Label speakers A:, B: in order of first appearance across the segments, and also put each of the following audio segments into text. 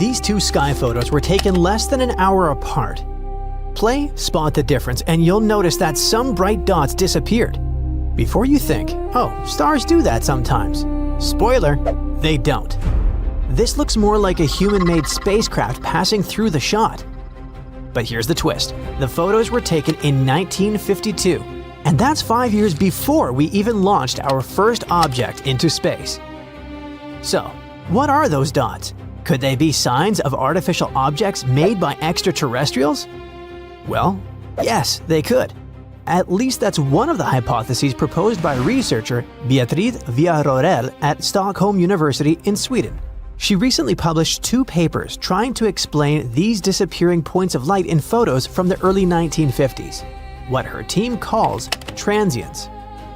A: These two sky photos were taken less than an hour apart. Play Spot the Difference and you'll notice that some bright dots disappeared. Before you think, oh, stars do that sometimes. Spoiler, they don't. This looks more like a human-made spacecraft passing through the shot. But here's the twist. The photos were taken in 1952, and that's 5 years before we even launched our first object into space. So, what are those dots? Could they be signs of artificial objects made by extraterrestrials? Well, yes, they could. At least that's one of the hypotheses proposed by researcher Beatriz Villarroel at Stockholm University in Sweden. She recently published 2 papers trying to explain these disappearing points of light in photos from the early 1950s, what her team calls transients.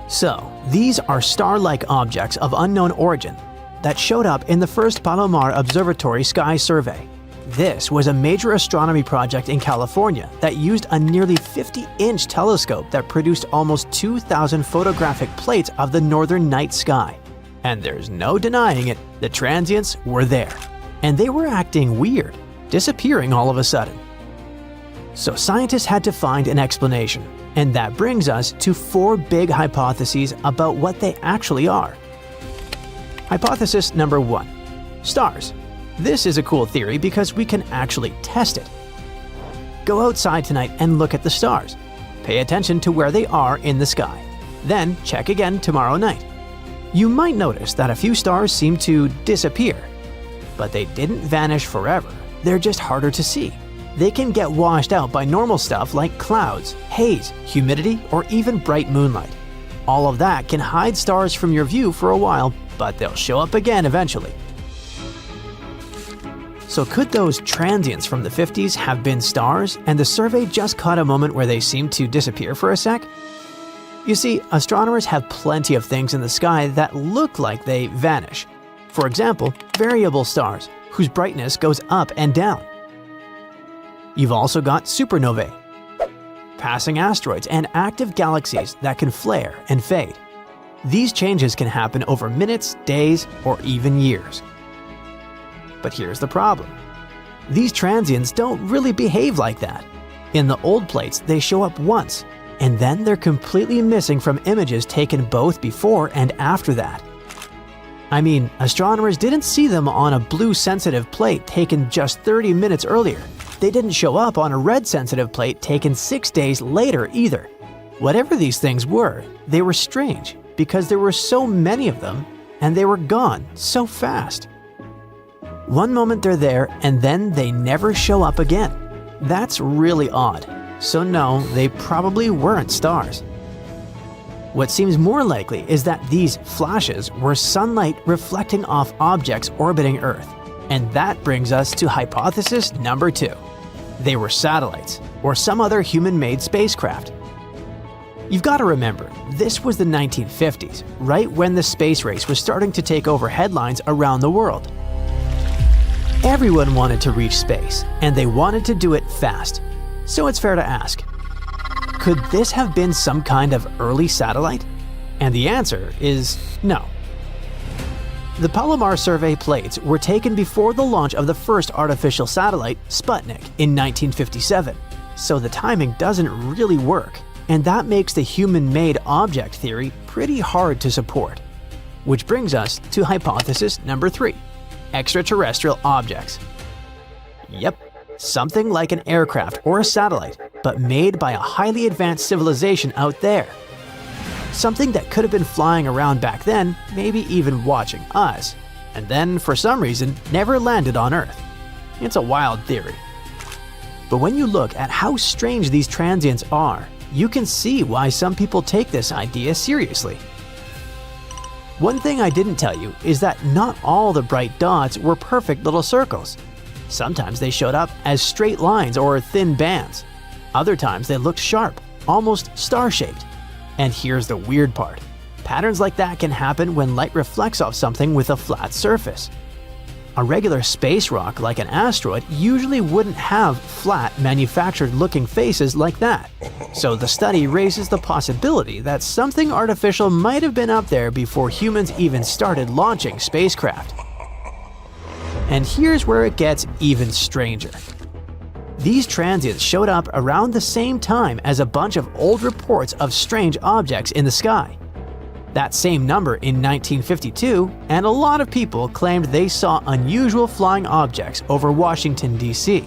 A: So, these are star-like objects of unknown origin that showed up in the first Palomar Observatory sky survey. This was a major astronomy project in California that used a nearly 50-inch telescope that produced almost 2,000 photographic plates of the northern night sky. And there's no denying it, the transients were there. And they were acting weird, disappearing all of a sudden. So scientists had to find an explanation, and that brings us to 4 big hypotheses about what they actually are. Hypothesis number 1. Stars. This is a cool theory because we can actually test it. Go outside tonight and look at the stars. Pay attention to where they are in the sky. Then check again tomorrow night. You might notice that a few stars seem to disappear. But they didn't vanish forever. They're just harder to see. They can get washed out by normal stuff like clouds, haze, humidity, or even bright moonlight. All of that can hide stars from your view for a while, but they'll show up again eventually. So could those transients from the 50s have been stars, and the survey just caught a moment where they seemed to disappear for a sec? You see, astronomers have plenty of things in the sky that look like they vanish. For example, variable stars, whose brightness goes up and down. You've also got supernovae, passing asteroids, and active galaxies that can flare and fade. These changes can happen over minutes, days, or even years. But here's the problem. These transients don't really behave like that. In the old plates, they show up once, and then they're completely missing from images taken both before and after that. I mean, astronomers didn't see them on a blue-sensitive plate taken just 30 minutes earlier. They didn't show up on a red-sensitive plate taken 6 days later either. Whatever these things were, they were strange because there were so many of them, and they were gone so fast. One moment they're there, and then they never show up again. That's really odd. So no, they probably weren't stars. What seems more likely is that these flashes were sunlight reflecting off objects orbiting Earth. And that brings us to hypothesis number 2. They were satellites, or some other human-made spacecraft. You've got to remember, this was the 1950s, right when the space race was starting to take over headlines around the world. Everyone wanted to reach space, and they wanted to do it fast. So it's fair to ask, could this have been some kind of early satellite? And the answer is no. The Palomar survey plates were taken before the launch of the first artificial satellite, Sputnik, in 1957. So the timing doesn't really work, and that makes the human-made object theory pretty hard to support. Which brings us to hypothesis number 3. Extraterrestrial objects. Yep, something like an aircraft or a satellite, but made by a highly advanced civilization out there. Something that could have been flying around back then, maybe even watching us, and then for some reason never landed on Earth. It's a wild theory. But when you look at how strange these transients are, you can see why some people take this idea seriously. One thing I didn't tell you is that not all the bright dots were perfect little circles. Sometimes they showed up as straight lines or thin bands. Other times they looked sharp, almost star-shaped. And here's the weird part. Patterns like that can happen when light reflects off something with a flat surface. A regular space rock like an asteroid usually wouldn't have flat, manufactured-looking faces like that. So the study raises the possibility that something artificial might have been up there before humans even started launching spacecraft. And here's where it gets even stranger. These transients showed up around the same time as a bunch of old reports of strange objects in the sky. That same number in 1952, and a lot of people claimed they saw unusual flying objects over Washington, D.C.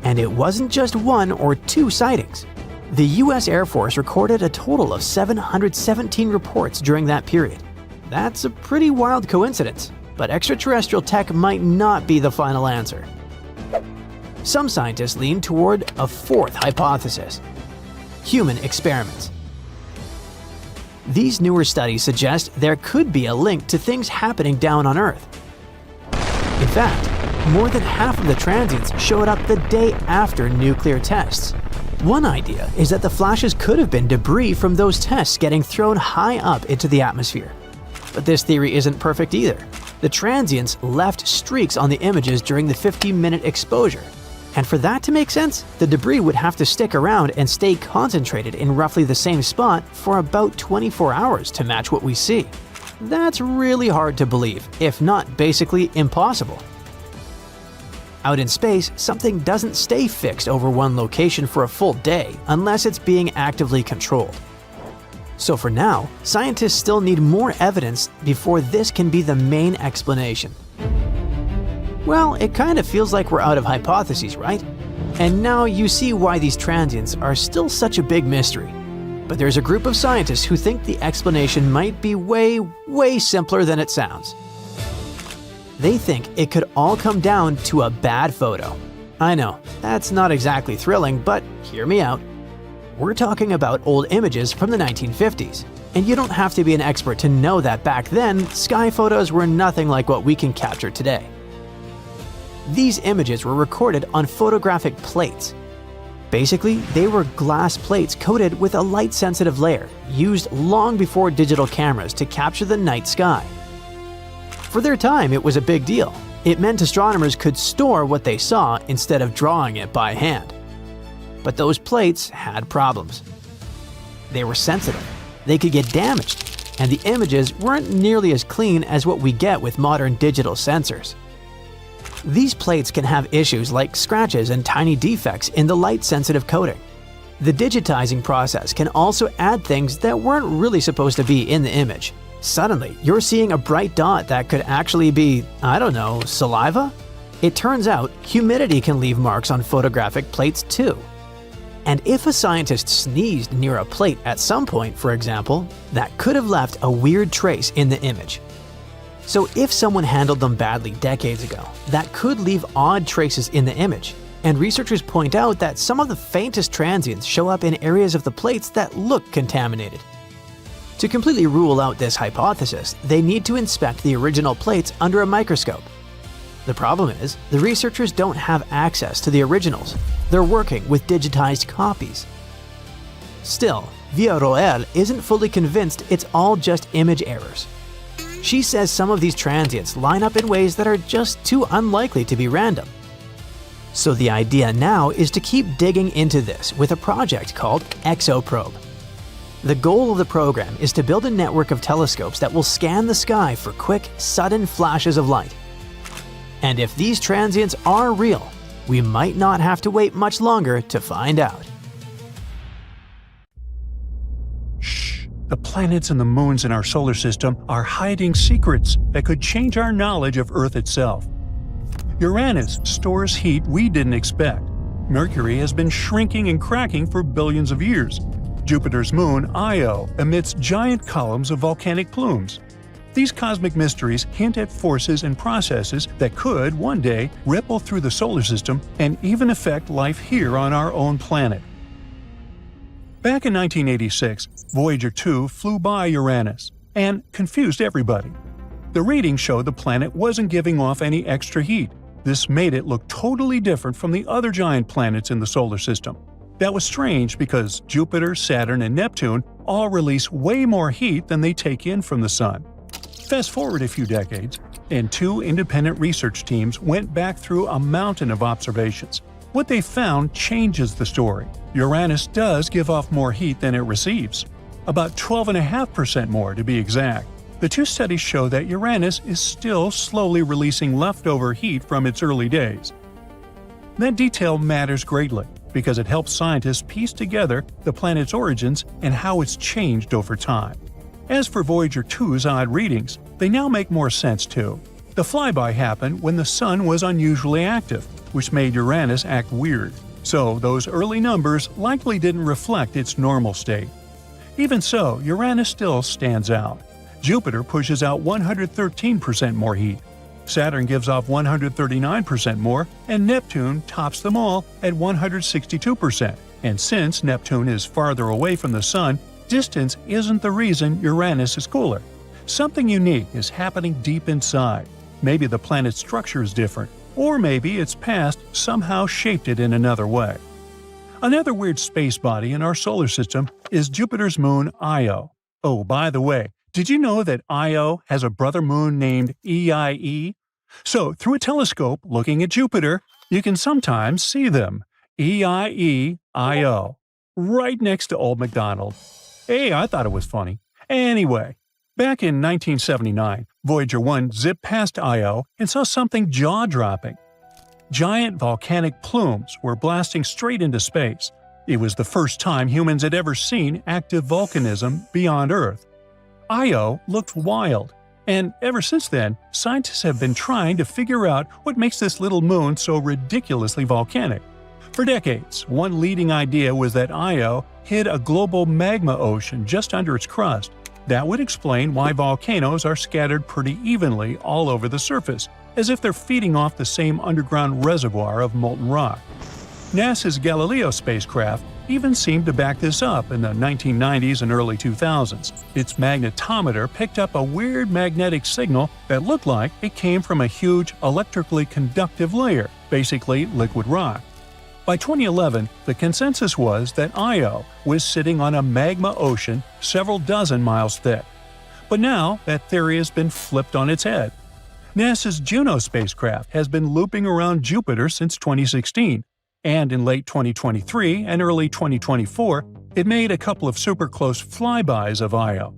A: And it wasn't just one or two sightings. The U.S. Air Force recorded a total of 717 reports during that period. That's a pretty wild coincidence, but extraterrestrial tech might not be the final answer. Some scientists lean toward a fourth hypothesis: human experiments. These newer studies suggest there could be a link to things happening down on Earth. In fact, more than half of the transients showed up the day after nuclear tests. One idea is that the flashes could have been debris from those tests getting thrown high up into the atmosphere. But this theory isn't perfect either. The transients left streaks on the images during the 50-minute exposure. And for that to make sense, the debris would have to stick around and stay concentrated in roughly the same spot for about 24 hours to match what we see. That's really hard to believe, if not basically impossible. Out in space, something doesn't stay fixed over one location for a full day unless it's being actively controlled. So for now, scientists still need more evidence before this can be the main explanation. Well, it kind of feels like we're out of hypotheses, right? And now you see why these transients are still such a big mystery. But there's a group of scientists who think the explanation might be way simpler than it sounds. They think it could all come down to a bad photo. I know, that's not exactly thrilling, but hear me out. We're talking about old images from the 1950s. And you don't have to be an expert to know that back then, sky photos were nothing like what we can capture today. These images were recorded on photographic plates. Basically, they were glass plates coated with a light-sensitive layer, used long before digital cameras to capture the night sky. For their time, it was a big deal. It meant astronomers could store what they saw instead of drawing it by hand. But those plates had problems. They were sensitive, they could get damaged, and the images weren't nearly as clean as what we get with modern digital sensors. These plates can have issues like scratches and tiny defects in the light-sensitive coating. The digitizing process can also add things that weren't really supposed to be in the image. Suddenly, you're seeing a bright dot that could actually be, I don't know, saliva? It turns out humidity can leave marks on photographic plates too. And if a scientist sneezed near a plate at some point, for example, that could have left a weird trace in the image. So if someone handled them badly decades ago, that could leave odd traces in the image. And researchers point out that some of the faintest transients show up in areas of the plates that look contaminated. To completely rule out this hypothesis, they need to inspect the original plates under a microscope. The problem is, the researchers don't have access to the originals. They're working with digitized copies. Still, Villarroel isn't fully convinced it's all just image errors. She says some of these transients line up in ways that are just too unlikely to be random. So the idea now is to keep digging into this with a project called ExoProbe. The goal of the program is to build a network of telescopes that will scan the sky for quick, sudden flashes of light. And if these transients are real, we might not have to wait much longer to find out.
B: The planets and the moons in our solar system are hiding secrets that could change our knowledge of Earth itself. Uranus stores heat we didn't expect. Mercury has been shrinking and cracking for billions of years. Jupiter's moon, Io, emits giant columns of volcanic plumes. These cosmic mysteries hint at forces and processes that could, one day, ripple through the solar system and even affect life here on our own planet. Back in 1986, Voyager 2 flew by Uranus and confused everybody. The readings showed the planet wasn't giving off any extra heat. This made it look totally different from the other giant planets in the solar system. That was strange because Jupiter, Saturn, and Neptune all release way more heat than they take in from the Sun. Fast forward a few decades, and two independent research teams went back through a mountain of observations. What they found changes the story. Uranus does give off more heat than it receives, about 12.5% more to be exact. The two studies show that Uranus is still slowly releasing leftover heat from its early days. That detail matters greatly because it helps scientists piece together the planet's origins and how it's changed over time. As for Voyager 2's odd readings, they now make more sense too. The flyby happened when the Sun was unusually active, which made Uranus act weird. So those early numbers likely didn't reflect its normal state. Even so, Uranus still stands out. Jupiter pushes out 113% more heat. Saturn gives off 139% more, and Neptune tops them all at 162%. And since Neptune is farther away from the Sun, distance isn't the reason Uranus is cooler. Something unique is happening deep inside. Maybe the planet's structure is different, or maybe its past somehow shaped it in another way. Another weird space body in our solar system is Jupiter's moon Io. Oh, by the way, did you know that Io has a brother moon named EIE? So, through a telescope looking at Jupiter, you can sometimes see them. EIE, Io. Right next to Old MacDonald. Hey, I thought it was funny. Anyway, back in 1979, Voyager 1 zipped past Io and saw something jaw-dropping. Giant volcanic plumes were blasting straight into space. It was the first time humans had ever seen active volcanism beyond Earth. Io looked wild, and ever since then, scientists have been trying to figure out what makes this little moon so ridiculously volcanic. For decades, one leading idea was that Io hid a global magma ocean just under its crust. That would explain why volcanoes are scattered pretty evenly all over the surface, as if they're feeding off the same underground reservoir of molten rock. NASA's Galileo spacecraft even seemed to back this up in the 1990s and early 2000s. Its magnetometer picked up a weird magnetic signal that looked like it came from a huge electrically conductive layer, basically liquid rock. By 2011, the consensus was that Io was sitting on a magma ocean several dozen miles thick. But now that theory has been flipped on its head. NASA's Juno spacecraft has been looping around Jupiter since 2016, and in late 2023 and early 2024, it made a couple of super close flybys of Io.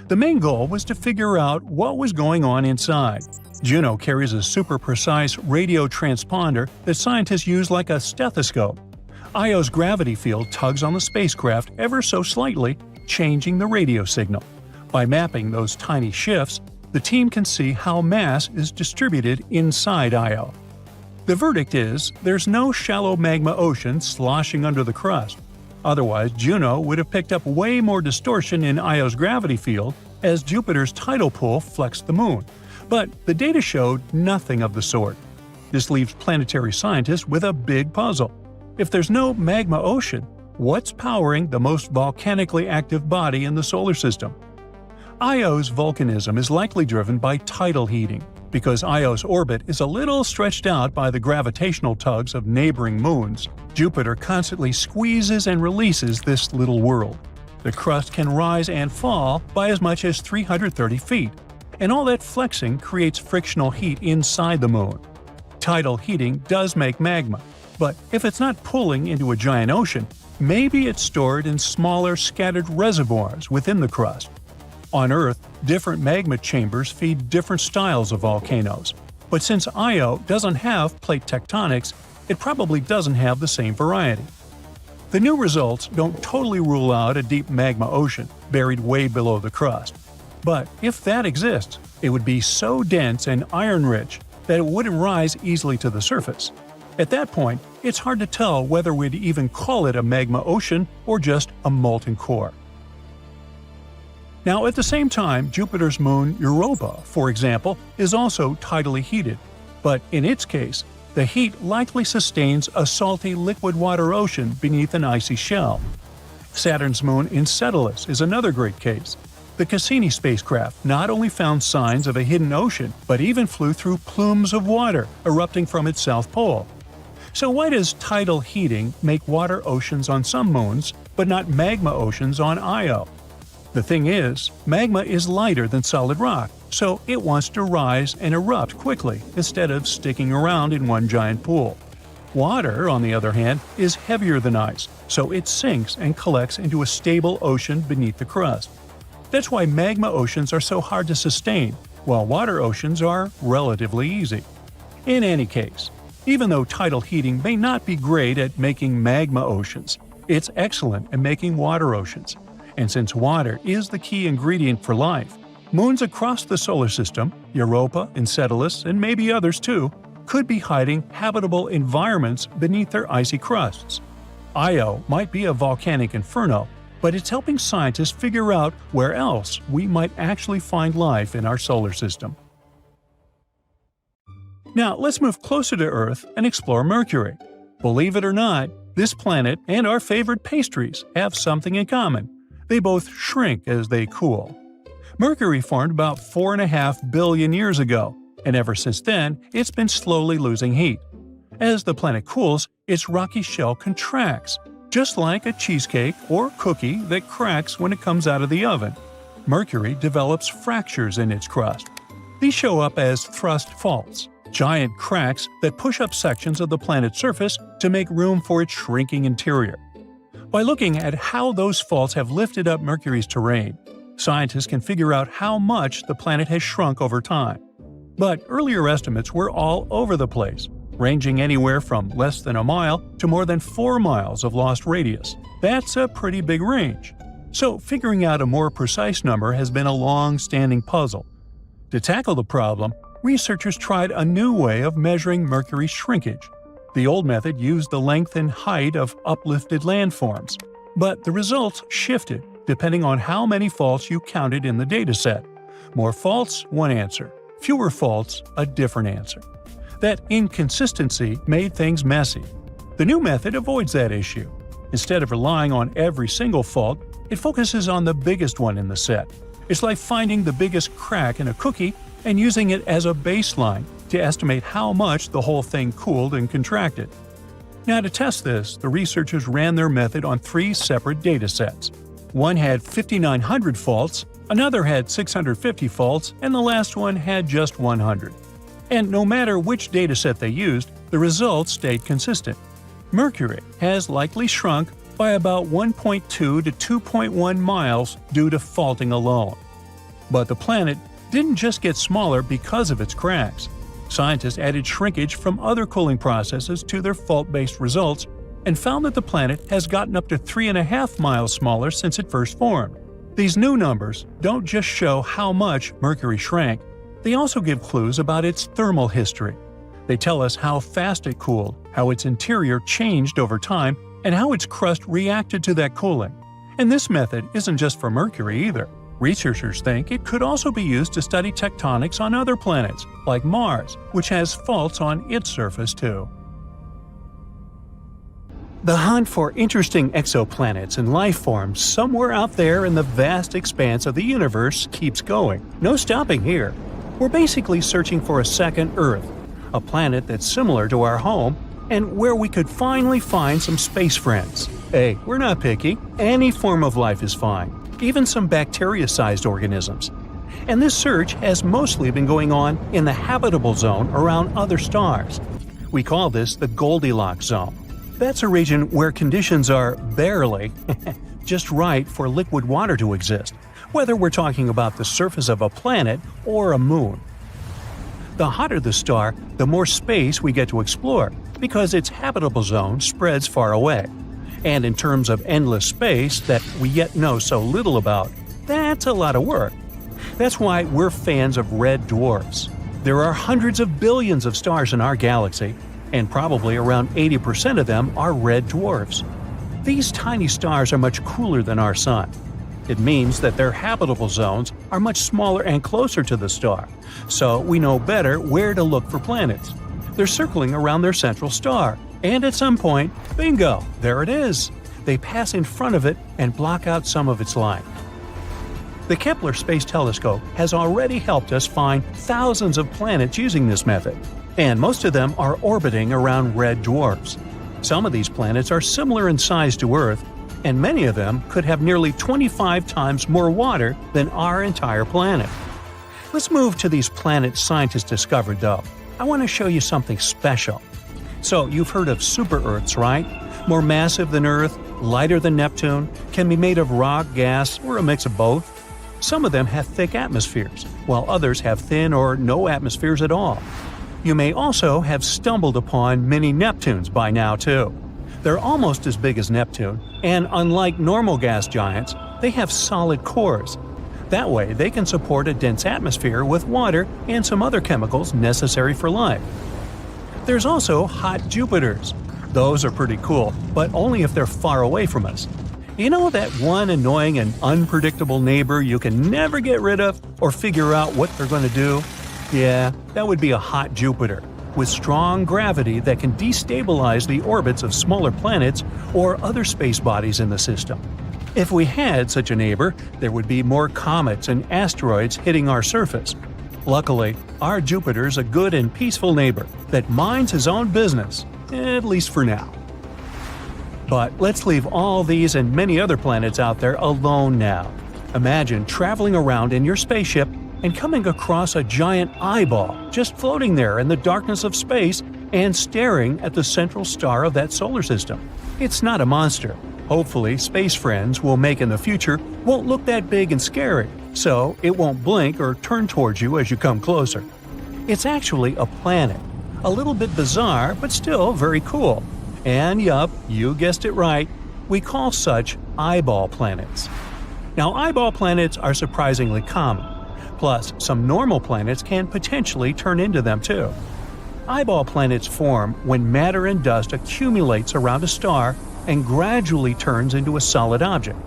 B: The main goal was to figure out what was going on inside. Juno carries a super precise radio transponder that scientists use like a stethoscope. Io's gravity field tugs on the spacecraft ever so slightly, changing the radio signal. By mapping those tiny shifts, the team can see how mass is distributed inside Io. The verdict is there's no shallow magma ocean sloshing under the crust. Otherwise, Juno would have picked up way more distortion in Io's gravity field as Jupiter's tidal pull flexed the moon. But the data showed nothing of the sort. This leaves planetary scientists with a big puzzle. If there's no magma ocean, what's powering the most volcanically active body in the solar system? Io's volcanism is likely driven by tidal heating, because Io's orbit is a little stretched out by the gravitational tugs of neighboring moons. Jupiter constantly squeezes and releases this little world. The crust can rise and fall by as much as 330 feet, and all that flexing creates frictional heat inside the moon. Tidal heating does make magma, but if it's not pulling into a giant ocean, maybe it's stored in smaller scattered reservoirs within the crust. On Earth, different magma chambers feed different styles of volcanoes, but since Io doesn't have plate tectonics, it probably doesn't have the same variety. The new results don't totally rule out a deep magma ocean buried way below the crust. But if that exists, it would be so dense and iron-rich that it wouldn't rise easily to the surface. At that point, it's hard to tell whether we'd even call it a magma ocean or just a molten core. Now, at the same time, Jupiter's moon Europa, for example, is also tidally heated. But in its case, the heat likely sustains a salty liquid water ocean beneath an icy shell. Saturn's moon Enceladus is another great case. The Cassini spacecraft not only found signs of a hidden ocean, but even flew through plumes of water erupting from its south pole. So why does tidal heating make water oceans on some moons, but not magma oceans on Io? The thing is, magma is lighter than solid rock, so it wants to rise and erupt quickly instead of sticking around in one giant pool. Water, on the other hand, is heavier than ice, so it sinks and collects into a stable ocean beneath the crust. That's why magma oceans are so hard to sustain, while water oceans are relatively easy. In any case, even though tidal heating may not be great at making magma oceans, it's excellent at making water oceans. And since water is the key ingredient for life, moons across the solar system, Europa, Enceladus, and maybe others too, could be hiding habitable environments beneath their icy crusts. Io might be a volcanic inferno, but it's helping scientists figure out where else we might actually find life in our solar system. Now let's move closer to Earth and explore Mercury. Believe it or not, this planet and our favorite pastries have something in common. They both shrink as they cool. Mercury formed about 4.5 billion years ago, and ever since then, it's been slowly losing heat. As the planet cools, its rocky shell contracts, just like a cheesecake or cookie that cracks when it comes out of the oven. Mercury develops fractures in its crust. These show up as thrust faults, giant cracks that push up sections of the planet's surface to make room for its shrinking interior. By looking at how those faults have lifted up Mercury's terrain, scientists can figure out how much the planet has shrunk over time. But earlier estimates were all over the place, ranging anywhere from less than a mile to more than 4 miles of lost radius. That's a pretty big range. So figuring out a more precise number has been a long-standing puzzle. To tackle the problem, researchers tried a new way of measuring Mercury's shrinkage. The old method used the length and height of uplifted landforms, but the results shifted depending on how many faults you counted in the dataset. More faults, one answer. Fewer faults, a different answer. That inconsistency made things messy. The new method avoids that issue. Instead of relying on every single fault, it focuses on the biggest one in the set. It's like finding the biggest crack in a cookie and using it as a baseline to estimate how much the whole thing cooled and contracted. Now to test this, the researchers ran their method on 3 separate datasets. One had 5,900 faults, another had 650 faults, and the last one had just 100. And no matter which dataset they used, the results stayed consistent. Mercury has likely shrunk by about 1.2 to 2.1 miles due to faulting alone. But the planet didn't just get smaller because of its cracks. Scientists added shrinkage from other cooling processes to their fault-based results and found that the planet has gotten up to 3.5 miles smaller since it first formed. These new numbers don't just show how much Mercury shrank, they also give clues about its thermal history. They tell us how fast it cooled, how its interior changed over time, and how its crust reacted to that cooling. And this method isn't just for Mercury either. Researchers think it could also be used to study tectonics on other planets, like Mars, which has faults on its surface too. The hunt for interesting exoplanets and life forms somewhere out there in the vast expanse of the universe keeps going. No stopping here. We're basically searching for a second Earth, a planet that's similar to our home, and where we could finally find some space friends. Hey, we're not picky. Any form of life is fine, even some bacteria-sized organisms. And this search has mostly been going on in the habitable zone around other stars. We call this the Goldilocks zone. That's a region where conditions are barely just right for liquid water to exist, whether we're talking about the surface of a planet or a moon. The hotter the star, the more space we get to explore, because its habitable zone spreads far away. And in terms of endless space that we yet know so little about, that's a lot of work. That's why we're fans of red dwarfs. There are hundreds of billions of stars in our galaxy, and probably around 80% of them are red dwarfs. These tiny stars are much cooler than our Sun. It means that their habitable zones are much smaller and closer to the star, so we know better where to look for planets. They're circling around their central star, and at some point, bingo, there it is. They pass in front of it and block out some of its light. The Kepler Space Telescope has already helped us find thousands of planets using this method, and most of them are orbiting around red dwarfs. Some of these planets are similar in size to Earth, and many of them could have nearly 25 times more water than our entire planet. Let's move to these planets scientists discovered, though. I want to show you something special. So, you've heard of super-Earths, right? More massive than Earth, lighter than Neptune, can be made of rock, gas, or a mix of both. Some of them have thick atmospheres, while others have thin or no atmospheres at all. You may also have stumbled upon mini Neptunes by now too. They're almost as big as Neptune, and unlike normal gas giants, they have solid cores. That way, they can support a dense atmosphere with water and some other chemicals necessary for life. There's also hot Jupiters. Those are pretty cool, but only if they're far away from us. You know that one annoying and unpredictable neighbor you can never get rid of or figure out what they're going to do? Yeah, that would be a hot Jupiter, with strong gravity that can destabilize the orbits of smaller planets or other space bodies in the system. If we had such a neighbor, there would be more comets and asteroids hitting our surface. Luckily, our Jupiter's a good and peaceful neighbor that minds his own business, at least for now. But let's leave all these and many other planets out there alone now. Imagine traveling around in your spaceship and coming across a giant eyeball just floating there in the darkness of space and staring at the central star of that solar system. It's not a monster. Hopefully, space friends we'll make in the future won't look that big and scary, so it won't blink or turn towards you as you come closer. It's actually a planet. A little bit bizarre, but still very cool. And yup, you guessed it right, we call such eyeball planets. Now, eyeball planets are surprisingly common. Plus, some normal planets can potentially turn into them too. Eyeball planets form when matter and dust accumulates around a star and gradually turns into a solid object.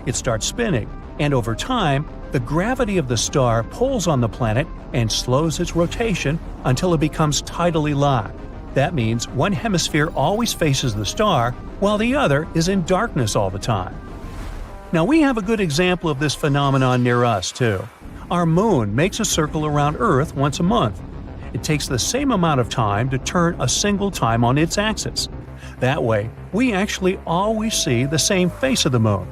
B: It starts spinning, and over time, the gravity of the star pulls on the planet and slows its rotation until it becomes tidally locked. That means one hemisphere always faces the star, while the other is in darkness all the time. Now, we have a good example of this phenomenon near us, too. Our moon makes a circle around Earth once a month. It takes the same amount of time to turn a single time on its axis. That way, we actually always see the same face of the moon.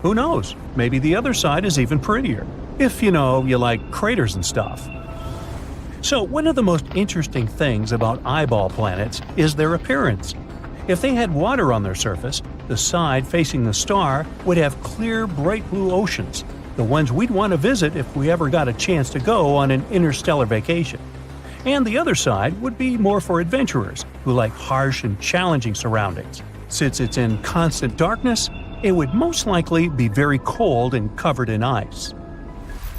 B: Who knows, maybe the other side is even prettier, if you like craters and stuff. So, one of the most interesting things about eyeball planets is their appearance. If they had water on their surface, the side facing the star would have clear, bright blue oceans, the ones we'd want to visit if we ever got a chance to go on an interstellar vacation. And the other side would be more for adventurers who like harsh and challenging surroundings. Since it's in constant darkness, it would most likely be very cold and covered in ice.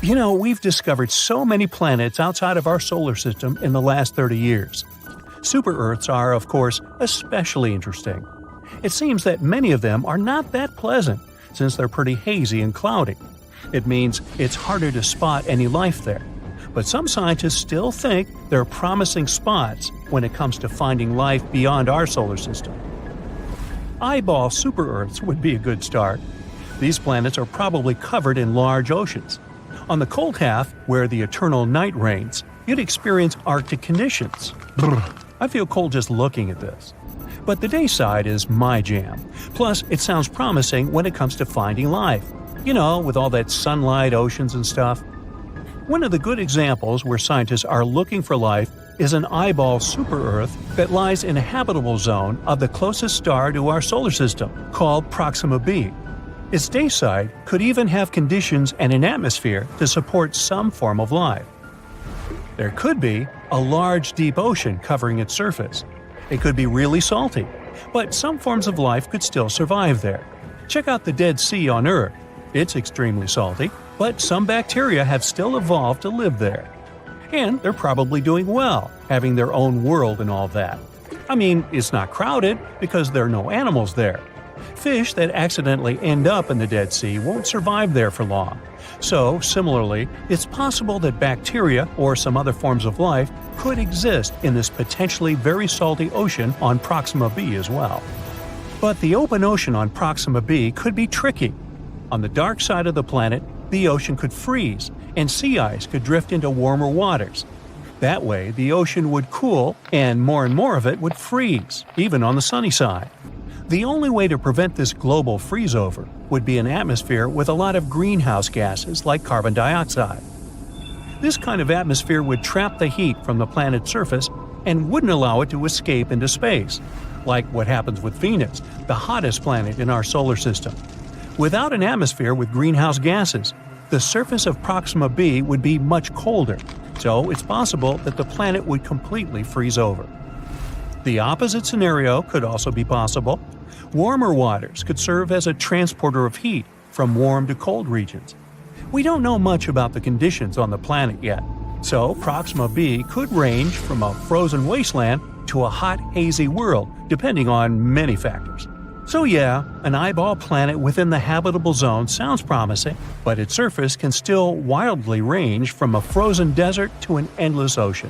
B: We've discovered so many planets outside of our solar system in the last 30 years. Super-Earths are, of course, especially interesting. It seems that many of them are not that pleasant, since they're pretty hazy and cloudy. It means it's harder to spot any life there. But some scientists still think they're promising spots when it comes to finding life beyond our solar system. Eyeball super-Earths would be a good start. These planets are probably covered in large oceans. On the cold half, where the eternal night reigns, you'd experience Arctic conditions. I feel cold just looking at this. But the day side is my jam. Plus, it sounds promising when it comes to finding life. With all that sunlight, oceans, and stuff. One of the good examples where scientists are looking for life is an eyeball super-Earth that lies in a habitable zone of the closest star to our solar system, called Proxima b. Its day side could even have conditions and an atmosphere to support some form of life. There could be a large, deep ocean covering its surface. It could be really salty, but some forms of life could still survive there. Check out the Dead Sea on Earth. It's extremely salty, but some bacteria have still evolved to live there. And they're probably doing well, having their own world and all that. It's not crowded because there are no animals there. Fish that accidentally end up in the Dead Sea won't survive there for long. So, similarly, it's possible that bacteria or some other forms of life could exist in this potentially very salty ocean on Proxima b as well. But the open ocean on Proxima b could be tricky. On the dark side of the planet, the ocean could freeze, and sea ice could drift into warmer waters. That way, the ocean would cool, and more of it would freeze, even on the sunny side. The only way to prevent this global freeze-over would be an atmosphere with a lot of greenhouse gases like carbon dioxide. This kind of atmosphere would trap the heat from the planet's surface and wouldn't allow it to escape into space, like what happens with Venus, the hottest planet in our solar system. Without an atmosphere with greenhouse gases, the surface of Proxima b would be much colder, so it's possible that the planet would completely freeze over. The opposite scenario could also be possible. Warmer waters could serve as a transporter of heat from warm to cold regions. We don't know much about the conditions on the planet yet, so Proxima b could range from a frozen wasteland to a hot, hazy world, depending on many factors. So yeah, an eyeball planet within the habitable zone sounds promising, but its surface can still wildly range from a frozen desert to an endless ocean.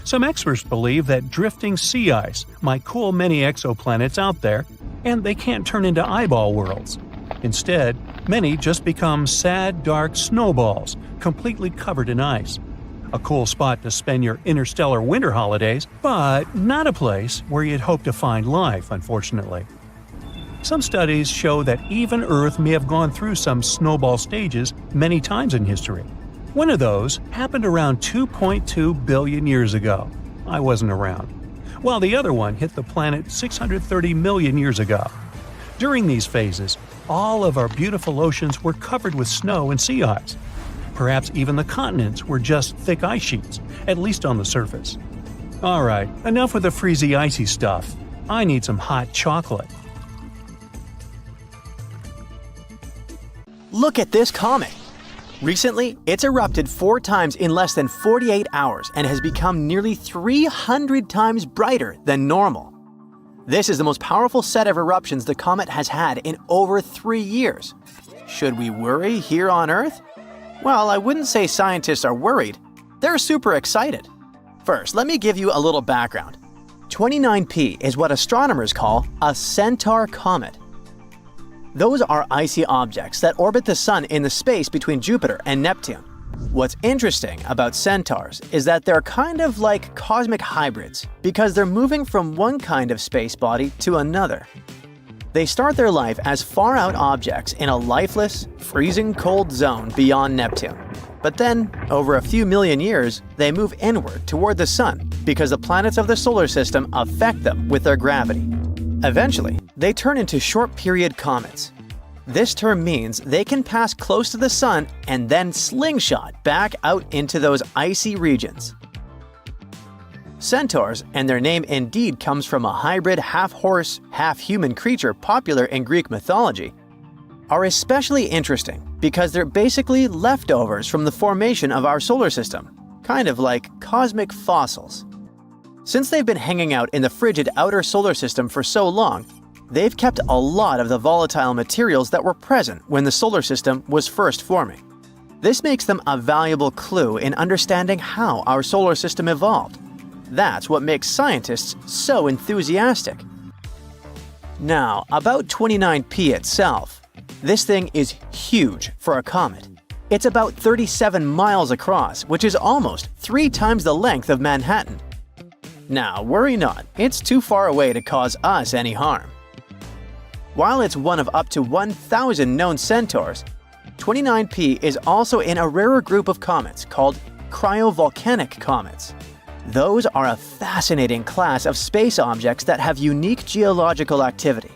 B: Some experts believe that drifting sea ice might cool many exoplanets out there, and they can't turn into eyeball worlds. Instead, many just become sad, dark snowballs, completely covered in ice. A cool spot to spend your interstellar winter holidays, but not a place where you'd hope to find life, unfortunately. Some studies show that even Earth may have gone through some snowball stages many times in history. One of those happened around 2.2 billion years ago. I wasn't around. While the other one hit the planet 630 million years ago. During these phases, all of our beautiful oceans were covered with snow and sea ice. Perhaps even the continents were just thick ice sheets, at least on the surface. Alright, enough with the freezy icy stuff. I need some hot chocolate.
A: Look at this comet! Recently, it's erupted 4 times in less than 48 hours and has become nearly 300 times brighter than normal. This is the most powerful set of eruptions the comet has had in over 3 years. Should we worry here on Earth? Well, I wouldn't say scientists are worried. They're super excited. First, let me give you a little background. 29P is what astronomers call a Centaur comet. Those are icy objects that orbit the Sun in the space between Jupiter and Neptune. What's interesting about centaurs is that they're kind of like cosmic hybrids because they're moving from one kind of space body to another. They start their life as far-out objects in a lifeless, freezing cold zone beyond Neptune. But then, over a few million years, they move inward toward the Sun because the planets of the solar system affect them with their gravity. Eventually, they turn into short-period comets. This term means they can pass close to the Sun and then slingshot back out into those icy regions. Centaurs, and their name indeed comes from a hybrid half-horse, half-human creature popular in Greek mythology, are especially interesting because they're basically leftovers from the formation of our solar system, kind of like cosmic fossils. Since they've been hanging out in the frigid outer solar system for so long, they've kept a lot of the volatile materials that were present when the solar system was first forming. This makes them a valuable clue in understanding how our solar system evolved. That's what makes scientists so enthusiastic. Now, about 29P itself. This thing is huge for a comet. It's about 37 miles across, which is almost 3 times the length of Manhattan. Now, worry not, it's too far away to cause us any harm. While it's one of up to 1,000 known centaurs, 29P is also in a rarer group of comets called cryovolcanic comets. Those are a fascinating class of space objects that have unique geological activity.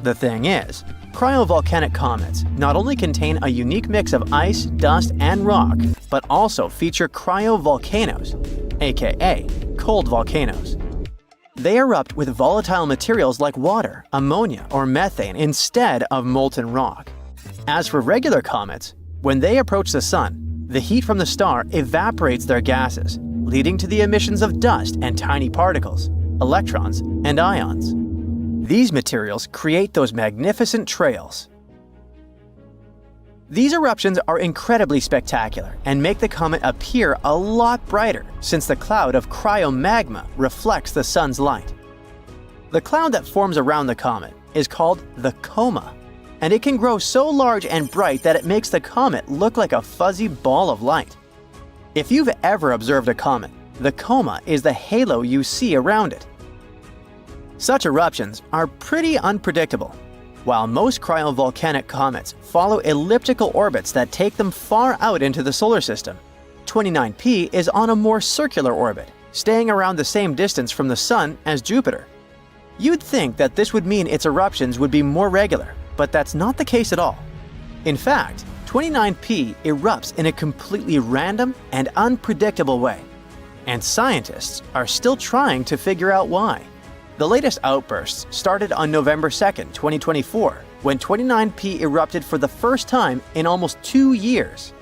A: The thing is, cryovolcanic comets not only contain a unique mix of ice, dust, and rock, but also feature cryovolcanoes, aka cold volcanoes. They erupt with volatile materials like water, ammonia, or methane instead of molten rock. As for regular comets, when they approach the Sun, the heat from the star evaporates their gases, leading to the emissions of dust and tiny particles, electrons, and ions. These materials create those magnificent trails. These eruptions are incredibly spectacular and make the comet appear a lot brighter since the cloud of cryomagma reflects the Sun's light. The cloud that forms around the comet is called the coma, and it can grow so large and bright that it makes the comet look like a fuzzy ball of light. If you've ever observed a comet, the coma is the halo you see around it. Such eruptions are pretty unpredictable. While most cryovolcanic comets follow elliptical orbits that take them far out into the solar system, 29P is on a more circular orbit, staying around the same distance from the Sun as Jupiter. You'd think that this would mean its eruptions would be more regular, but that's not the case at all. In fact, 29P erupts in a completely random and unpredictable way, and scientists are still trying to figure out why. The latest outbursts started on November 2nd, 2024, when 29P erupted for the first time in almost 2 years.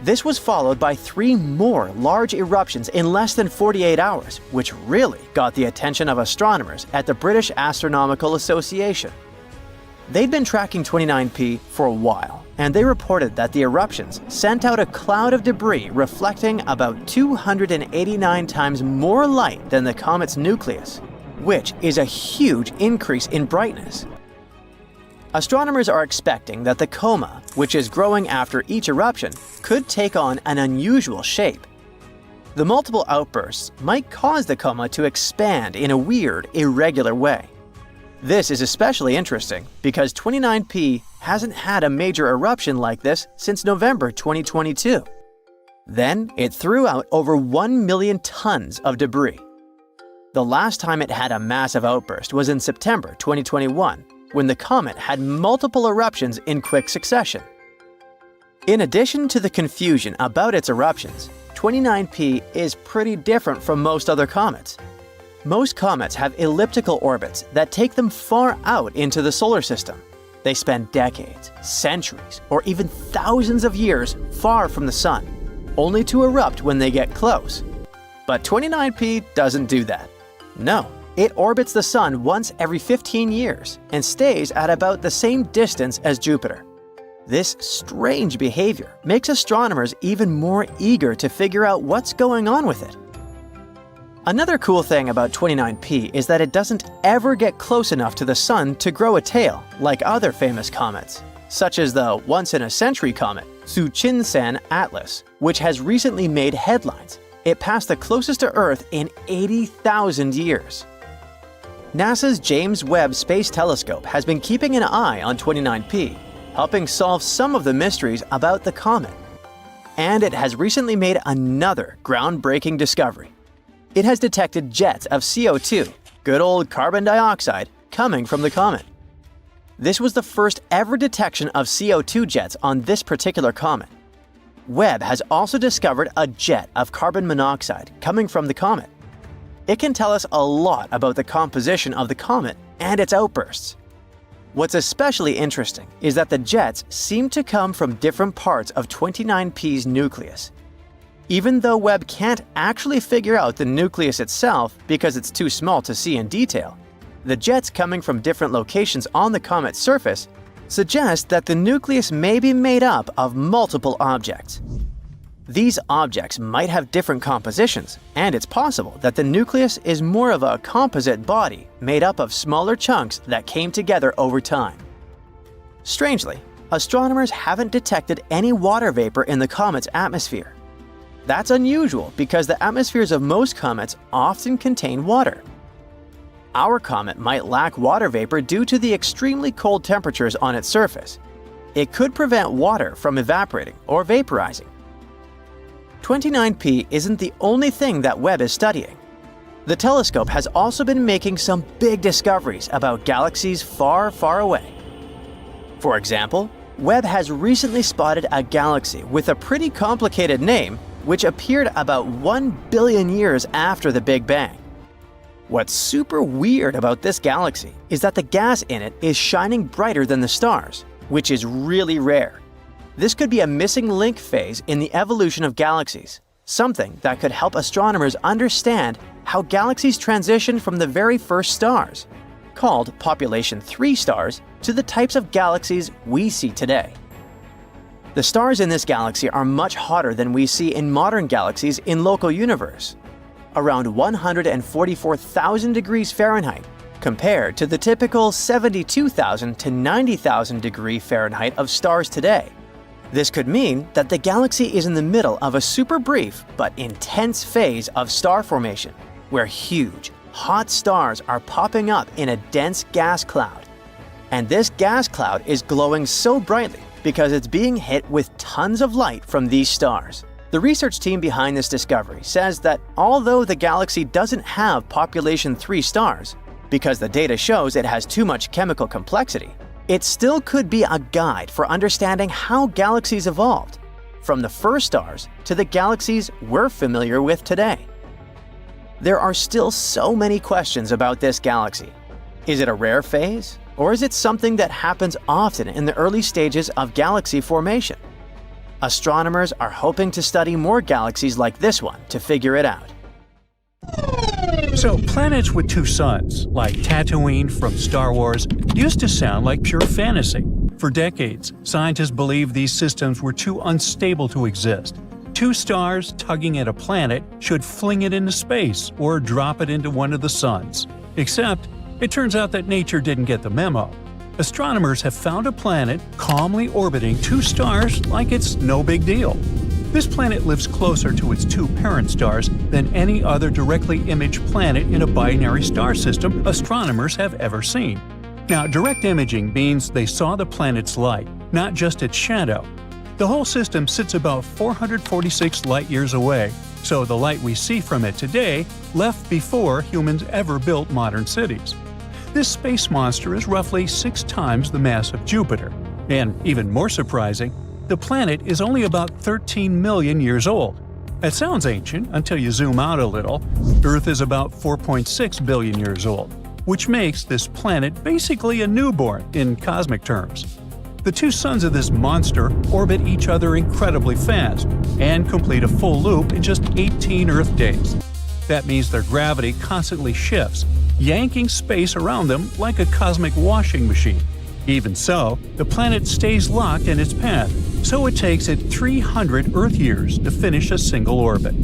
A: This was followed by 3 more large eruptions in less than 48 hours, which really got the attention of astronomers at the British Astronomical Association. They'd been tracking 29P for a while, and they reported that the eruptions sent out a cloud of debris reflecting about 289 times more light than the comet's nucleus, which is a huge increase in brightness. Astronomers are expecting that the coma, which is growing after each eruption, could take on an unusual shape. The multiple outbursts might cause the coma to expand in a weird, irregular way. This is especially interesting because 29P hasn't had a major eruption like this since November 2022. Then it threw out over 1 million tons of debris. The last time it had a massive outburst was in September 2021, when the comet had multiple eruptions in quick succession. In addition to the confusion about its eruptions, 29P is pretty different from most other comets. Most comets have elliptical orbits that take them far out into the solar system. They spend decades, centuries, or even thousands of years far from the Sun, only to erupt when they get close. But 29P doesn't do that. No. It orbits the Sun once every 15 years and stays at about the same distance as Jupiter. This strange behavior makes astronomers even more eager to figure out what's going on with it. Another cool thing about 29P is that it doesn't ever get close enough to the Sun to grow a tail like other famous comets, such as the once-in-a-century comet Tsuchinshan Atlas, which has recently made headlines. It passed the closest to Earth in 80,000 years. NASA's James Webb Space Telescope has been keeping an eye on 29P, helping solve some of the mysteries about the comet. And it has recently made another groundbreaking discovery. It has detected jets of CO2, good old carbon dioxide, coming from the comet. This was the first ever detection of CO2 jets on this particular comet. Webb has also discovered a jet of carbon monoxide coming from the comet. It can tell us a lot about the composition of the comet and its outbursts. What's especially interesting is that the jets seem to come from different parts of 29P's nucleus. Even though Webb can't actually figure out the nucleus itself because it's too small to see in detail, the jets coming from different locations on the comet's surface suggest that the nucleus may be made up of multiple objects. These objects might have different compositions, and it's possible that the nucleus is more of a composite body made up of smaller chunks that came together over time. Strangely, astronomers haven't detected any water vapor in the comet's atmosphere. That's unusual because the atmospheres of most comets often contain water. Our comet might lack water vapor due to the extremely cold temperatures on its surface. It could prevent water from evaporating or vaporizing. 29P isn't the only thing that Webb is studying. The telescope has also been making some big discoveries about galaxies far, far away. For example, Webb has recently spotted a galaxy with a pretty complicated name which appeared about 1 billion years after the Big Bang. What's super weird about this galaxy is that the gas in it is shining brighter than the stars, which is really rare. This could be a missing link phase in the evolution of galaxies, something that could help astronomers understand how galaxies transitioned from the very first stars, called population 3 stars, to the types of galaxies we see today. The stars in this galaxy are much hotter than we see in modern galaxies in local universe, around 144,000 degrees Fahrenheit, compared to the typical 72,000 to 90,000 degree Fahrenheit of stars today. This could mean that the galaxy is in the middle of a super brief but intense phase of star formation, where huge, hot stars are popping up in a dense gas cloud. And this gas cloud is glowing so brightly because it's being hit with tons of light from these stars. The research team behind this discovery says that although the galaxy doesn't have population 3 stars, because the data shows it has too much chemical complexity, it still could be a guide for understanding how galaxies evolved, from the first stars to the galaxies we're familiar with today. There are still so many questions about this galaxy. Is it a rare phase, or is it something that happens often in the early stages of galaxy formation? Astronomers are hoping to study more galaxies like this one to figure it out.
B: So, planets with two suns, like Tatooine from Star Wars, used to sound like pure fantasy. For decades, scientists believed these systems were too unstable to exist. Two stars tugging at a planet should fling it into space or drop it into one of the suns. Except, it turns out that nature didn't get the memo. Astronomers have found a planet calmly orbiting two stars like it's no big deal. This planet lives closer to its two parent stars than any other directly imaged planet in a binary star system astronomers have ever seen. Now, direct imaging means they saw the planet's light, not just its shadow. The whole system sits about 446 light-years away, so the light we see from it today left before humans ever built modern cities. This space monster is roughly 6 times the mass of Jupiter. And even more surprising, the planet is only about 13 million years old. That sounds ancient until you zoom out a little. Earth is about 4.6 billion years old, which makes this planet basically a newborn in cosmic terms. The two suns of this monster orbit each other incredibly fast and complete a full loop in just 18 Earth days. That means their gravity constantly shifts, yanking space around them like a cosmic washing machine. Even so, the planet stays locked in its path, so it takes it 300 Earth years to finish a single orbit.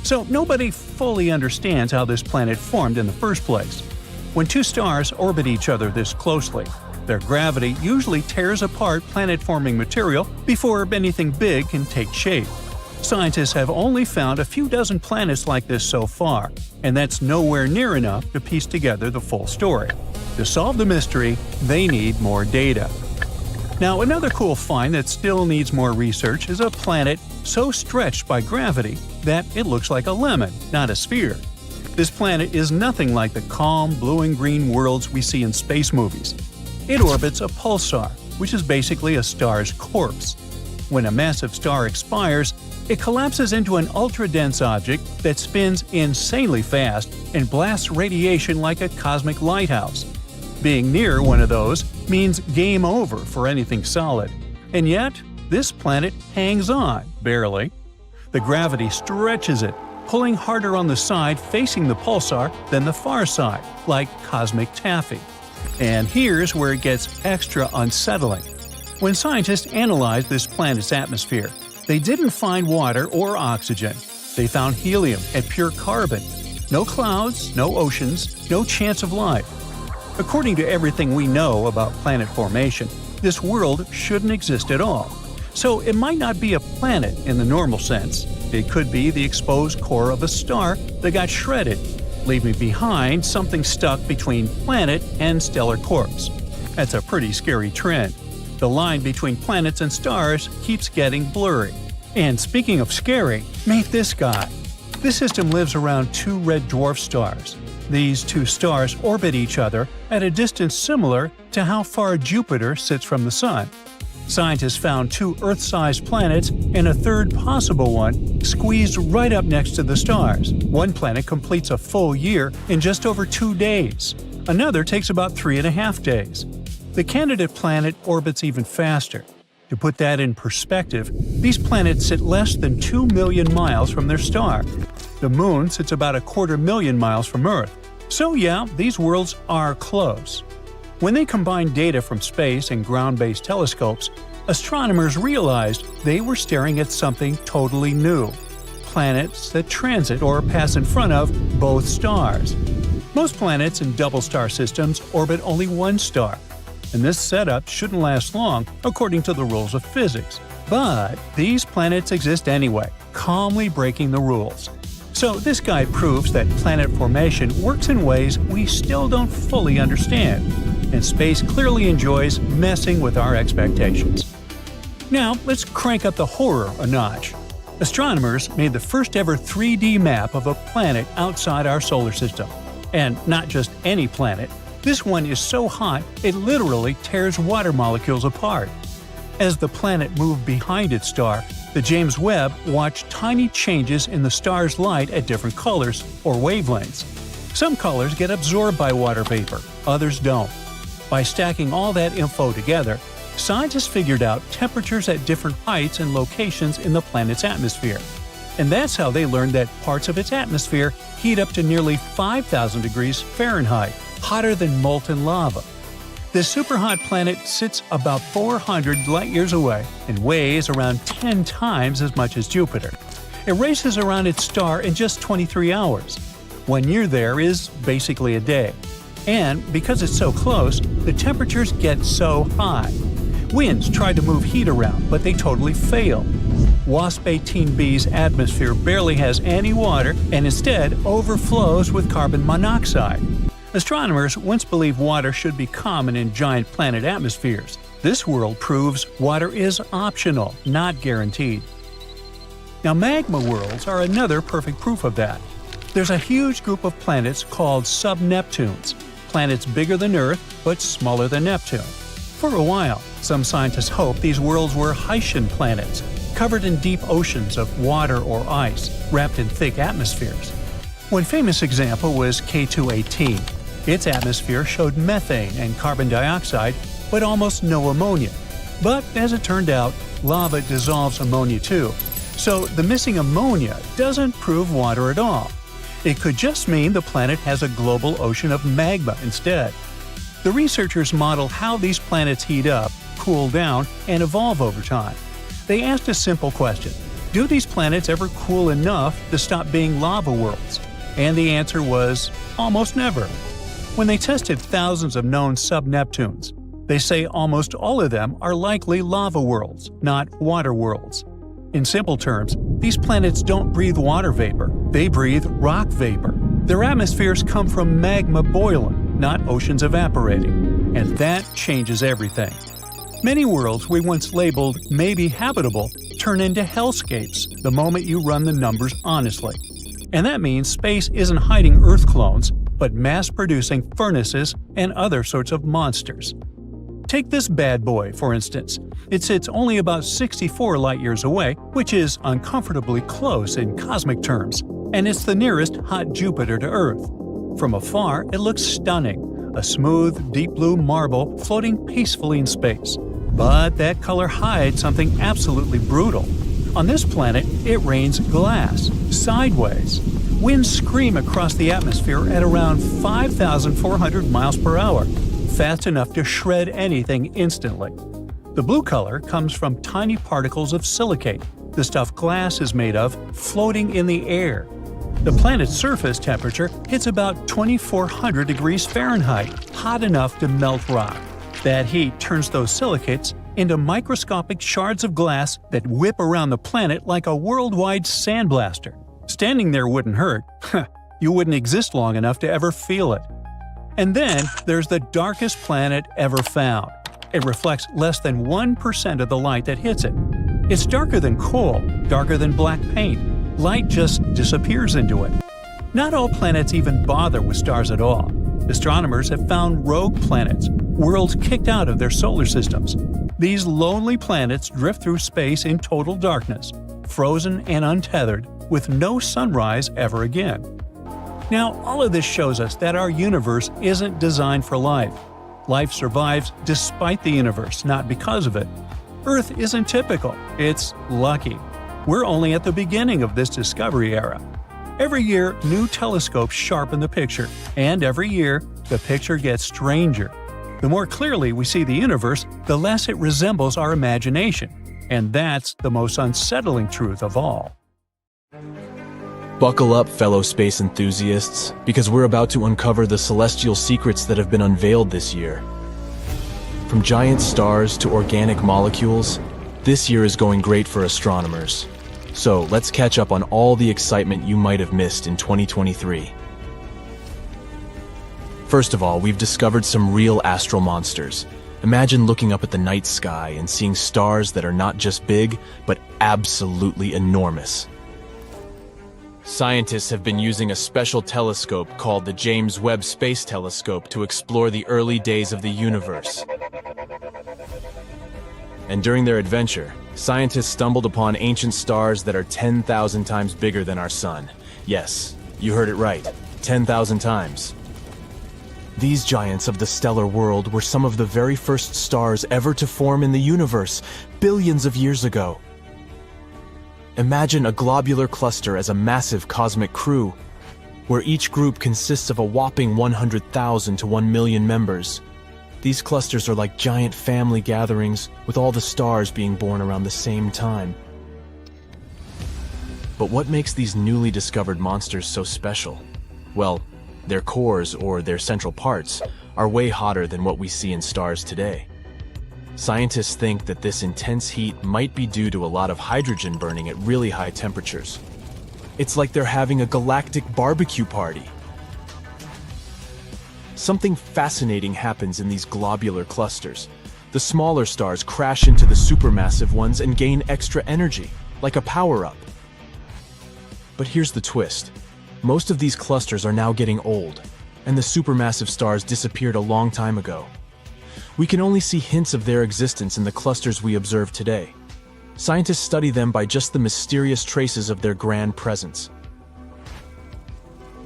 B: So nobody fully understands how this planet formed in the first place. When two stars orbit each other this closely, their gravity usually tears apart planet-forming material before anything big can take shape. Scientists have only found a few dozen planets like this so far, and that's nowhere near enough to piece together the full story. To solve the mystery, they need more data. Now, another cool find that still needs more research is a planet so stretched by gravity that it looks like a lemon, not a sphere. This planet is nothing like the calm blue and green worlds we see in space movies. It orbits a pulsar, which is basically a star's corpse. When a massive star expires, it collapses into an ultra-dense object that spins insanely fast and blasts radiation like a cosmic lighthouse. Being near one of those means game over for anything solid. And yet, this planet hangs on, barely. The gravity stretches it, pulling harder on the side facing the pulsar than the far side, like cosmic taffy. And here's where it gets extra unsettling. When scientists analyzed this planet's atmosphere, they didn't find water or oxygen. They found helium and pure carbon. No clouds, no oceans, no chance of life. According to everything we know about planet formation, this world shouldn't exist at all. So it might not be a planet in the normal sense. It could be the exposed core of a star that got shredded, leaving behind something stuck between planet and stellar corpse. That's a pretty scary trend. The line between planets and stars keeps getting blurry. And speaking of scary, meet this guy. This system lives around two red dwarf stars. These two stars orbit each other at a distance similar to how far Jupiter sits from the Sun. Scientists found two Earth-sized planets and a third possible one squeezed right up next to the stars. One planet completes a full year in just over 2 days. Another takes about 3.5 days. The candidate planet orbits even faster. To put that in perspective, these planets sit less than 2 million miles from their star. The Moon sits about 250,000 miles from Earth. So yeah, these worlds are close. When they combined data from space and ground-based telescopes, astronomers realized they were staring at something totally new: planets that transit or pass in front of both stars. Most planets in double-star systems orbit only one star, and this setup shouldn't last long according to the rules of physics. But these planets exist anyway, calmly breaking the rules. So this guy proves that planet formation works in ways we still don't fully understand, and space clearly enjoys messing with our expectations. Now, let's crank up the horror a notch. Astronomers made the first ever 3D map of a planet outside our solar system. And not just any planet, This one is so hot it literally tears water molecules apart. As the planet moved behind its star, the James Webb watched tiny changes in the star's light at different colors or wavelengths. Some colors get absorbed by water vapor, others don't. By stacking all that info together, scientists figured out temperatures at different heights and locations in the planet's atmosphere. And that's how they learned that parts of its atmosphere heat up to nearly 5,000 degrees Fahrenheit, hotter than molten lava. This superhot planet sits about 400 light-years away and weighs around 10 times as much as Jupiter. It races around its star in just 23 hours. 1 year there is basically a day. And because it's so close, the temperatures get so high. Winds try to move heat around, but they totally fail. WASP-18b's atmosphere barely has any water and instead overflows with carbon monoxide. Astronomers once believed water should be common in giant planet atmospheres. This world proves water is optional, not guaranteed. Now, magma worlds are another perfect proof of that. There's a huge group of planets called sub-Neptunes, planets bigger than Earth but smaller than Neptune. For a while, some scientists hoped these worlds were Haitian planets, covered in deep oceans of water or ice, wrapped in thick atmospheres. One famous example was K2-18. Its atmosphere showed methane and carbon dioxide, but almost no ammonia. But as it turned out, lava dissolves ammonia too, so the missing ammonia doesn't prove water at all. It could just mean the planet has a global ocean of magma instead. The researchers model how these planets heat up, cool down, and evolve over time. They asked a simple question: do these planets ever cool enough to stop being lava worlds? And the answer was almost never. When they tested thousands of known sub-Neptunes, they say almost all of them are likely lava worlds, not water worlds. In simple terms, these planets don't breathe water vapor, they breathe rock vapor. Their atmospheres come from magma boiling, not oceans evaporating. And that changes everything. Many worlds we once labeled maybe habitable turn into hellscapes the moment you run the numbers honestly. And that means space isn't hiding Earth clones, but mass-producing furnaces and other sorts of monsters. Take this bad boy, for instance. It sits only about 64 light-years away, which is uncomfortably close in cosmic terms, and it's the nearest hot Jupiter to Earth. From afar, it looks stunning, a smooth, deep blue marble floating peacefully in space. But that color hides something absolutely brutal. On this planet, it rains glass, sideways. Winds scream across the atmosphere at around 5,400 miles per hour, fast enough to shred anything instantly. The blue color comes from tiny particles of silicate, the stuff glass is made of, floating in the air. The planet's surface temperature hits about 2,400 degrees Fahrenheit, hot enough to melt rock. That heat turns those silicates into microscopic shards of glass that whip around the planet like a worldwide sandblaster. Standing there wouldn't hurt. You wouldn't exist long enough to ever feel it. And then there's the darkest planet ever found. It reflects less than 1% of the light that hits it. It's darker than coal, darker than black paint. Light just disappears into it. Not all planets even bother with stars at all. Astronomers have found rogue planets, worlds kicked out of their solar systems. These lonely planets drift through space in total darkness, frozen and untethered, with no sunrise ever again. Now, all of this shows us that our universe isn't designed for life. Life survives despite the universe, not because of it. Earth isn't typical, it's lucky. We're only at the beginning of this discovery era. Every year, new telescopes sharpen the picture, and every year, the picture gets stranger. The more clearly we see the universe, the less it resembles our imagination. And that's the most unsettling truth of all.
C: Buckle up, fellow space enthusiasts, because we're about to uncover the celestial secrets that have been unveiled this year. From giant stars to organic molecules, this year is going great for astronomers. So let's catch up on all the excitement you might have missed in 2023. First of all, we've discovered some real astral monsters. Imagine looking up at the night sky and seeing stars that are not just big, but absolutely enormous. Scientists have been using a special telescope called the James Webb Space Telescope to explore the early days of the universe. And during their adventure, scientists stumbled upon ancient stars that are 10,000 times bigger than our sun. Yes, you heard it right, 10,000 times. These giants of the stellar world were some of the very first stars ever to form in the universe, billions of years ago. Imagine a globular cluster as a massive cosmic crew, where each group consists of a whopping 100,000 to 1 million members. These clusters are like giant family gatherings, with all the stars being born around the same time. But what makes these newly discovered monsters so special? Well, their cores, or their central parts, are way hotter than what we see in stars today. Scientists think that this intense heat might be due to a lot of hydrogen burning at really high temperatures. It's like they're having a galactic barbecue party. Something fascinating happens in these globular clusters. The smaller stars crash into the supermassive ones and gain extra energy, like a power-up. But here's the twist. Most of these clusters are now getting old, and the supermassive stars disappeared a long time ago. We can only see hints of their existence in the clusters we observe today. Scientists study them by just the mysterious traces of their grand presence.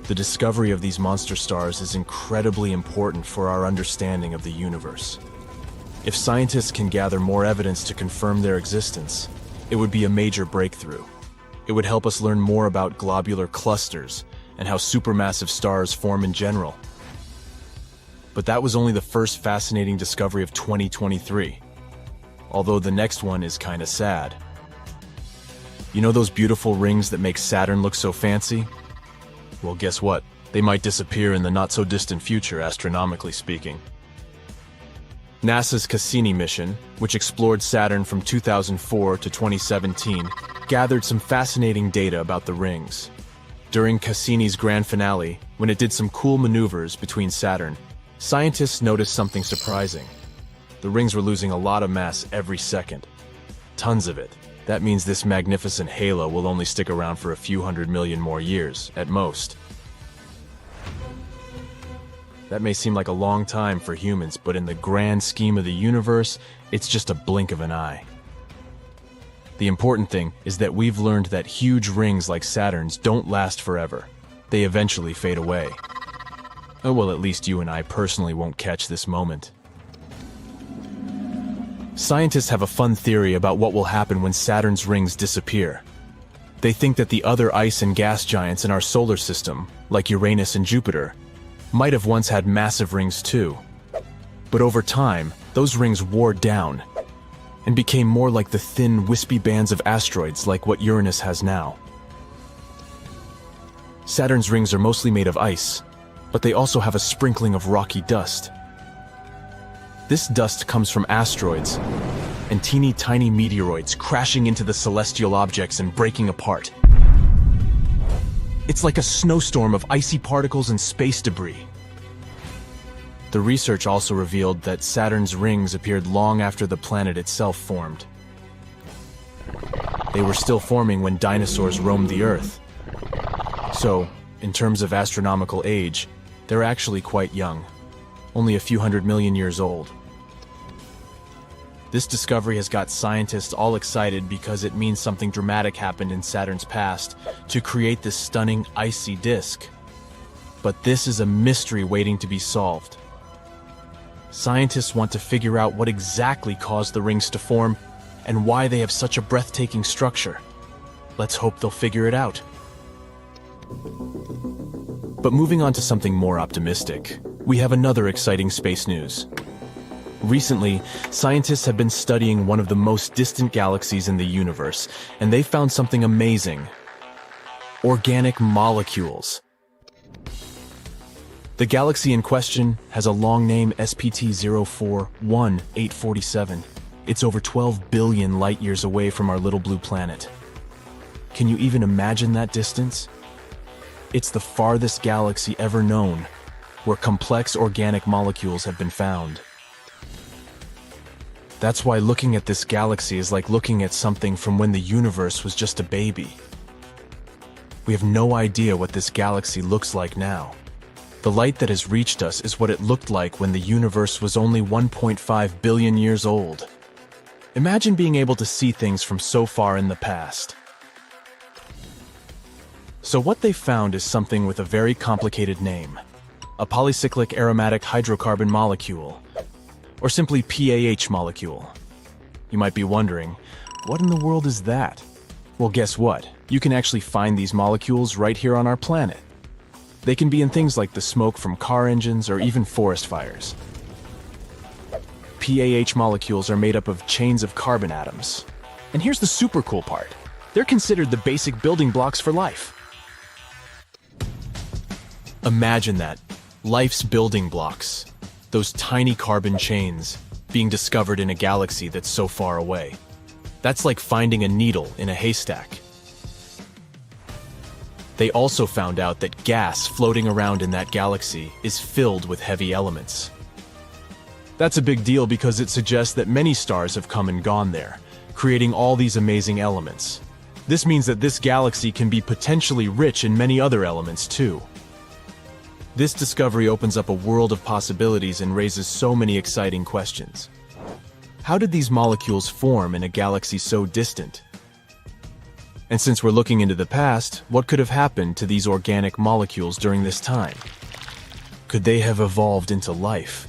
C: The discovery of these monster stars is incredibly important for our understanding of the universe. If scientists can gather more evidence to confirm their existence, it would be a major breakthrough. It would help us learn more about globular clusters and how supermassive stars form in general. But that was only the first fascinating discovery of 2023. Although the next one is kinda sad. You know those beautiful rings that make Saturn look so fancy? Well, guess what? They might disappear in the not-so-distant future, astronomically speaking. NASA's Cassini mission, which explored Saturn from 2004 to 2017, gathered some fascinating data about the rings. During Cassini's grand finale, when it did some cool maneuvers between Saturn, scientists noticed something surprising. The rings were losing a lot of mass every second. Tons of it. That means this magnificent halo will only stick around for a few 100 million more years, at most. That may seem like a long time for humans, but in the grand scheme of the universe, it's just a blink of an eye. The important thing is that we've learned that huge rings like Saturn's don't last forever. They eventually fade away. Oh, well, at least you and I personally won't catch this moment. Scientists have a fun theory about what will happen when Saturn's rings disappear. They think that the other ice and gas giants in our solar system, like Uranus and Jupiter, might have once had massive rings too. But over time, those rings wore down and became more like the thin, wispy bands of asteroids like what Uranus has now. Saturn's rings are mostly made of ice, but they also have a sprinkling of rocky dust. This dust comes from asteroids and teeny tiny meteoroids crashing into the celestial objects and breaking apart. It's like a snowstorm of icy particles and space debris. The research also revealed that Saturn's rings appeared long after the planet itself formed. They were still forming when dinosaurs roamed the Earth. So, in terms of astronomical age, they're actually quite young, only a few 100 million years old. This discovery has got scientists all excited because it means something dramatic happened in Saturn's past to create this stunning icy disk. But this is a mystery waiting to be solved. Scientists want to figure out what exactly caused the rings to form and why they have such a breathtaking structure. Let's hope they'll figure it out. But moving on to something more optimistic, we have another exciting space news. Recently, scientists have been studying one of the most distant galaxies in the universe, and they found something amazing: organic molecules. The galaxy in question has a long name, SPT 041847. It's over 12 billion light-years away from our little blue planet. Can you even imagine that distance? It's the farthest galaxy ever known, where complex organic molecules have been found. That's why looking at this galaxy is like looking at something from when the universe was just a baby. We have no idea what this galaxy looks like now. The light that has reached us is what it looked like when the universe was only 1.5 billion years old. Imagine being able to see things from so far in the past. So what they found is something with a very complicated name. A polycyclic aromatic hydrocarbon molecule, or simply PAH molecule. You might be wondering, what in the world is that? Well, guess what? You can actually find these molecules right here on our planet. They can be in things like the smoke from car engines or even forest fires. PAH molecules are made up of chains of carbon atoms. And here's the super cool part. They're considered the basic building blocks for life. Imagine that. Life's building blocks. Those tiny carbon chains being discovered in a galaxy that's so far away. That's like finding a needle in a haystack. They also found out that gas floating around in that galaxy is filled with heavy elements. That's a big deal because it suggests that many stars have come and gone there, creating all these amazing elements. This means that this galaxy can be potentially rich in many other elements too. This discovery opens up a world of possibilities and raises so many exciting questions. How did these molecules form in a galaxy so distant? And since we're looking into the past, what could have happened to these organic molecules during this time? Could they have evolved into life?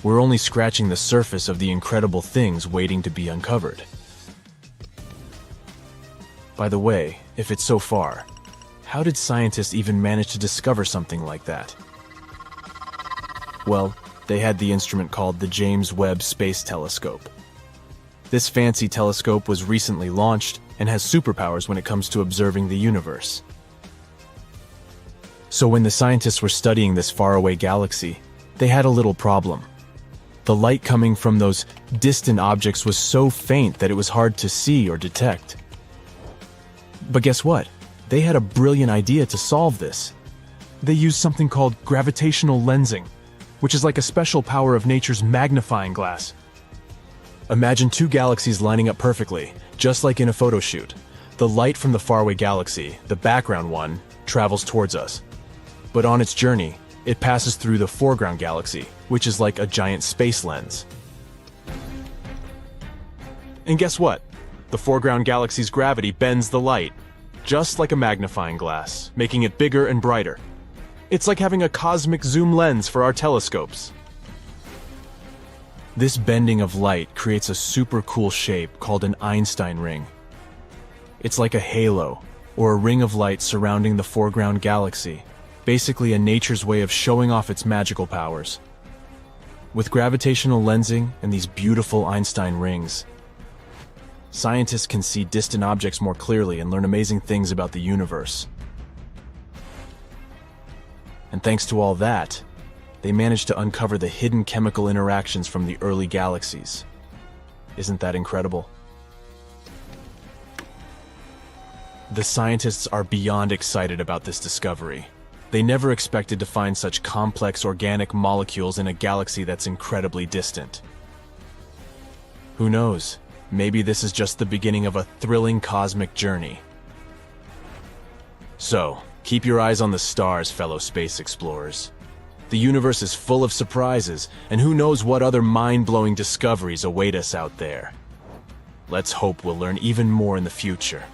C: We're only scratching the surface of the incredible things waiting to be uncovered. By the way, if it's so far, how did scientists even manage to discover something like that? Well, they had the instrument called the James Webb Space Telescope. This fancy telescope was recently launched and has superpowers when it comes to observing the universe. So when the scientists were studying this faraway galaxy, they had a little problem. The light coming from those distant objects was so faint that it was hard to see or detect. But guess what? They had a brilliant idea to solve this. They used something called gravitational lensing, which is like a special power of nature's magnifying glass. Imagine two galaxies lining up perfectly, just like in a photo shoot. The light from the faraway galaxy, the background one, travels towards us. But on its journey, it passes through the foreground galaxy, which is like a giant space lens. And guess what? The foreground galaxy's gravity bends the light, just like a magnifying glass, making it bigger and brighter. It's like having a cosmic zoom lens for our telescopes. This bending of light creates a super cool shape called an Einstein ring. It's like a halo, or a ring of light surrounding the foreground galaxy, basically a nature's way of showing off its magical powers. With gravitational lensing and these beautiful Einstein rings, scientists can see distant objects more clearly and learn amazing things about the universe. And thanks to all that, they managed to uncover the hidden chemical interactions from the early galaxies. Isn't that incredible? The scientists are beyond excited about this discovery. They never expected to find such complex organic molecules in a galaxy that's incredibly distant. Who knows? Maybe this is just the beginning of a thrilling cosmic journey. So, keep your eyes on the stars, fellow space explorers. The universe is full of surprises, and who knows what other mind-blowing discoveries await us out there. Let's hope we'll learn even more in the future.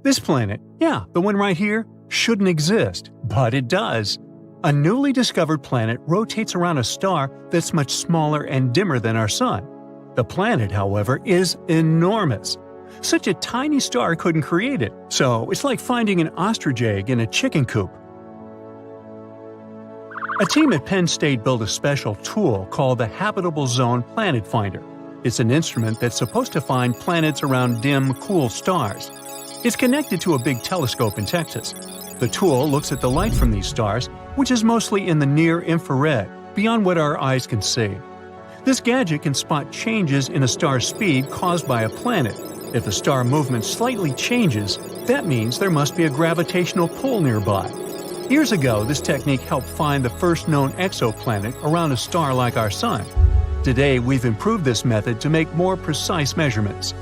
B: This planet, yeah, the one right here, shouldn't exist, but it does. A newly discovered planet rotates around a star that's much smaller and dimmer than our Sun. The planet, however, is enormous. Such a tiny star couldn't create it, so it's like finding an ostrich egg in a chicken coop. A team at Penn State built a special tool called the Habitable Zone Planet Finder. It's an instrument that's supposed to find planets around dim, cool stars. It's connected to a big telescope in Texas. The tool looks at the light from these stars, which is mostly in the near-infrared, beyond what our eyes can see. This gadget can spot changes in a star's speed caused by a planet. If the star movement slightly changes, that means there must be a gravitational pull nearby. Years ago, this technique helped find the first known exoplanet around a star like our Sun. Today, we've improved this method to make more precise measurements.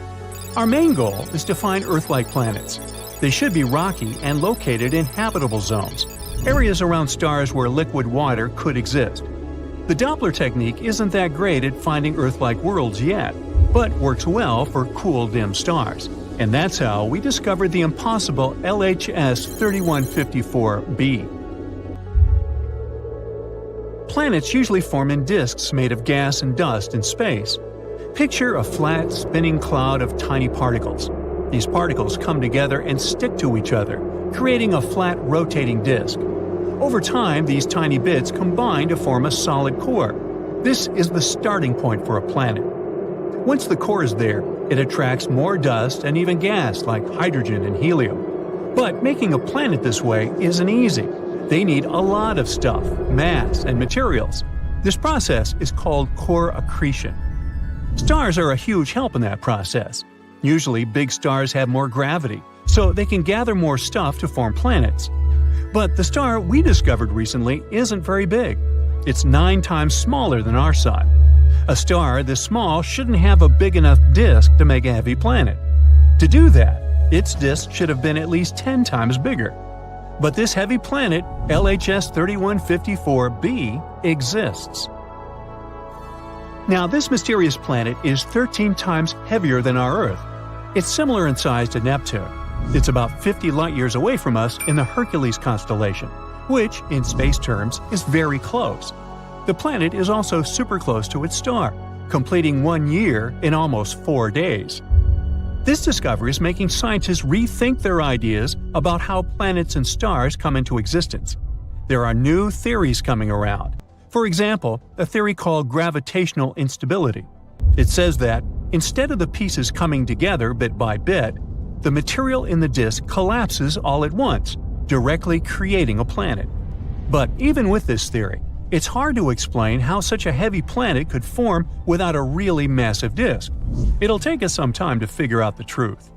B: Our main goal is to find Earth-like planets. They should be rocky and located in habitable zones, areas around stars where liquid water could exist. The Doppler technique isn't that great at finding Earth-like worlds yet, but works well for cool, dim stars. And that's how we discovered the impossible LHS 3154b. Planets usually form in disks made of gas and dust in space. Picture a flat, spinning cloud of tiny particles. These particles come together and stick to each other, creating a flat, rotating disk. Over time, these tiny bits combine to form a solid core. This is the starting point for a planet. Once the core is there, it attracts more dust and even gas like hydrogen and helium. But making a planet this way isn't easy. They need a lot of stuff, mass, and materials. This process is called core accretion. Stars are a huge help in that process. Usually, big stars have more gravity, so they can gather more stuff to form planets. But the star we discovered recently isn't very big. It's 9 times smaller than our Sun. A star this small shouldn't have a big enough disk to make a heavy planet. To do that, its disk should have been at least 10 times bigger. But this heavy planet, LHS 3154b, exists. Now, this mysterious planet is 13 times heavier than our Earth. It's similar in size to Neptune. It's about 50 light-years away from us in the Hercules constellation, which, in space terms, is very close. The planet is also super close to its star, completing 1 year in almost 4 days. This discovery is making scientists rethink their ideas about how planets and stars come into existence. There are new theories coming around. For example, a theory called gravitational instability. It says that, instead of the pieces coming together bit by bit, the material in the disk collapses all at once, directly creating a planet. But even with this theory, it's hard to explain how such a heavy planet could form without a really massive disk. It'll take us some time to figure out the truth.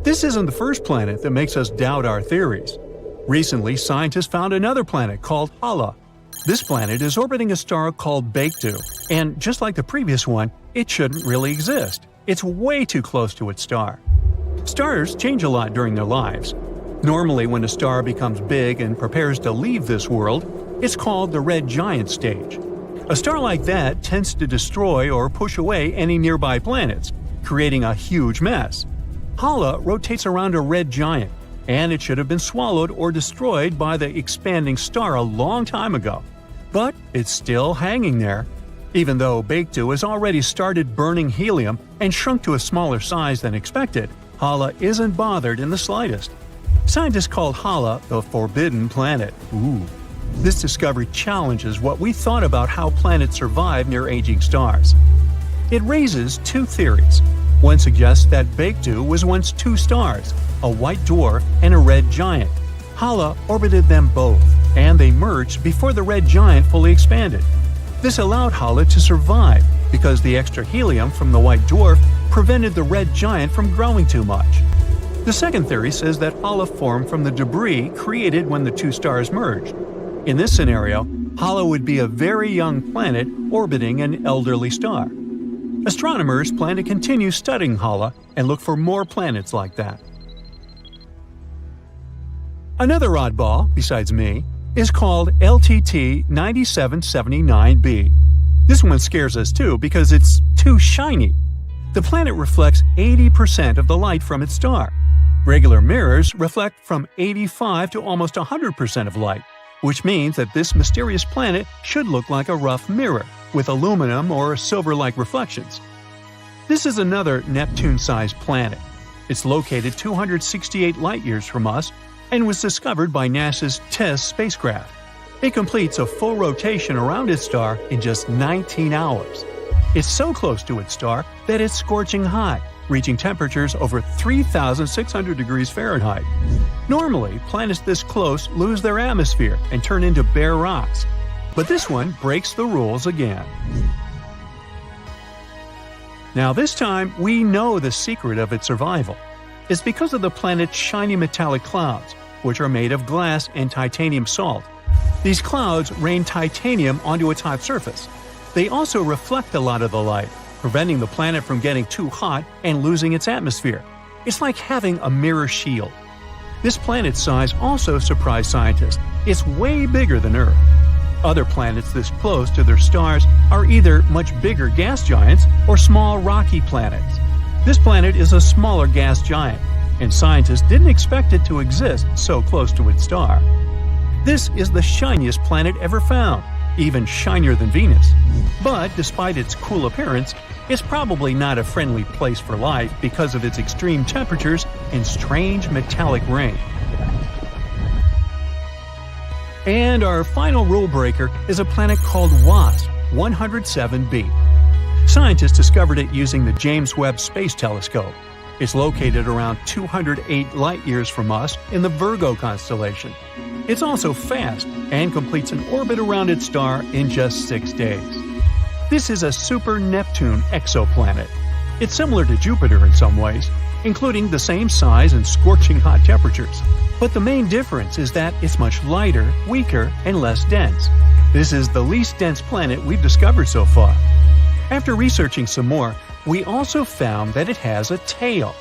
B: This isn't the first planet that makes us doubt our theories. Recently, scientists found another planet called Hala. This planet is orbiting a star called Baekdu, and just like the previous one, it shouldn't really exist. It's way too close to its star. Stars change a lot during their lives. Normally, when a star becomes big and prepares to leave this world, it's called the red giant stage. A star like that tends to destroy or push away any nearby planets, creating a huge mess. Hala rotates around a red giant, and it should have been swallowed or destroyed by the expanding star a long time ago. But it's still hanging there. Even though Baekdu has already started burning helium and shrunk to a smaller size than expected, Hala isn't bothered in the slightest. Scientists call Hala the Forbidden Planet. This discovery challenges what we thought about how planets survive near aging stars. It raises 2 theories. One suggests that Baekdu was once 2 stars, a white dwarf and a red giant. Hala orbited them both, and they merged before the red giant fully expanded. This allowed Hala to survive because the extra helium from the white dwarf prevented the red giant from growing too much. The second theory says that Hala formed from the debris created when the 2 stars merged. In this scenario, Hala would be a very young planet orbiting an elderly star. Astronomers plan to continue studying Hala and look for more planets like that. Another oddball, besides me, is called LTT 9779b. This one scares us too because it's too shiny. The planet reflects 80% of the light from its star. Regular mirrors reflect from 85 to almost 100% of light, which means that this mysterious planet should look like a rough mirror, with aluminum or silver-like reflections. This is another Neptune-sized planet. It's located 268 light-years from us and was discovered by NASA's TESS spacecraft. It completes a full rotation around its star in just 19 hours. It's so close to its star that it's scorching hot, reaching temperatures over 3,600 degrees Fahrenheit. Normally, planets this close lose their atmosphere and turn into bare rocks. But this one breaks the rules again. Now this time, we know the secret of its survival. It's because of the planet's shiny metallic clouds, which are made of glass and titanium salt. These clouds rain titanium onto its hot surface. They also reflect a lot of the light, preventing the planet from getting too hot and losing its atmosphere. It's like having a mirror shield. This planet's size also surprised scientists. It's way bigger than Earth. Other planets this close to their stars are either much bigger gas giants or small rocky planets. This planet is a smaller gas giant, and scientists didn't expect it to exist so close to its star. This is the shiniest planet ever found, even shinier than Venus. But despite its cool appearance, it's probably not a friendly place for life because of its extreme temperatures and strange metallic rain. And our final rule breaker is a planet called WASP 107b. Scientists discovered it using the James Webb Space Telescope. It's located around 208 light-years from us in the Virgo constellation. It's also fast and completes an orbit around its star in just 6 days. This is a super-Neptune exoplanet. It's similar to Jupiter in some ways, including the same size and scorching hot temperatures. But the main difference is that it's much lighter, weaker, and less dense. This is the least dense planet we've discovered so far. After researching some more, we also found that it has a tail.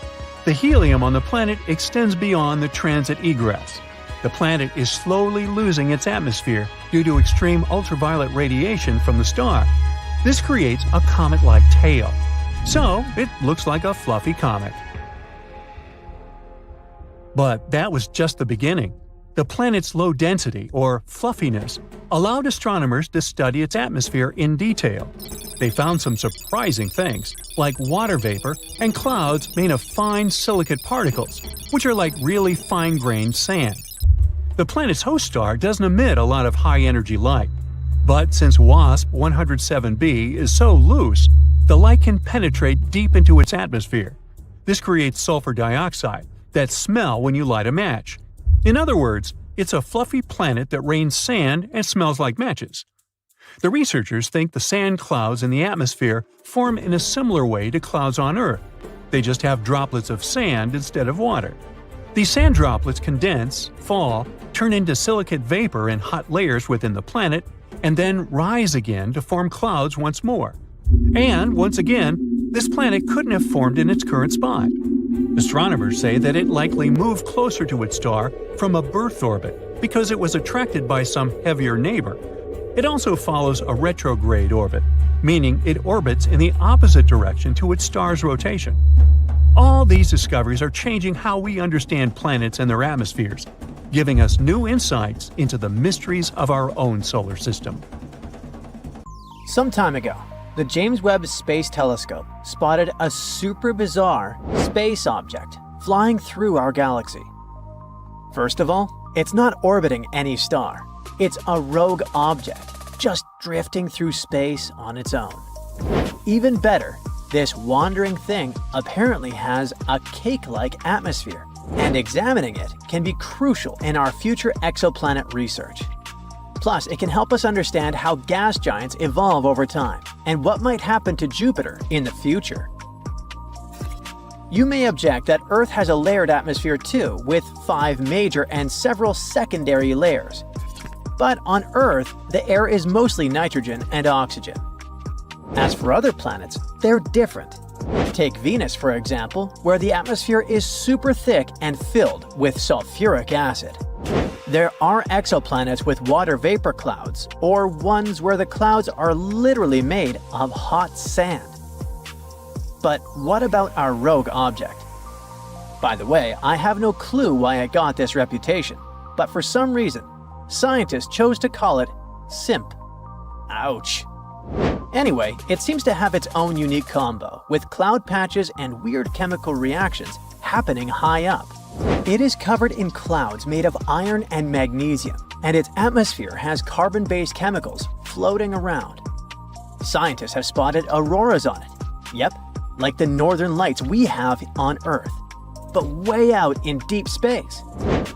B: The helium on the planet extends beyond the transit egress. The planet is slowly losing its atmosphere due to extreme ultraviolet radiation from the star. This creates a comet-like tail. So, it looks like a fluffy comet. But that was just the beginning. The planet's low density, or fluffiness, allowed astronomers to study its atmosphere in detail. They found some surprising things, like water vapor and clouds made of fine silicate particles, which are like really fine-grained sand. The planet's host star doesn't emit a lot of high-energy light. But since WASP 107b is so loose, the light can penetrate deep into its atmosphere. This creates sulfur dioxide that smell when you light a match. In other words, it's a fluffy planet that rains sand and smells like matches. The researchers think the sand clouds in the atmosphere form in a similar way to clouds on Earth. They just have droplets of sand instead of water. These sand droplets condense, fall, turn into silicate vapor in hot layers within the planet, and then rise again to form clouds once more. And, once again, this planet couldn't have formed in its current spot. Astronomers say that it likely moved closer to its star from a birth orbit because it was attracted by some heavier neighbor. It also follows a retrograde orbit, meaning it orbits in the opposite direction to its star's rotation. All these discoveries are changing how we understand planets and their atmospheres, giving us new insights into the mysteries of our own solar system.
A: Some time ago, the James Webb Space Telescope spotted a super bizarre space object flying through our galaxy. First of all, it's not orbiting any star. It's a rogue object, just drifting through space on its own. Even better, this wandering thing apparently has a cake-like atmosphere, and examining it can be crucial in our future exoplanet research. Plus, it can help us understand how gas giants evolve over time and what might happen to Jupiter in the future. You may object that Earth has a layered atmosphere too, with 5 major and several secondary layers. But on Earth, the air is mostly nitrogen and oxygen. As for other planets, they're different. Take Venus, for example, where the atmosphere is super thick and filled with sulfuric acid. There are exoplanets with water vapor clouds, or ones where the clouds are literally made of hot sand. But what about our rogue object? By the way, I have no clue why it got this reputation, but for some reason, scientists chose to call it SIMP. Ouch. Anyway, it seems to have its own unique combo, with cloud patches and weird chemical reactions happening high up. It is covered in clouds made of iron and magnesium, and its atmosphere has carbon-based chemicals floating around. Scientists have spotted auroras on it. Yep, like the northern lights we have on Earth, but way out in deep space.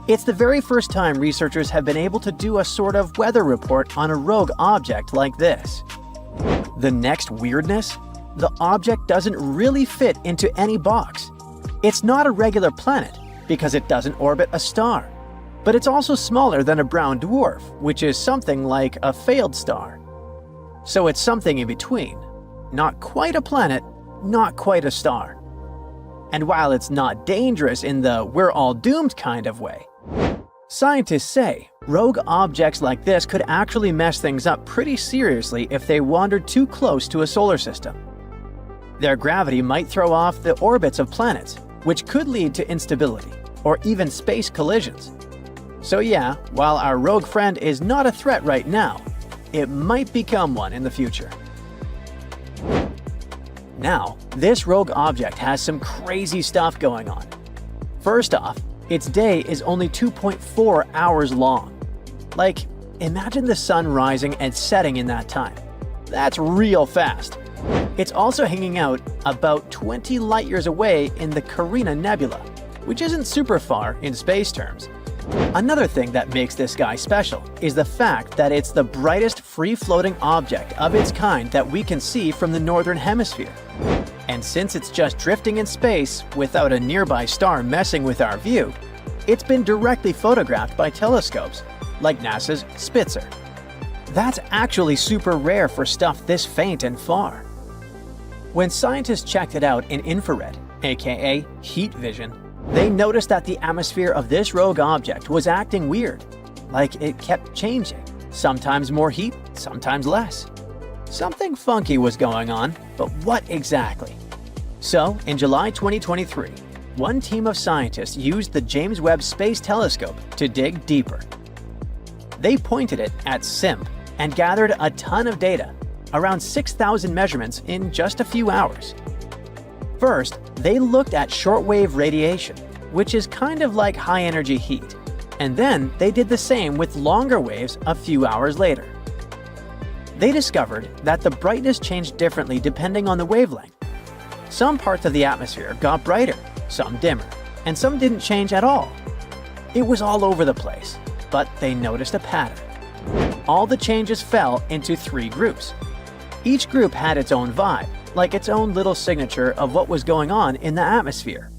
A: It's the very first time researchers have been able to do a sort of weather report on a rogue object like this. The next weirdness? The object doesn't really fit into any box. It's not a regular planet, because it doesn't orbit a star. But it's also smaller than a brown dwarf, which is something like a failed star. So it's something in between. Not quite a planet, not quite a star. And while it's not dangerous in the we're all doomed kind of way, scientists say rogue objects like this could actually mess things up pretty seriously if they wandered too close to a solar system. Their gravity might throw off the orbits of planets, which could lead to instability or even space collisions. So yeah, while our rogue friend is not a threat right now, it might become one in the future. Now, this rogue object has some crazy stuff going on. First off, its day is only 2.4 hours long. Like, imagine the sun rising and setting in that time. That's real fast. It's also hanging out about 20 light-years away in the Carina Nebula, which isn't super far in space terms. Another thing that makes this guy special is the fact that it's the brightest free-floating object of its kind that we can see from the northern hemisphere. And since it's just drifting in space without a nearby star messing with our view, it's been directly photographed by telescopes, like NASA's Spitzer. That's actually super rare for stuff this faint and far. When scientists checked it out in infrared, aka heat vision, they noticed that the atmosphere of this rogue object was acting weird, like it kept changing, sometimes more heat, sometimes less. Something funky was going on, but what exactly? So, in July 2023, one team of scientists used the James Webb Space Telescope to dig deeper. They pointed it at SIMP and gathered a ton of data, around 6,000 measurements in just a few hours. First, they looked at shortwave radiation, which is kind of like high-energy heat, and then they did the same with longer waves a few hours later. They discovered that the brightness changed differently depending on the wavelength. Some parts of the atmosphere got brighter, some dimmer, and some didn't change at all. It was all over the place, but they noticed a pattern. All the changes fell into 3 groups. Each group had its own vibe, like its own little signature of what was going on in the atmosphere.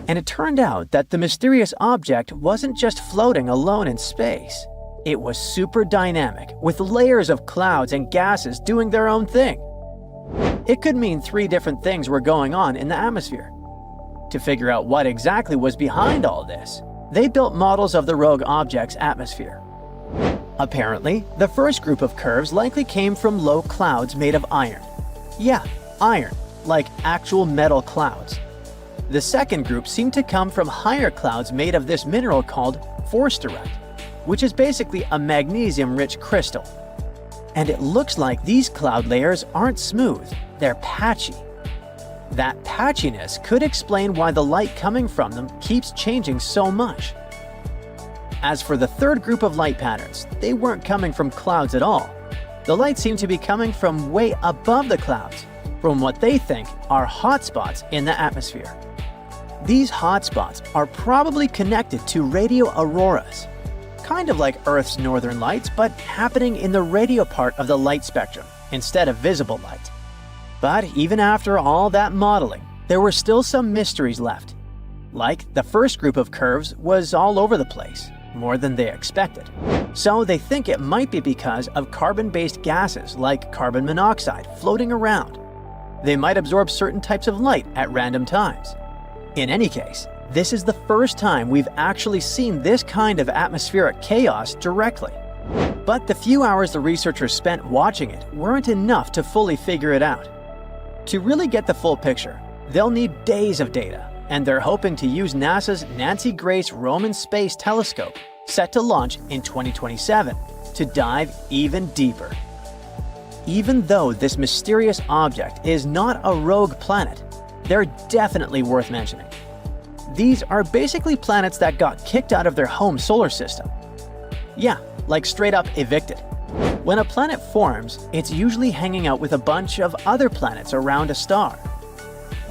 A: And it turned out that the mysterious object wasn't just floating alone in space. It was super dynamic, with layers of clouds and gases doing their own thing. It could mean 3 different things were going on in the atmosphere. To figure out what exactly was behind all this, they built models of the rogue object's atmosphere. Apparently, the first group of curves likely came from low clouds made of iron. Yeah, iron, like actual metal clouds. The second group seemed to come from higher clouds made of this mineral called forsterite, which is basically a magnesium-rich crystal. And it looks like these cloud layers aren't smooth, they're patchy. That patchiness could explain why the light coming from them keeps changing so much. As for the third group of light patterns, they weren't coming from clouds at all. The light seemed to be coming from way above the clouds, from what they think are hotspots in the atmosphere. These hotspots are probably connected to radio auroras, kind of like Earth's northern lights, but happening in the radio part of the light spectrum instead of visible light. But even after all that modeling, there were still some mysteries left. Like, the first group of curves was all over the place, more than they expected. So they think it might be because of carbon-based gases like carbon monoxide floating around. They might absorb certain types of light at random times. In any case, this is the first time we've actually seen this kind of atmospheric chaos directly. But the few hours the researchers spent watching it weren't enough to fully figure it out. To really get the full picture, they'll need days of data, and they're hoping to use NASA's Nancy Grace Roman Space Telescope, set to launch in 2027, to dive even deeper. Even though this mysterious object is not a rogue planet, they're definitely worth mentioning. These are basically planets that got kicked out of their home solar system. Yeah, like straight up evicted. When a planet forms, it's usually hanging out with a bunch of other planets around a star.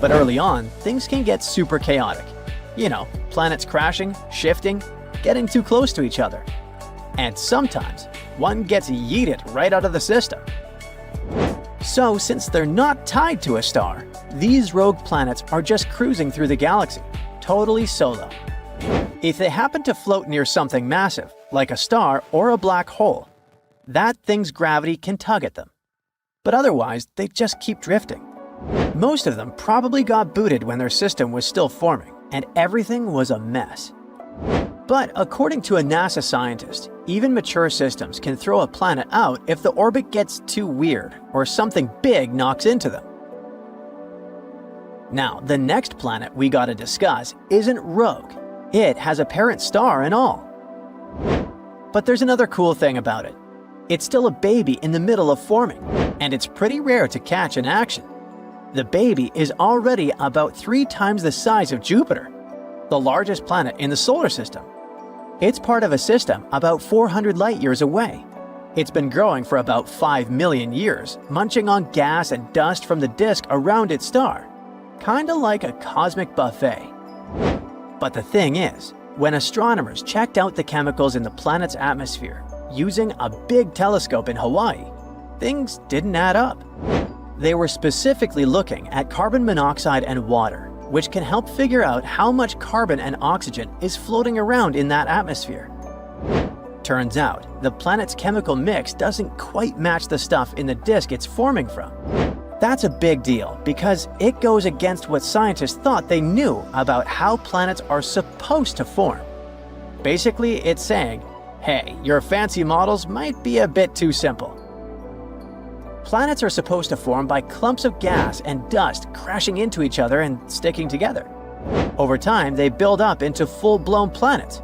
A: But early on, things can get super chaotic. You know, planets crashing, shifting, getting too close to each other. And sometimes, one gets yeeted right out of the system. So, since they're not tied to a star, these rogue planets are just cruising through the galaxy, totally solo. If they happen to float near something massive, like a star or a black hole, that thing's gravity can tug at them. but otherwise they just keep drifting. Most of them probably got booted when their system was still forming, and everything was a mess. But according to a NASA scientist, even mature systems can throw a planet out if the orbit gets too weird or something big knocks into them. Now, the next planet we gotta discuss isn't rogue. It has a parent star and all. But there's another cool thing about it. It's still a baby in the middle of forming, and it's pretty rare to catch in action. The baby is already about 3 times the size of Jupiter, the largest planet in the solar system. It's part of a system about 400 light-years away. It's been growing for about 5 million years, munching on gas and dust from the disk around its star, kinda like a cosmic buffet. But the thing is, when astronomers checked out the chemicals in the planet's atmosphere using a big telescope in Hawaii, things didn't add up. They were specifically looking at carbon monoxide and water, which can help figure out how much carbon and oxygen is floating around in that atmosphere. Turns out, the planet's chemical mix doesn't quite match the stuff in the disk it's forming from. That's a big deal because it goes against what scientists thought they knew about how planets are supposed to form. Basically, it's saying, hey, your fancy models might be a bit too simple. Planets are supposed to form by clumps of gas and dust crashing into each other and sticking together. Over time, they build up into full-blown planets.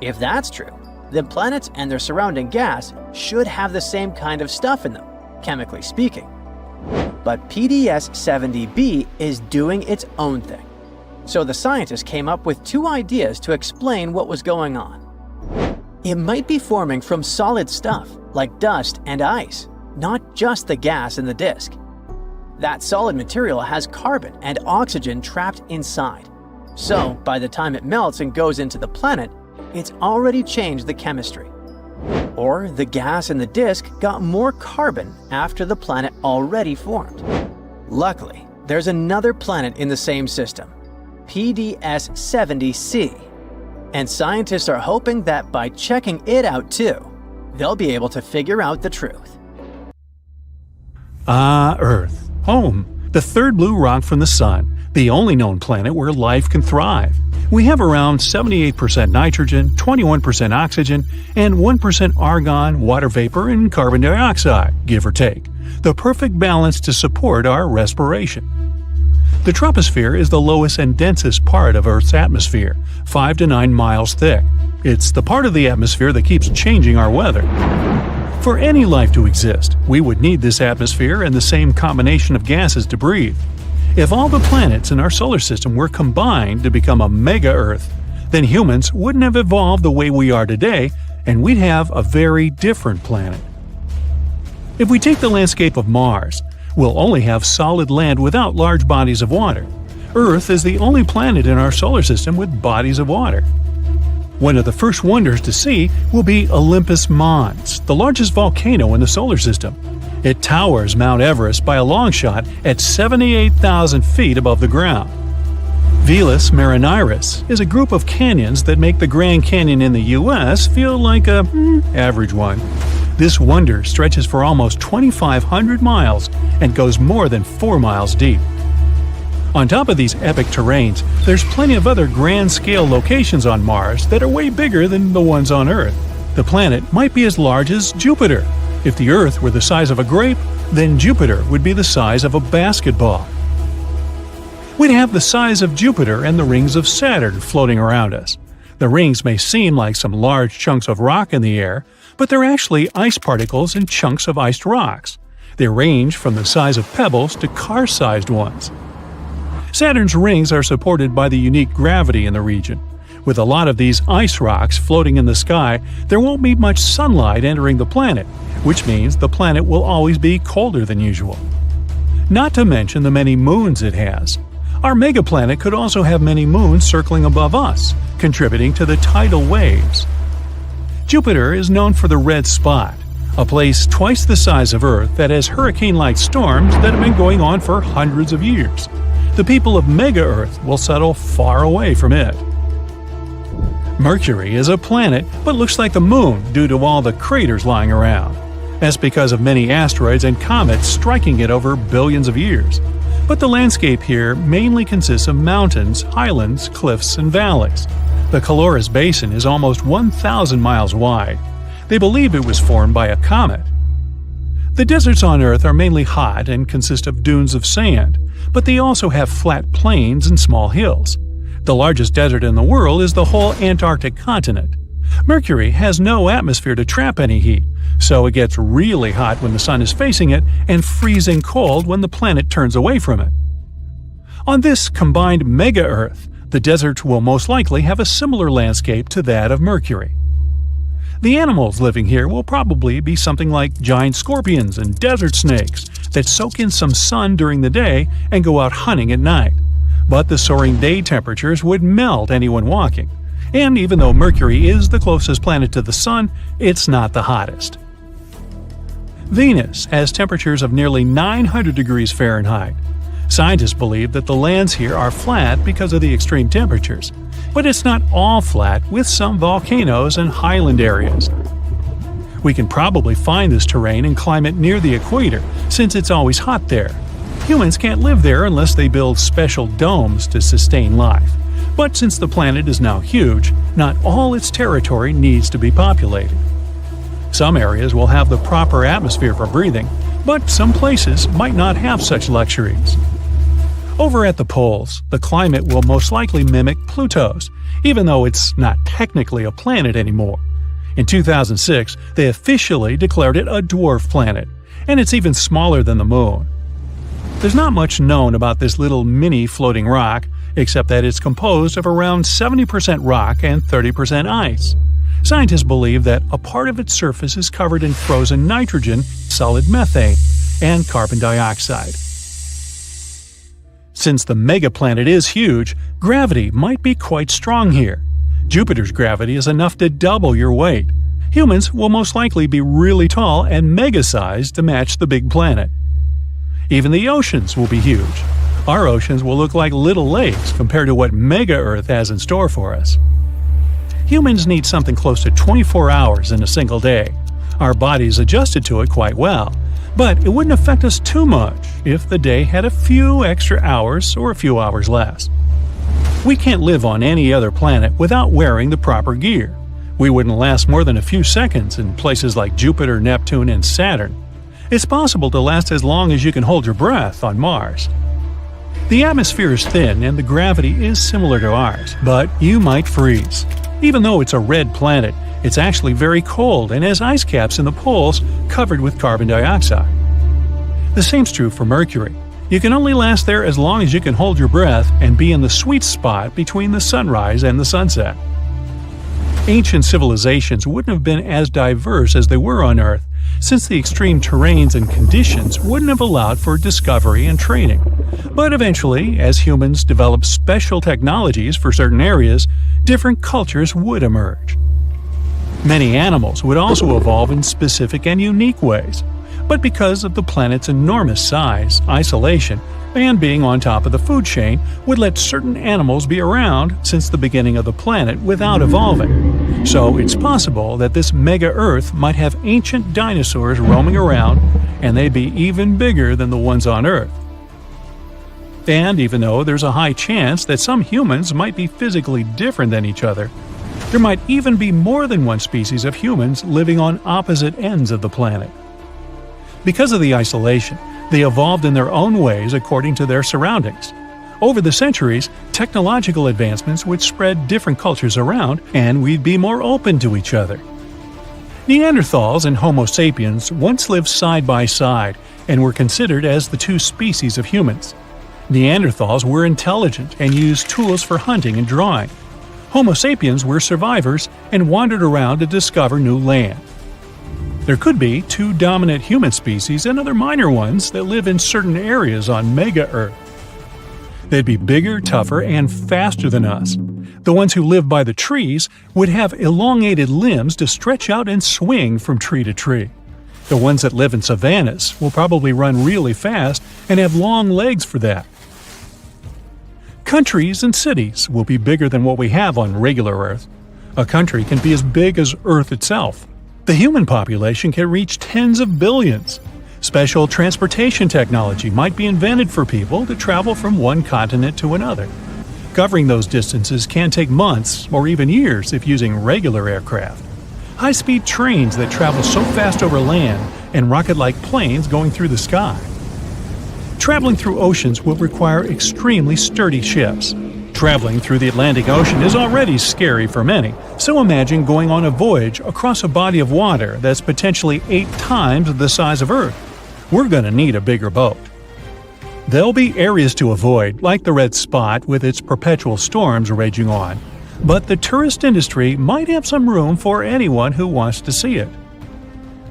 A: If that's true, then planets and their surrounding gas should have the same kind of stuff in them, chemically speaking. But PDS-70b is doing its own thing. So the scientists came up with 2 ideas to explain what was going on. It might be forming from solid stuff, like dust and ice, not just the gas in the disk. That solid material has carbon and oxygen trapped inside. So, by the time it melts and goes into the planet, it's already changed the chemistry. Or the gas in the disk got more carbon after the planet already formed. Luckily, there's another planet in the same system, PDS-70c, and scientists are hoping that by checking it out too, they'll be able to figure out the truth.
B: Earth. Home. The third blue rock from the Sun, the only known planet where life can thrive. We have around 78% nitrogen, 21% oxygen, and 1% argon, water vapor, and carbon dioxide, give or take. The perfect balance to support our respiration. The troposphere is the lowest and densest part of Earth's atmosphere, 5 to 9 miles thick. It's the part of the atmosphere that keeps changing our weather. For any life to exist, we would need this atmosphere and the same combination of gases to breathe. If all the planets in our solar system were combined to become a mega-Earth, then humans wouldn't have evolved the way we are today, and we'd have a very different planet. If we take the landscape of Mars, we'll only have solid land without large bodies of water. Earth is the only planet in our solar system with bodies of water. One of the first wonders to see will be Olympus Mons, the largest volcano in the solar system. It towers Mount Everest by a long shot at 78,000 feet above the ground. Velis Marineris is a group of canyons that make the Grand Canyon in the U.S. feel like a average one. This wonder stretches for almost 2,500 miles and goes more than 4 miles deep. On top of these epic terrains, there's plenty of other grand-scale locations on Mars that are way bigger than the ones on Earth. The planet might be as large as Jupiter. If the Earth were the size of a grape, then Jupiter would be the size of a basketball. We'd have the size of Jupiter and the rings of Saturn floating around us. The rings may seem like some large chunks of rock in the air, but they're actually ice particles and chunks of iced rocks. They range from the size of pebbles to car-sized ones. Saturn's rings are supported by the unique gravity in the region. With a lot of these ice rocks floating in the sky, there won't be much sunlight entering the planet, which means the planet will always be colder than usual. Not to mention the many moons it has. Our megaplanet could also have many moons circling above us, contributing to the tidal waves. Jupiter is known for the red spot, a place twice the size of Earth that has hurricane-like storms that have been going on for hundreds of years. The people of Mega-Earth will settle far away from it. Mercury is a planet but looks like the Moon due to all the craters lying around. That's because of many asteroids and comets striking it over billions of years. But the landscape here mainly consists of mountains, highlands, cliffs, and valleys. The Caloris Basin is almost 1,000 miles wide. They believe it was formed by a comet. The deserts on Earth are mainly hot and consist of dunes of sand, but they also have flat plains and small hills. The largest desert in the world is the whole Antarctic continent. Mercury has no atmosphere to trap any heat, so it gets really hot when the sun is facing it and freezing cold when the planet turns away from it. On this combined mega-Earth, the desert will most likely have a similar landscape to that of Mercury. The animals living here will probably be something like giant scorpions and desert snakes that soak in some sun during the day and go out hunting at night. But the soaring day temperatures would melt anyone walking. And even though Mercury is the closest planet to the Sun, it's not the hottest. Venus has temperatures of nearly 900 degrees Fahrenheit. Scientists believe that the lands here are flat because of the extreme temperatures, but it's not all flat, with some volcanoes and highland areas. We can probably find this terrain and climate near the equator, since it's always hot there. Humans can't live there unless they build special domes to sustain life. But since the planet is now huge, not all its territory needs to be populated. Some areas will have the proper atmosphere for breathing, but some places might not have such luxuries. Over at the poles, the climate will most likely mimic Pluto's, even though it's not technically a planet anymore. In 2006, they officially declared it a dwarf planet, and it's even smaller than the Moon. There's not much known about this little mini floating rock, except that it's composed of around 70% rock and 30% ice. Scientists believe that a part of its surface is covered in frozen nitrogen, solid methane, and carbon dioxide. Since the megaplanet is huge, gravity might be quite strong here. Jupiter's gravity is enough to double your weight. Humans will most likely be really tall and mega-sized to match the big planet. Even the oceans will be huge. Our oceans will look like little lakes compared to what mega-Earth has in store for us. Humans need something close to 24 hours in a single day. Our bodies adjusted to it quite well, but it wouldn't affect us too much if the day had a few extra hours or a few hours less. We can't live on any other planet without wearing the proper gear. We wouldn't last more than a few seconds in places like Jupiter, Neptune, and Saturn. It's possible to last as long as you can hold your breath on Mars. The atmosphere is thin and the gravity is similar to ours, but you might freeze. Even though it's a red planet, it's actually very cold and has ice caps in the poles covered with carbon dioxide. The same's true for Mercury. You can only last there as long as you can hold your breath and be in the sweet spot between the sunrise and the sunset. Ancient civilizations wouldn't have been as diverse as they were on Earth, since the extreme terrains and conditions wouldn't have allowed for discovery and trading. But eventually, as humans developed special technologies for certain areas, different cultures would emerge. Many animals would also evolve in specific and unique ways, but because of the planet's enormous size, isolation, and being on top of the food chain would let certain animals be around since the beginning of the planet without evolving. So it's possible that this mega-Earth might have ancient dinosaurs roaming around, and they'd be even bigger than the ones on Earth. And even though there's a high chance that some humans might be physically different than each other, there might even be more than one species of humans living on opposite ends of the planet. Because of the isolation, they evolved in their own ways according to their surroundings. Over the centuries, technological advancements would spread different cultures around, and we'd be more open to each other. Neanderthals and Homo sapiens once lived side by side and were considered as the two species of humans. Neanderthals were intelligent and used tools for hunting and drawing. Homo sapiens were survivors and wandered around to discover new land. There could be two dominant human species and other minor ones that live in certain areas on mega-Earth. They'd be bigger, tougher, and faster than us. The ones who live by the trees would have elongated limbs to stretch out and swing from tree to tree. The ones that live in savannas will probably run really fast and have long legs for that. Countries and cities will be bigger than what we have on regular Earth. A country can be as big as Earth itself. The human population can reach tens of billions. Special transportation technology might be invented for people to travel from one continent to another. Covering those distances can take months or even years if using regular aircraft. High-speed trains that travel so fast over land and rocket-like planes going through the sky. Traveling through oceans will require extremely sturdy ships. Traveling through the Atlantic Ocean is already scary for many, so imagine going on a voyage across a body of water that's potentially 8 times the size of Earth. We're going to need a bigger boat. There'll be areas to avoid, like the red spot with its perpetual storms raging on. But the tourist industry might have some room for anyone who wants to see it.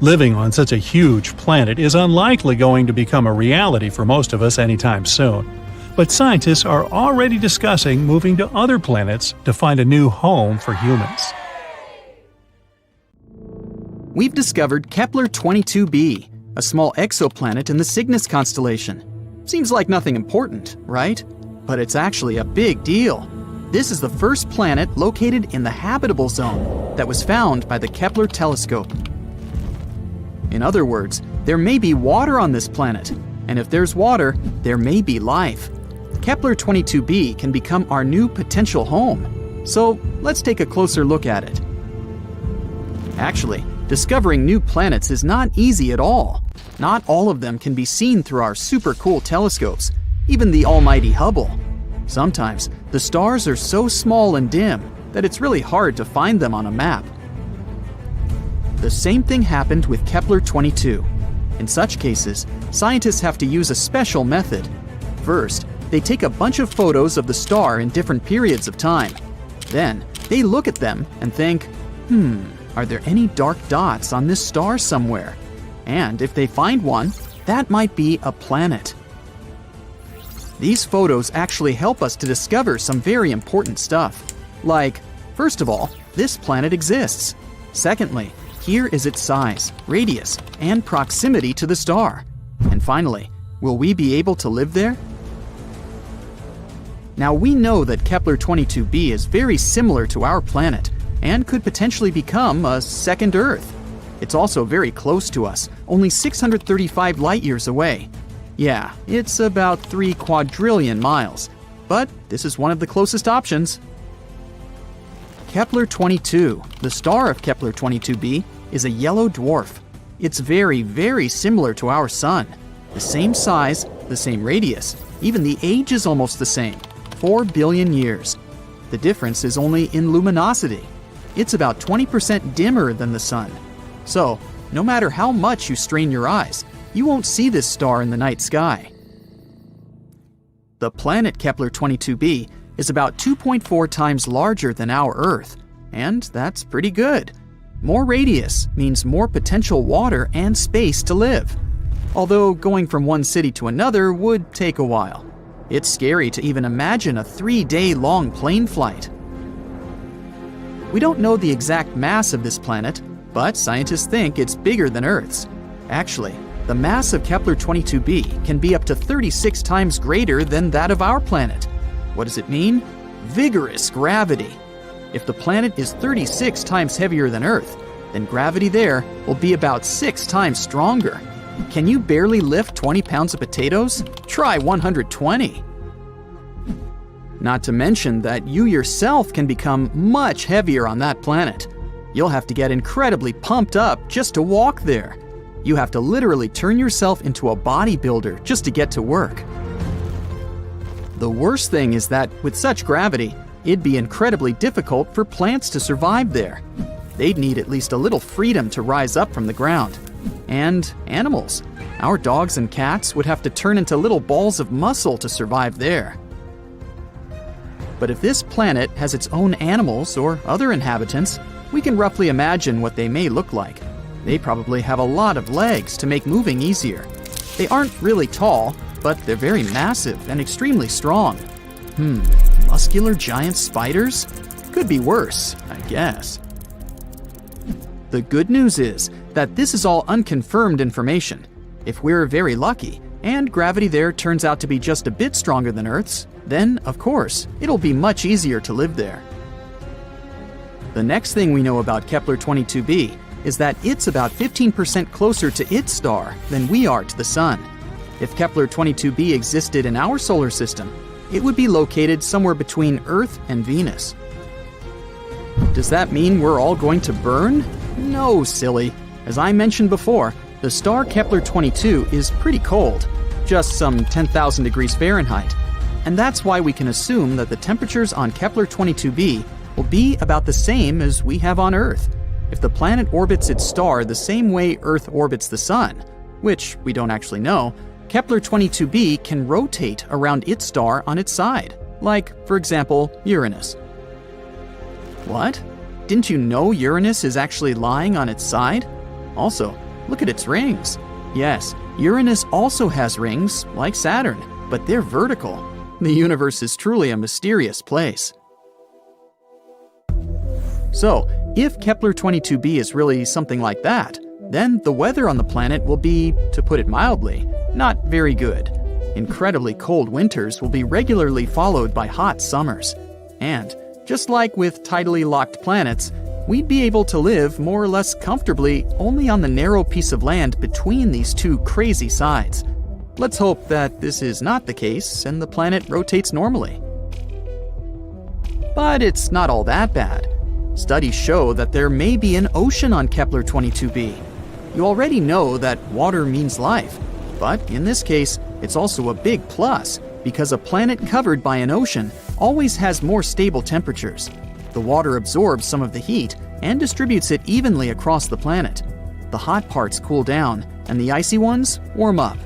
B: Living on such a huge planet is unlikely going to become a reality for most of us anytime soon. But scientists are already discussing moving to other planets to find a new home for humans.
D: We've discovered Kepler-22b, a small exoplanet in the Cygnus constellation. Seems like nothing important, right? But it's actually a big deal. This is the first planet located in the habitable zone that was found by the Kepler telescope. In other words, there may be water on this planet, and if there's water, there may be life. Kepler-22b can become our new potential home. So let's take a closer look at it. Actually, discovering new planets is not easy at all. Not all of them can be seen through our super cool telescopes, even the almighty Hubble. Sometimes, the stars are so small and dim that it's really hard to find them on a map. The same thing happened with Kepler-22. In such cases, scientists have to use a special method. First, they take a bunch of photos of the star in different periods of time. Then, they look at them and think, are there any dark dots on this star somewhere? And if they find one, that might be a planet. These photos actually help us to discover some very important stuff. Like, first of all, this planet exists. Secondly, here is its size, radius, and proximity to the star. And finally, will we be able to live there? Now we know that Kepler-22b is very similar to our planet and could potentially become a second Earth. It's also very close to us, only 635 light-years away. Yeah, it's about 3 quadrillion miles, but this is one of the closest options. Kepler-22, the star of Kepler-22b, is a yellow dwarf. It's very, very similar to our Sun. The same size, the same radius, even the age is almost the same, 4 billion years. The difference is only in luminosity. It's about 20% dimmer than the Sun. So, no matter how much you strain your eyes, you won't see this star in the night sky. The planet Kepler-22b is about 2.4 times larger than our Earth, and that's pretty good. More radius means more potential water and space to live. Although going from one city to another would take a while. It's scary to even imagine a 3-day-long plane flight. We don't know the exact mass of this planet, but scientists think it's bigger than Earth's. Actually, the mass of Kepler-22b can be up to 36 times greater than that of our planet. What does it mean? Vigorous gravity. If the planet is 36 times heavier than Earth, then gravity there will be about 6 times stronger. Can you barely lift 20 pounds of potatoes? Try 120. Not to mention that you yourself can become much heavier on that planet. You'll have to get incredibly pumped up just to walk there. You have to literally turn yourself into a bodybuilder just to get to work. The worst thing is that with such gravity, it'd be incredibly difficult for plants to survive there. They'd need at least a little freedom to rise up from the ground. And animals. Our dogs and cats would have to turn into little balls of muscle to survive there. But if this planet has its own animals or other inhabitants, we can roughly imagine what they may look like. They probably have a lot of legs to make moving easier. They aren't really tall, but they're very massive and extremely strong. Muscular giant spiders? Could be worse, I guess. The good news is that this is all unconfirmed information. If we're very lucky, and gravity there turns out to be just a bit stronger than Earth's, then, of course, it'll be much easier to live there. The next thing we know about Kepler-22b is that it's about 15% closer to its star than we are to the Sun. If Kepler 22b existed in our solar system, it would be located somewhere between Earth and Venus. Does that mean we're all going to burn? No, silly. As I mentioned before, the star Kepler 22 is pretty cold, just some 10,000 degrees Fahrenheit. And that's why we can assume that the temperatures on Kepler 22b will be about the same as we have on Earth. If the planet orbits its star the same way Earth orbits the Sun, which we don't actually know, Kepler 22b can rotate around its star on its side, like, for example, Uranus. What? Didn't you know Uranus is actually lying on its side? Also, look at its rings. Yes, Uranus also has rings, like Saturn, but they're vertical. The universe is truly a mysterious place. So, if Kepler 22b is really something like that, then the weather on the planet will be, to put it mildly, not very good. Incredibly cold winters will be regularly followed by hot summers. And, just like with tidally locked planets, we'd be able to live more or less comfortably only on the narrow piece of land between these two crazy sides. Let's hope that this is not the case and the planet rotates normally. But it's not all that bad. Studies show that there may be an ocean on Kepler 22b. You already know that water means life, but in this case, it's also a big plus because a planet covered by an ocean always has more stable temperatures. The water absorbs some of the heat and distributes it evenly across the planet. The hot parts cool down, and the icy ones warm up.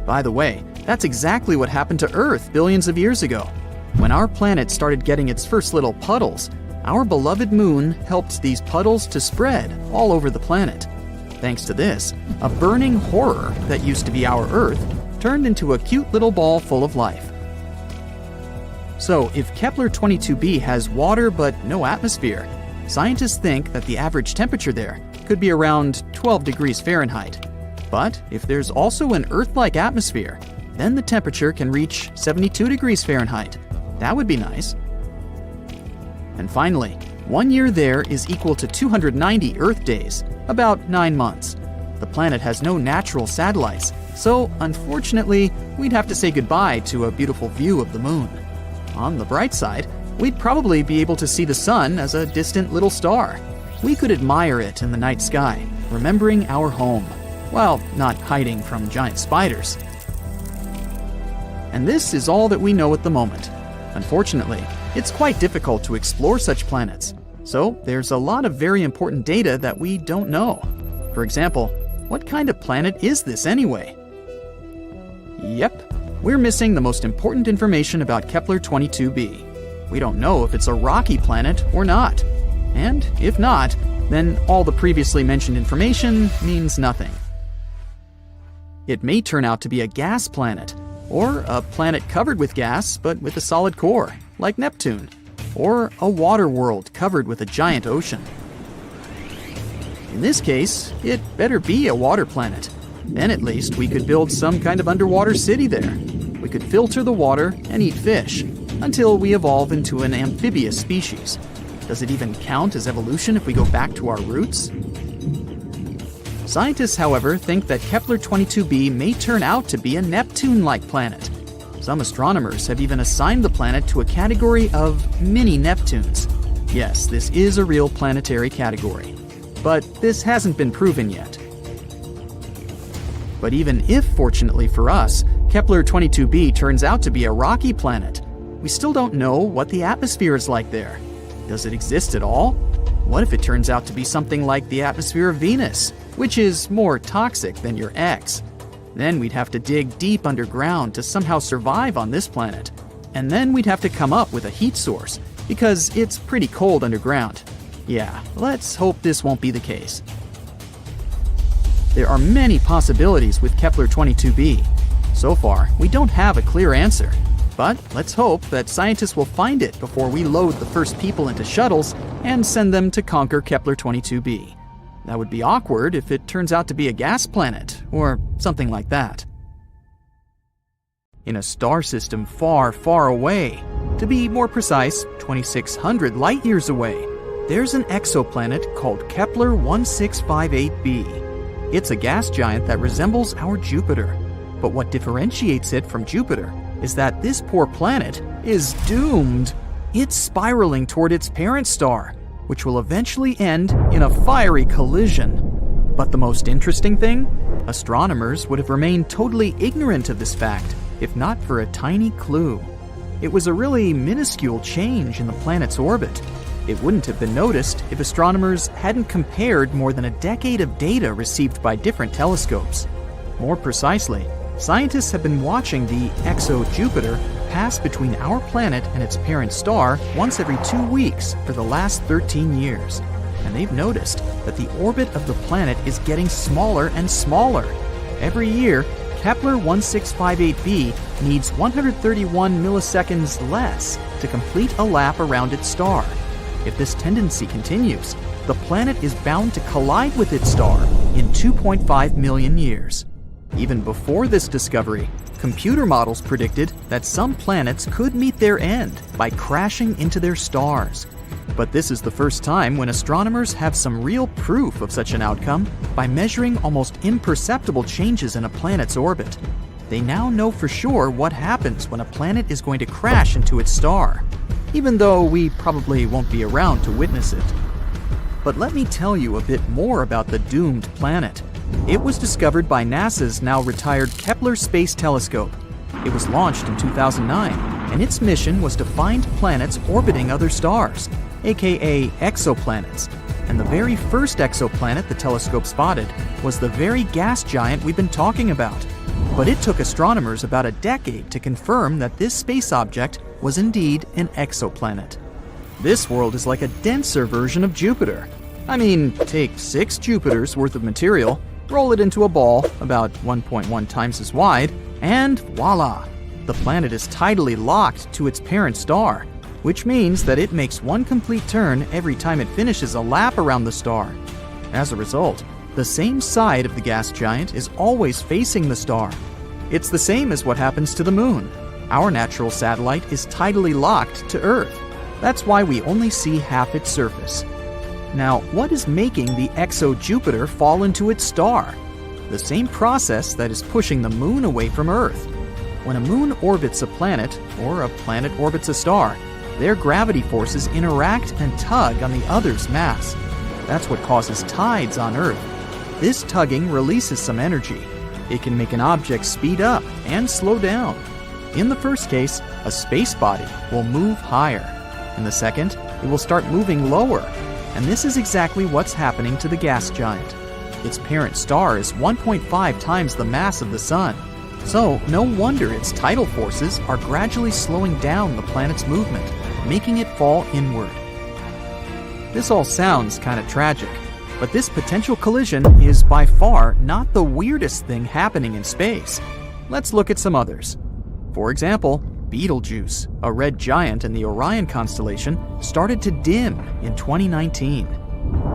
D: By the way, that's exactly what happened to Earth billions of years ago. When our planet started getting its first little puddles, our beloved moon helped these puddles to spread all over the planet. Thanks to this, a burning horror that used to be our Earth turned into a cute little ball full of life. So, if Kepler 22b has water but no atmosphere, scientists think that the average temperature there could be around 12 degrees Fahrenheit. But if there's also an Earth-like atmosphere, then the temperature can reach 72 degrees Fahrenheit. That would be nice. And finally, 1 year there is equal to 290 Earth days, about 9 months. The planet has no natural satellites, so unfortunately, we'd have to say goodbye to a beautiful view of the moon. On the bright side, we'd probably be able to see the sun as a distant little star. We could admire it in the night sky, remembering our home, while not hiding from giant spiders. And this is all that we know at the moment. Unfortunately, it's quite difficult to explore such planets, so there's a lot of very important data that we don't know. For example, what kind of planet is this anyway? Yep, we're missing the most important information about Kepler 22b. We don't know if it's a rocky planet or not. And if not, then all the previously mentioned information means nothing. It may turn out to be a gas planet, or a planet covered with gas but with a solid core, like Neptune, or a water world covered with a giant ocean. In this case, it better be a water planet. Then at least we could build some kind of underwater city there. We could filter the water and eat fish, until we evolve into an amphibious species. Does it even count as evolution if we go back to our roots? Scientists, however, think that Kepler 22b may turn out to be a Neptune-like planet. Some astronomers have even assigned the planet to a category of mini-Neptunes. Yes, this is a real planetary category. But this hasn't been proven yet. But even if, fortunately for us, Kepler 22b turns out to be a rocky planet, we still don't know what the atmosphere is like there. Does it exist at all? What if it turns out to be something like the atmosphere of Venus, which is more toxic than your ex? Then we'd have to dig deep underground to somehow survive on this planet. And then we'd have to come up with a heat source, because it's pretty cold underground. Yeah, let's hope this won't be the case. There are many possibilities with Kepler 22b. So far, we don't have a clear answer. But let's hope that scientists will find it before we load the first people into shuttles and send them to conquer Kepler 22b. That would be awkward if it turns out to be a gas planet, or something like that. In a star system far, far away, to be more precise, 2,600 light-years away, there's an exoplanet called Kepler 1658b. It's a gas giant that resembles our Jupiter. But what differentiates it from Jupiter is that this poor planet is doomed. It's spiraling toward its parent star, which will eventually end in a fiery collision. But the most interesting thing? Astronomers would have remained totally ignorant of this fact if not for a tiny clue. It was a really minuscule change in the planet's orbit. It wouldn't have been noticed if astronomers hadn't compared more than a decade of data received by different telescopes. More precisely, scientists have been watching the exo-Jupiter pass between our planet and its parent star once every 2 weeks for the last 13 years. And they've noticed that the orbit of the planet is getting smaller and smaller. Every year, Kepler 1658b needs 131 milliseconds less to complete a lap around its star. If this tendency continues, the planet is bound to collide with its star in 2.5 million years. Even before this discovery, computer models predicted that some planets could meet their end by crashing into their stars. But this is the first time when astronomers have some real proof of such an outcome by measuring almost imperceptible changes in a planet's orbit. They now know for sure what happens when a planet is going to crash into its star, even though we probably won't be around to witness it. But let me tell you a bit more about the doomed planet. It was discovered by NASA's now retired Kepler Space Telescope. It was launched in 2009, and its mission was to find planets orbiting other stars, aka exoplanets. And the very first exoplanet the telescope spotted was the very gas giant we've been talking about. But it took astronomers about a decade to confirm that this space object was indeed an exoplanet. This world is like a denser version of Jupiter. I mean, take 6 Jupiters worth of material, roll it into a ball about 1.1 times as wide, and voila! The planet is tidally locked to its parent star, which means that it makes one complete turn every time it finishes a lap around the star. As a result, the same side of the gas giant is always facing the star. It's the same as what happens to the moon. Our natural satellite is tidally locked to Earth. That's why we only see half its surface. Now, what is making the exo-Jupiter fall into its star? The same process that is pushing the moon away from Earth. When a moon orbits a planet, or a planet orbits a star, their gravity forces interact and tug on the other's mass. That's what causes tides on Earth. This tugging releases some energy. It can make an object speed up and slow down. In the first case, a space body will move higher. In the second, it will start moving lower. And this is exactly what's happening to the gas giant. Its parent star is 1.5 times the mass of the Sun. So, no wonder its tidal forces are gradually slowing down the planet's movement, making it fall inward. This all sounds kind of tragic, but this potential collision is by far not the weirdest thing happening in space. Let's look at some others. For example, Betelgeuse, a red giant in the Orion constellation, started to dim in 2019.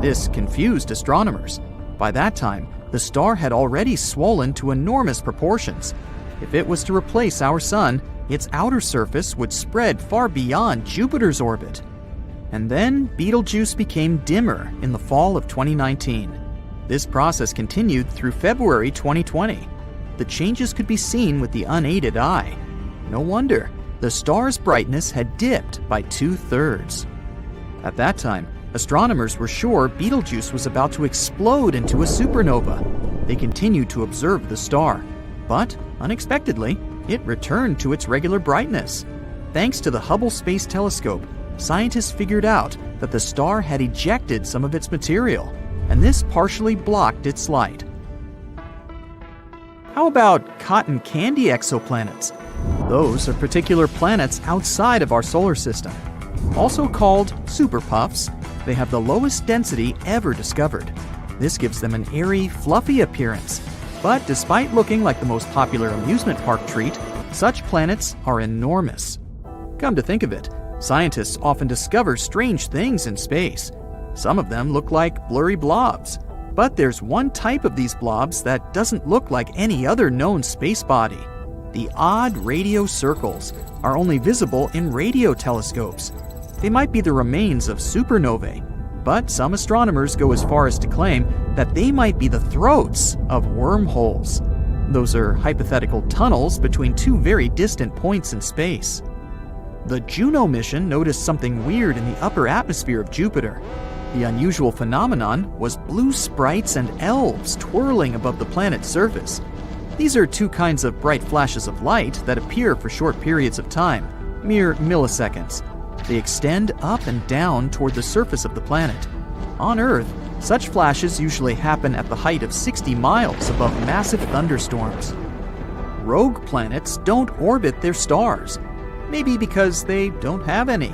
D: This confused astronomers. By that time, the star had already swollen to enormous proportions. If it was to replace our Sun, its outer surface would spread far beyond Jupiter's orbit. And then Betelgeuse became dimmer in the fall of 2019. This process continued through February 2020. The changes could be seen with the unaided eye. No wonder, the star's brightness had dipped by 2/3. At that time, astronomers were sure Betelgeuse was about to explode into a supernova. They continued to observe the star, but unexpectedly, it returned to its regular brightness. Thanks to the Hubble Space Telescope, scientists figured out that the star had ejected some of its material, and this partially blocked its light. How about cotton candy exoplanets? Those are particular planets outside of our solar system. Also called superpuffs, they have the lowest density ever discovered. This gives them an airy, fluffy appearance. But despite looking like the most popular amusement park treat, such planets are enormous. Come to think of it, scientists often discover strange things in space. Some of them look like blurry blobs. But there's one type of these blobs that doesn't look like any other known space body. The odd radio circles are only visible in radio telescopes. They might be the remains of supernovae, But some astronomers go as far as to claim that they might be the throats of wormholes. Those are hypothetical tunnels between two very distant points in space. The Juno mission noticed something weird in the upper atmosphere of Jupiter. The unusual phenomenon was blue sprites and elves twirling above the planet's surface. These are two kinds of bright flashes of light that appear for short periods of time, mere milliseconds. They extend up and down toward the surface of the planet. On Earth, such flashes usually happen at the height of 60 miles above massive thunderstorms. Rogue planets don't orbit their stars, maybe because they don't have any.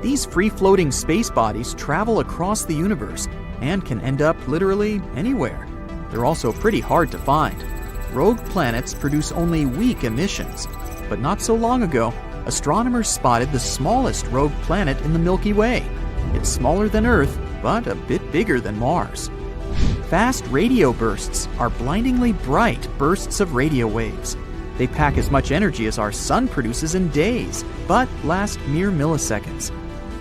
D: These free-floating space bodies travel across the universe and can end up literally anywhere. They're also pretty hard to find. Rogue planets produce only weak emissions, but not so long ago, astronomers spotted the smallest rogue planet in the Milky Way. It's smaller than Earth, but a bit bigger than Mars. Fast radio bursts are blindingly bright bursts of radio waves. They pack as much energy as our sun produces in days, but last mere milliseconds.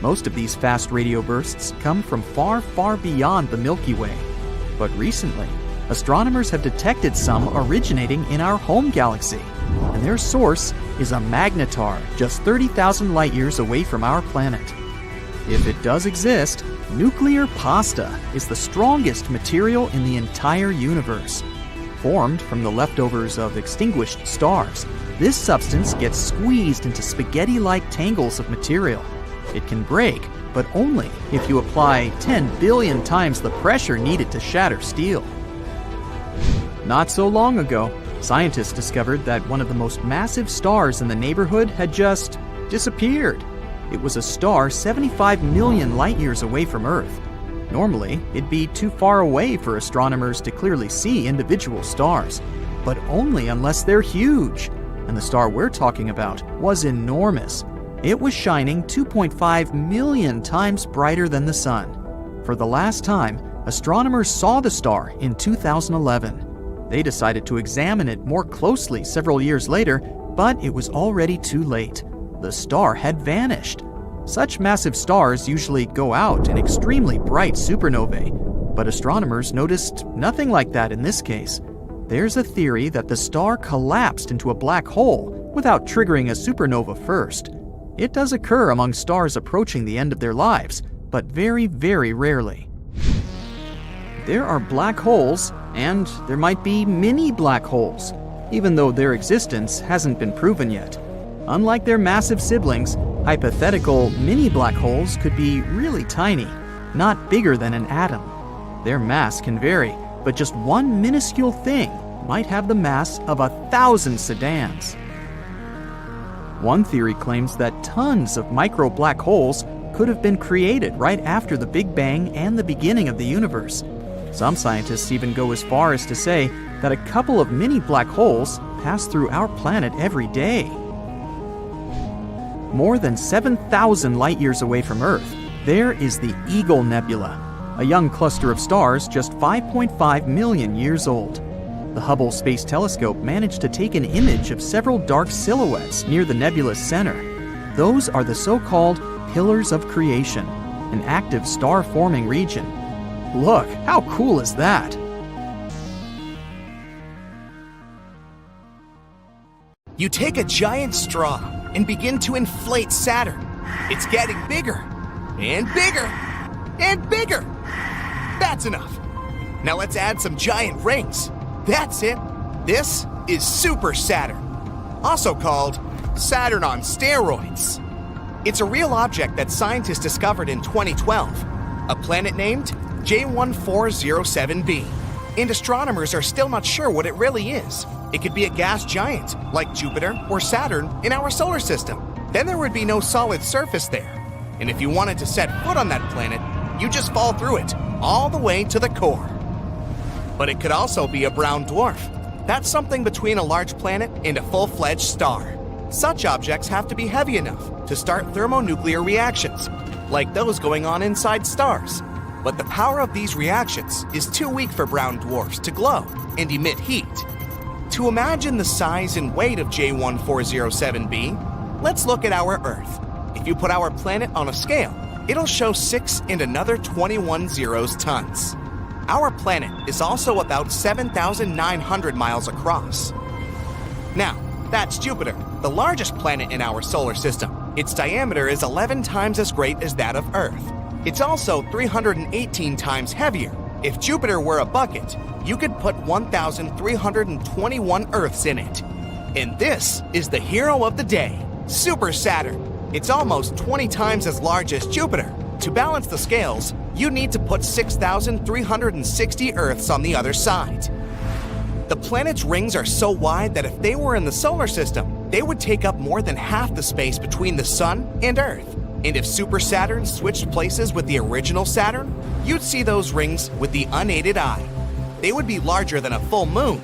D: Most of these fast radio bursts come from far, far beyond the Milky Way. But recently, astronomers have detected some originating in our home galaxy, and their source is a magnetar just 30,000 light-years away from our planet. If it does exist, nuclear pasta is the strongest material in the entire universe. Formed from the leftovers of extinguished stars, this substance gets squeezed into spaghetti-like tangles of material. It can break, but only if you apply 10 billion times the pressure needed to shatter steel. Not so long ago, scientists discovered that one of the most massive stars in the neighborhood had just disappeared. It was a star 75 million light-years away from Earth. Normally, it'd be too far away for astronomers to clearly see individual stars, but only unless they're huge. And the star we're talking about was enormous. It was shining 2.5 million times brighter than the sun. For the last time, astronomers saw the star in 2011. They decided to examine it more closely several years later, but it was already too late. The star had vanished. Such massive stars usually go out in extremely bright supernovae, but astronomers noticed nothing like that in this case. There's a theory that the star collapsed into a black hole without triggering a supernova first. It does occur among stars approaching the end of their lives, but very, very rarely. There are black holes, and there might be mini black holes, even though their existence hasn't been proven yet. Unlike their massive siblings, hypothetical mini black holes could be really tiny, not bigger than an atom. Their mass can vary, but just one minuscule thing might have the mass of 1,000 sedans. One theory claims that tons of micro black holes could have been created right after the Big Bang and the beginning of the universe. Some scientists even go as far as to say that a couple of mini black holes pass through our planet every day. More than 7,000 light-years away from Earth, there is the Eagle Nebula, a young cluster of stars just 5.5 million years old. The Hubble Space Telescope managed to take an image of several dark silhouettes near the nebula's center. Those are the so-called pillars of creation, an active star-forming region. Look, how cool is that?
E: You take a giant straw and begin to inflate Saturn. It's getting bigger and bigger and bigger. That's enough. Now let's add some giant rings. That's it. This is Super Saturn, also called Saturn on steroids. It's a real object that scientists discovered in 2012, a planet named J1407b. And astronomers are still not sure what it really is. It could be a gas giant, like Jupiter or Saturn in our solar system. Then there would be no solid surface there. And if you wanted to set foot on that planet, you just fall through it, all the way to the core. But it could also be a brown dwarf. That's something between a large planet and a full-fledged star. Such objects have to be heavy enough to start thermonuclear reactions, like those going on inside stars. But the power of these reactions is too weak for brown dwarfs to glow and emit heat. To imagine the size and weight of J1407b, let's look at our Earth. If you put our planet on a scale, it'll show 6 and another 21 zeros tons. Our planet is also about 7,900 miles across. Now, that's Jupiter, the largest planet in our solar system. Its diameter is 11 times as great as that of Earth. It's also 318 times heavier. If Jupiter were a bucket, you could put 1,321 Earths in it. And this is the hero of the day, Super Saturn. It's almost 20 times as large as Jupiter. To balance the scales, you need to put 6,360 Earths on the other side. The planet's rings are so wide that if they were in the solar system, they would take up more than half the space between the Sun and Earth. And if Super Saturn switched places with the original Saturn, you'd see those rings with the unaided eye. They would be larger than a full moon.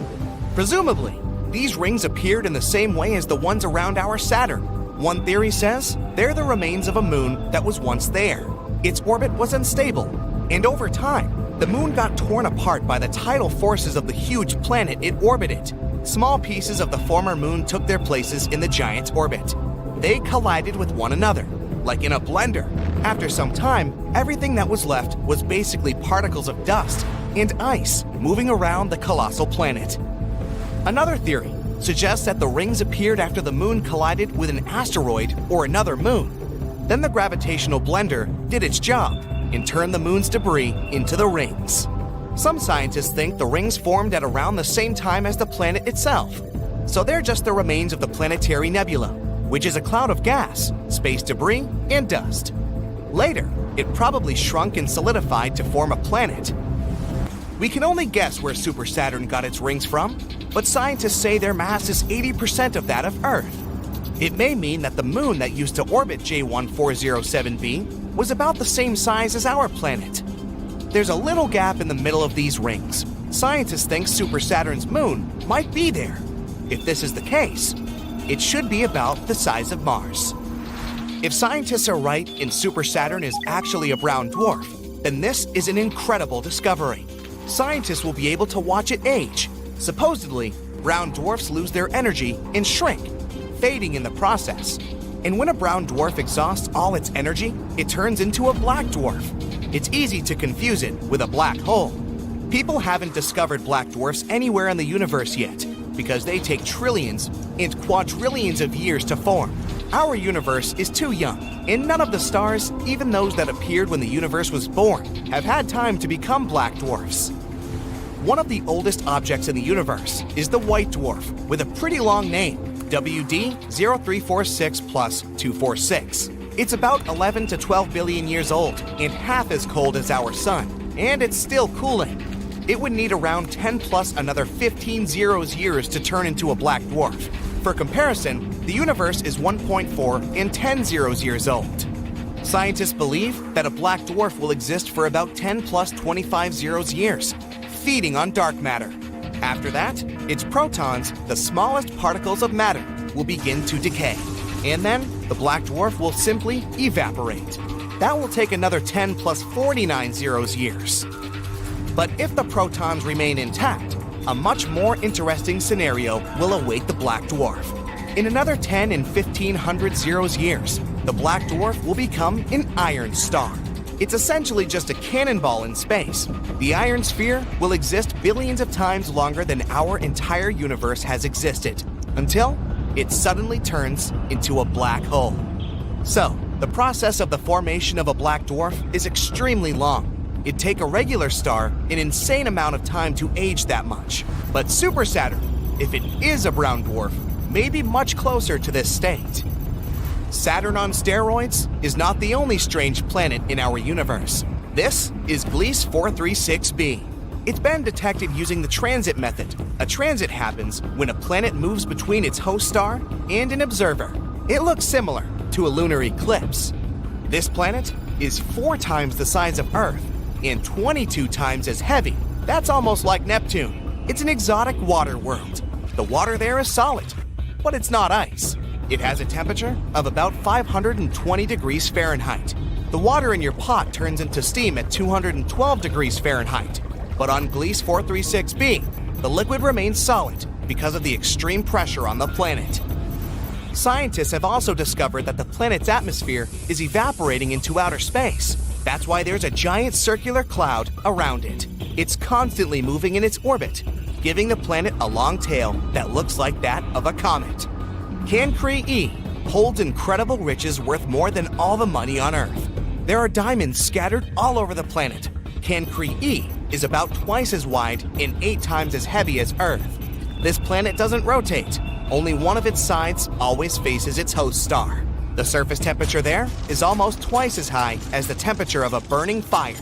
E: Presumably, these rings appeared in the same way as the ones around our Saturn. One theory says they're the remains of a moon that was once there. Its orbit was unstable, and over time, the moon got torn apart by the tidal forces of the huge planet it orbited. Small pieces of the former moon took their places in the giant's orbit. They collided with one another, like in a blender. After some time, everything that was left was basically particles of dust and ice moving around the colossal planet. Another theory suggests that the rings appeared after the moon collided with an asteroid or another moon. Then the gravitational blender did its job and turned the moon's debris into the rings. Some scientists think the rings formed at around the same time as the planet itself. So they're just the remains of the planetary nebula, which is a cloud of gas, space debris, and dust. Later, it probably shrunk and solidified to form a planet. We can only guess where Super Saturn got its rings from, but scientists say their mass is 80% of that of Earth. It may mean that the moon that used to orbit J1407b was about the same size as our planet. There's a little gap in the middle of these rings. Scientists think Super Saturn's moon might be there. If this is the case, it should be about the size of Mars. If scientists are right and Super Saturn is actually a brown dwarf, then this is an incredible discovery. Scientists will be able to watch it age. Supposedly, brown dwarfs lose their energy and shrink, fading in the process. And when a brown dwarf exhausts all its energy, it turns into a black dwarf. It's easy to confuse it with a black hole. People haven't discovered black dwarfs anywhere in the universe yet, because they take trillions and quadrillions of years to form. Our universe is too young, and none of the stars, even those that appeared when the universe was born, have had time to become black dwarfs. One of the oldest objects in the universe is the white dwarf, with a pretty long name, WD 0346 plus 246. It's about 11 to 12 billion years old and half as cold as our sun, and it's still cooling. It would need around 10 plus another 15 zeros years to turn into a black dwarf. For comparison, the universe is 1.4 and 10 zeros years old. Scientists believe that a black dwarf will exist for about 10 plus 25 zeros years, feeding on dark matter. After that, its protons, the smallest particles of matter, will begin to decay. And then, the black dwarf will simply evaporate. That will take another 10 plus 49 zeros years. But if the protons remain intact, a much more interesting scenario will await the black dwarf. In another 10 and 1500 zeros years, the black dwarf will become an iron star. It's essentially just a cannonball in space. The iron sphere will exist billions of times longer than our entire universe has existed, until it suddenly turns into a black hole. So, the process of the formation of a black dwarf is extremely long. It'd take a regular star an insane amount of time to age that much. But Super Saturn, if it is a brown dwarf, may be much closer to this state. Saturn on steroids is not the only strange planet in our universe. This is Gliese 436b. It's been detected using the transit method. A transit happens when a planet moves between its host star and an observer. It looks similar to a lunar eclipse. This planet is 4 times the size of Earth and 22 times as heavy. That's almost like Neptune. It's an exotic water world. The water there is solid, but it's not ice. It has a temperature of about 520 degrees Fahrenheit. The water in your pot turns into steam at 212 degrees Fahrenheit. But on Gliese 436b, the liquid remains solid because of the extreme pressure on the planet. Scientists have also discovered that the planet's atmosphere is evaporating into outer space. That's why there's a giant circular cloud around it. It's constantly moving in its orbit, giving the planet a long tail that looks like that of a comet. Cancri E holds incredible riches worth more than all the money on Earth. There are diamonds scattered all over the planet. Cancri E is about twice as wide and 8 times as heavy as Earth. This planet doesn't rotate. Only one of its sides always faces its host star. The surface temperature there is almost twice as high as the temperature of a burning fire.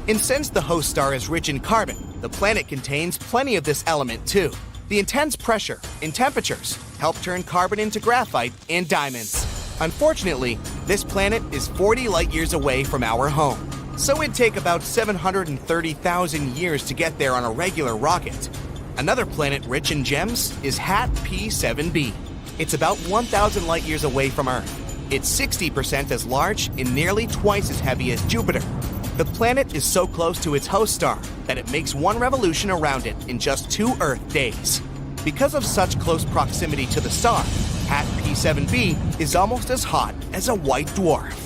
E: And since the host star is rich in carbon, the planet contains plenty of this element too. The intense pressure and temperatures help turn carbon into graphite and diamonds. Unfortunately, this planet is 40 light years away from our home, so it'd take about 730,000 years to get there on a regular rocket. Another planet rich in gems is HAT P7b. It's about 1,000 light years away from Earth. It's 60% as large and nearly twice as heavy as Jupiter. The planet is so close to its host star that it makes one revolution around it in just 2 Earth days. Because of such close proximity to the star, HAT P7b is almost as hot as a white dwarf.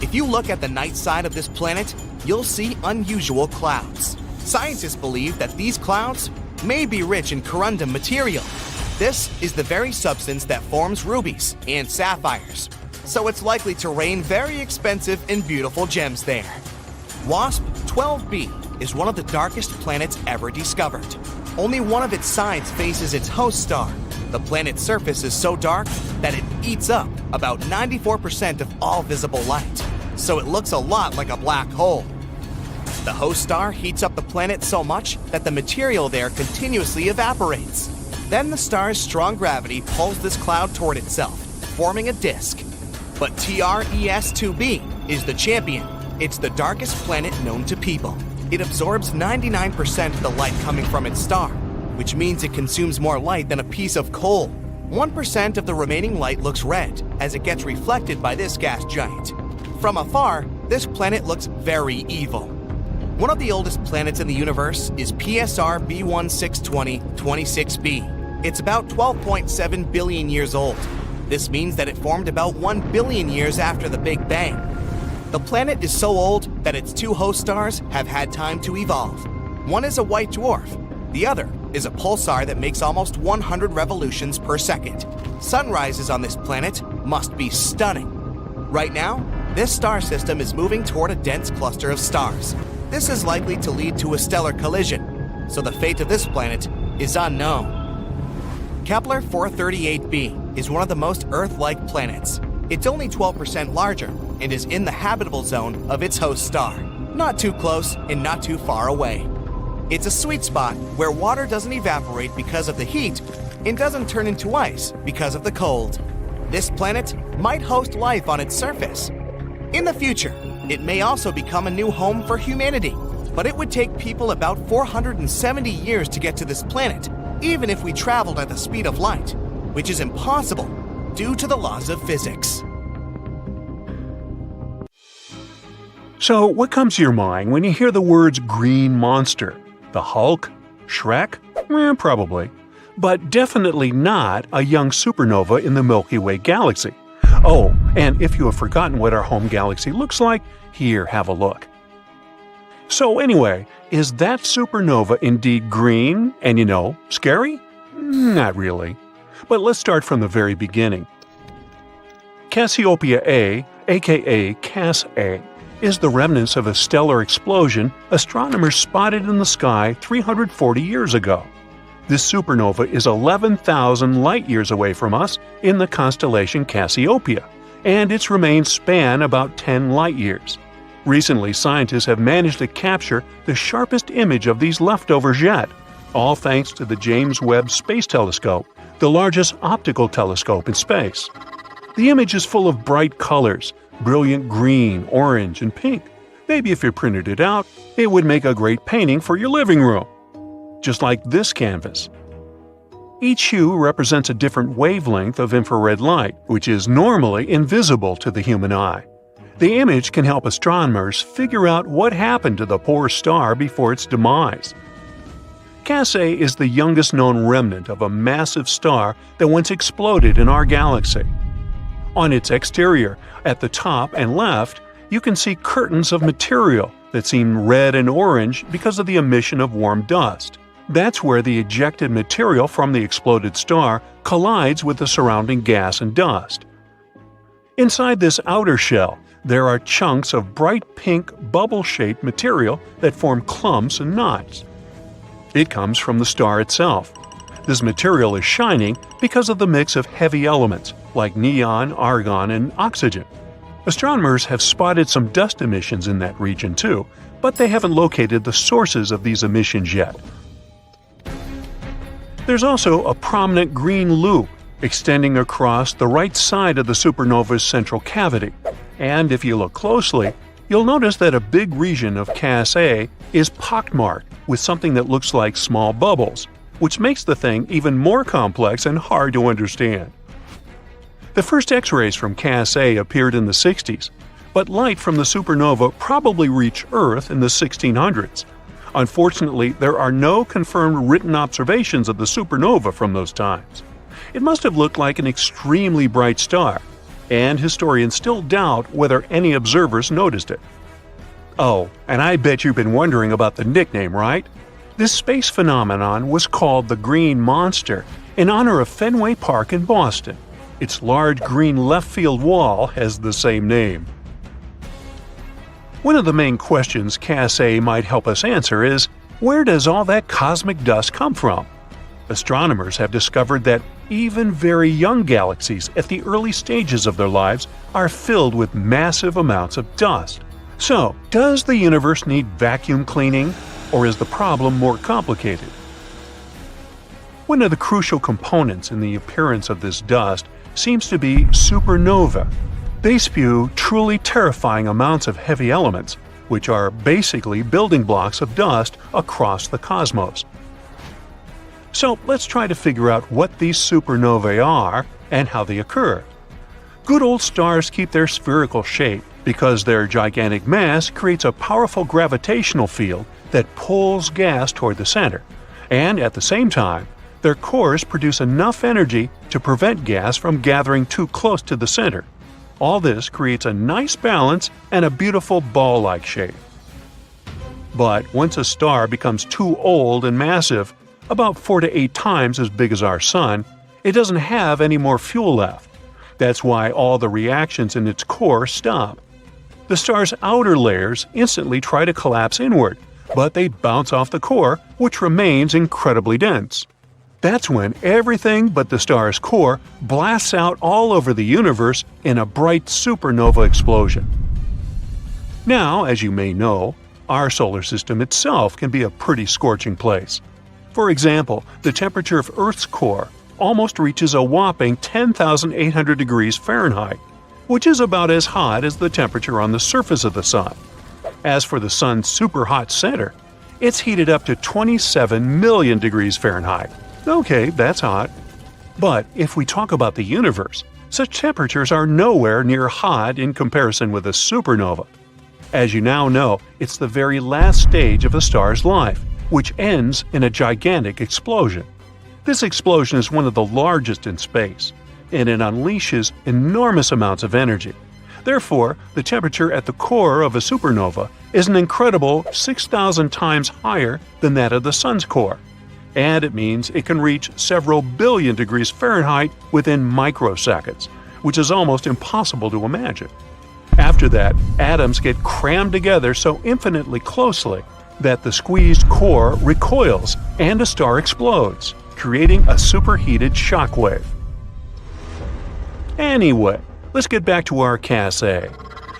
E: If you look at the night side of this planet, you'll see unusual clouds. Scientists believe that these clouds may be rich in corundum material. This is the very substance that forms rubies and sapphires, so it's likely to rain very expensive and beautiful gems there. WASP 12b is one of the darkest planets ever discovered. Only one of its sides faces its host star. The planet's surface is so dark that it eats up about 94% of all visible light, so it looks a lot like a black hole. The host star heats up the planet so much that the material there continuously evaporates. Then the star's strong gravity pulls this cloud toward itself, forming a disk. But TRES-2b is the champion. It's the darkest planet known to people. It absorbs 99% of the light coming from its star, which means it consumes more light than a piece of coal. 1% of the remaining light looks red as it gets reflected by this gas giant. From afar, this planet looks very evil. One of the oldest planets in the universe is PSR B1620-26b. It's about 12.7 billion years old. This means that it formed about 1 billion years after the Big Bang. The planet is so old that its 2 host stars have had time to evolve. One is a white dwarf. The other is a pulsar that makes almost 100 revolutions per second. Sunrises on this planet must be stunning. Right now, this star system is moving toward a dense cluster of stars. This is likely to lead to a stellar collision, so the fate of this planet is unknown. Kepler 438b is one of the most Earth-like planets. It's only 12% larger and is in the habitable zone of its host star, not too close and not too far away. It's a sweet spot where water doesn't evaporate because of the heat and doesn't turn into ice because of the cold. This planet might host life on its surface. In the future, it may also become a new home for humanity, but it would take people about 470 years to get to this planet, even if we traveled at the speed of light, which is impossible due to the laws of physics.
B: So, what comes to your mind when you hear the words green monster? The Hulk? Shrek? Probably. But definitely not a young supernova in the Milky Way galaxy. Oh, and if you have forgotten what our home galaxy looks like, here, have a look. So anyway, is that supernova indeed green and, scary? Not really. But let's start from the very beginning. Cassiopeia A, aka Cass A, is the remnants of a stellar explosion astronomers spotted in the sky 340 years ago. This supernova is 11,000 light-years away from us in the constellation Cassiopeia, and its remains span about 10 light-years. Recently, scientists have managed to capture the sharpest image of these leftovers yet, all thanks to the James Webb Space Telescope, the largest optical telescope in space. The image is full of bright colors, brilliant green, orange, and pink. Maybe if you printed it out, it would make a great painting for your living room. Just like this canvas. Each hue represents a different wavelength of infrared light, which is normally invisible to the human eye. The image can help astronomers figure out what happened to the poor star before its demise. Cas A is the youngest known remnant of a massive star that once exploded in our galaxy. On its exterior, at the top and left, you can see curtains of material that seem red and orange because of the emission of warm dust. That's where the ejected material from the exploded star collides with the surrounding gas and dust. Inside this outer shell, there are chunks of bright pink bubble-shaped material that form clumps and knots. It comes from the star itself. This material is shining because of the mix of heavy elements like neon, argon, and oxygen. Astronomers have spotted some dust emissions in that region too, but they haven't located the sources of these emissions yet. There's also a prominent green loop extending across the right side of the supernova's central cavity. And if you look closely, you'll notice that a big region of Cas A is pockmarked with something that looks like small bubbles, which makes the thing even more complex and hard to understand. The first X-rays from Cas A appeared in the 60s, but light from the supernova probably reached Earth in the 1600s. Unfortunately, there are no confirmed written observations of the supernova from those times. It must have looked like an extremely bright star, and historians still doubt whether any observers noticed it. Oh, and I bet you've been wondering about the nickname, right? This space phenomenon was called the Green Monster in honor of Fenway Park in Boston. Its large green left field wall has the same name. One of the main questions Cas A might help us answer is, where does all that cosmic dust come from? Astronomers have discovered that even very young galaxies at the early stages of their lives are filled with massive amounts of dust. So, does the universe need vacuum cleaning, or is the problem more complicated? One of the crucial components in the appearance of this dust seems to be supernova. They spew truly terrifying amounts of heavy elements, which are basically building blocks of dust across the cosmos. So let's try to figure out what these supernovae are and how they occur. Good old stars keep their spherical shape because their gigantic mass creates a powerful gravitational field that pulls gas toward the center, and at the same time, their cores produce enough energy to prevent gas from gathering too close to the center. All this creates a nice balance and a beautiful ball-like shape. But once a star becomes too old and massive, about 4 to 8 times as big as our Sun, it doesn't have any more fuel left. That's why all the reactions in its core stop. The star's outer layers instantly try to collapse inward, but they bounce off the core, which remains incredibly dense. That's when everything but the star's core blasts out all over the universe in a bright supernova explosion. Now, as you may know, our solar system itself can be a pretty scorching place. For example, the temperature of Earth's core almost reaches a whopping 10,800 degrees Fahrenheit, which is about as hot as the temperature on the surface of the Sun. As for the Sun's superhot center, it's heated up to 27 million degrees Fahrenheit. Okay, that's hot. But if we talk about the universe, such temperatures are nowhere near hot in comparison with a supernova. As you now know, it's the very last stage of a star's life, which ends in a gigantic explosion. This explosion is one of the largest in space, and it unleashes enormous amounts of energy. Therefore, the temperature at the core of a supernova is an incredible 6,000 times higher than that of the Sun's core. And it means it can reach several billion degrees Fahrenheit within microseconds, which is almost impossible to imagine. After that, atoms get crammed together so infinitely closely that the squeezed core recoils and a star explodes, creating a superheated shockwave. Anyway, let's get back to our Cas A.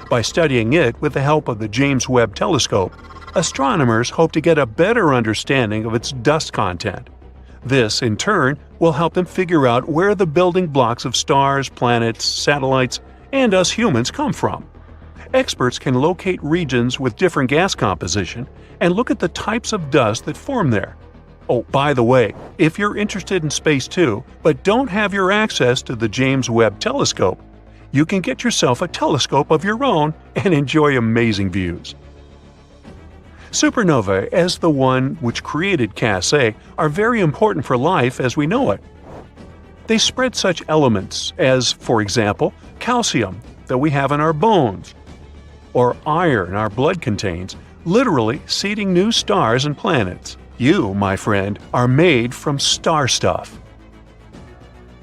B: By studying it with the help of the James Webb Telescope, astronomers hope to get a better understanding of its dust content. This, in turn, will help them figure out where the building blocks of stars, planets, satellites, and us humans come from. Experts can locate regions with different gas composition and look at the types of dust that form there. Oh, by the way, if you're interested in space too, but don't have your access to the James Webb Telescope, you can get yourself a telescope of your own and enjoy amazing views. Supernovae, as the one which created Cas-A, are very important for life as we know it. They spread such elements as, for example, calcium that we have in our bones, or iron our blood contains, literally seeding new stars and planets. You, my friend, are made from star stuff.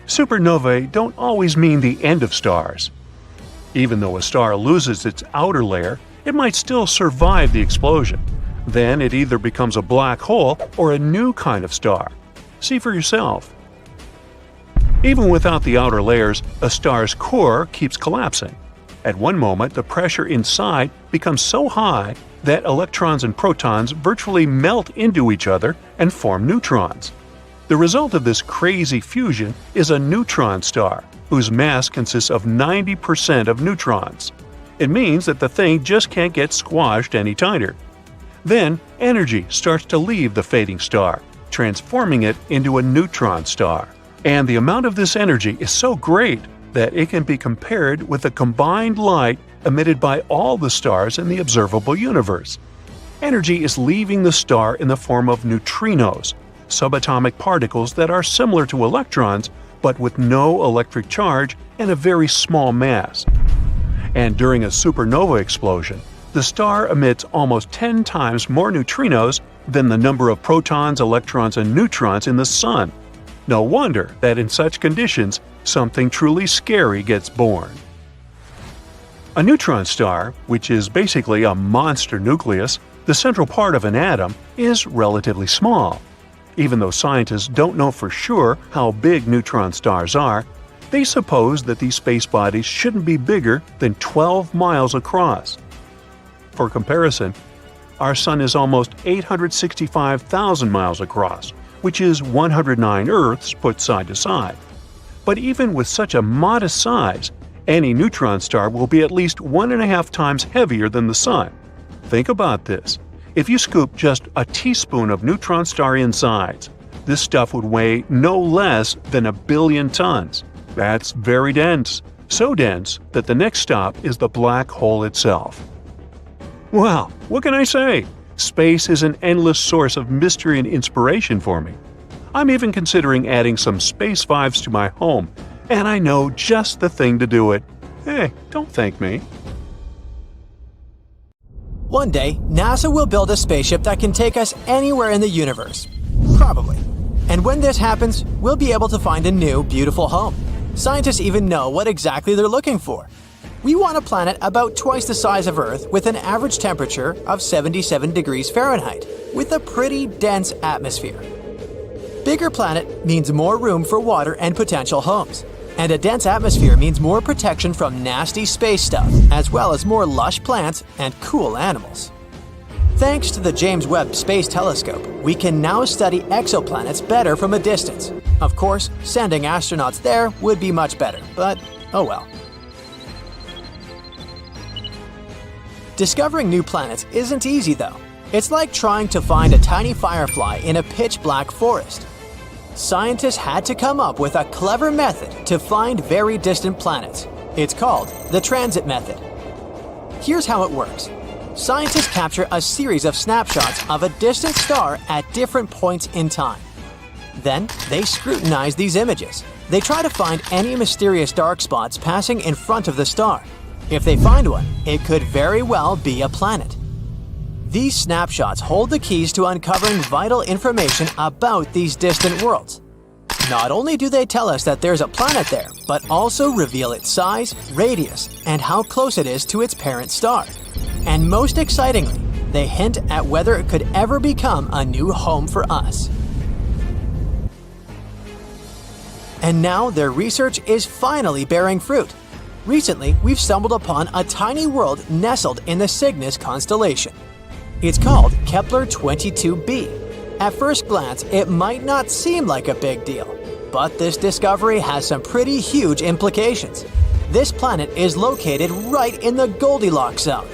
B: Supernovae don't always mean the end of stars. Even though a star loses its outer layer, it might still survive the explosion. Then it either becomes a black hole or a new kind of star. See for yourself. Even without the outer layers, a star's core keeps collapsing. At one moment, the pressure inside becomes so high that electrons and protons virtually melt into each other and form neutrons. The result of this crazy fusion is a neutron star, whose mass consists of 90% of neutrons. It means that the thing just can't get squashed any tighter. Then, energy starts to leave the fading star, transforming it into a neutron star. And the amount of this energy is so great that it can be compared with the combined light emitted by all the stars in the observable universe. Energy is leaving the star in the form of neutrinos, subatomic particles that are similar to electrons but with no electric charge and a very small mass. And during a supernova explosion, the star emits almost 10 times more neutrinos than the number of protons, electrons, and neutrons in the Sun. No wonder that in such conditions, something truly scary gets born. A neutron star, which is basically a monster nucleus, the central part of an atom, is relatively small. Even though scientists don't know for sure how big neutron stars are, they suppose that these space bodies shouldn't be bigger than 12 miles across. For comparison, our Sun is almost 865,000 miles across, which is 109 Earths put side to side. But even with such a modest size, any neutron star will be at least 1.5 times heavier than the Sun. Think about this. If you scoop just a teaspoon of neutron star insides, this stuff would weigh no less than 1 billion tons. That's very dense. So dense that the next stop is the black hole itself. Well, what can I say? Space is an endless source of mystery and inspiration for me. I'm even considering adding some space vibes to my home, and I know just the thing to do it. Hey, don't thank me.
A: One day, NASA will build a spaceship that can take us anywhere in the universe. Probably. And when this happens, we'll be able to find a new, beautiful home. Scientists even know what exactly they're looking for. We want a planet about twice the size of Earth with an average temperature of 77 degrees Fahrenheit, with a pretty dense atmosphere. Bigger planet means more room for water and potential homes. And a dense atmosphere means more protection from nasty space stuff, as well as more lush plants and cool animals. Thanks to the James Webb Space Telescope, we can now study exoplanets better from a distance. Of course, sending astronauts there would be much better, but oh well. Discovering new planets isn't easy though. It's like trying to find a tiny firefly in a pitch-black forest. Scientists had to come up with a clever method to find very distant planets. It's called the transit method. Here's how it works. Scientists capture a series of snapshots of a distant star at different points in time. Then, they scrutinize these images. They try to find any mysterious dark spots passing in front of the star. If they find one, it could very well be a planet. These snapshots hold the keys to uncovering vital information about these distant worlds. Not only do they tell us that there's a planet there, but also reveal its size, radius, and how close it is to its parent star. And most excitingly, they hint at whether it could ever become a new home for us. And now their research is finally bearing fruit. Recently, we've stumbled upon a tiny world nestled in the Cygnus constellation. It's called Kepler 22b. At first glance, it might not seem like a big deal, but this discovery has some pretty huge implications. This planet is located right in the Goldilocks zone.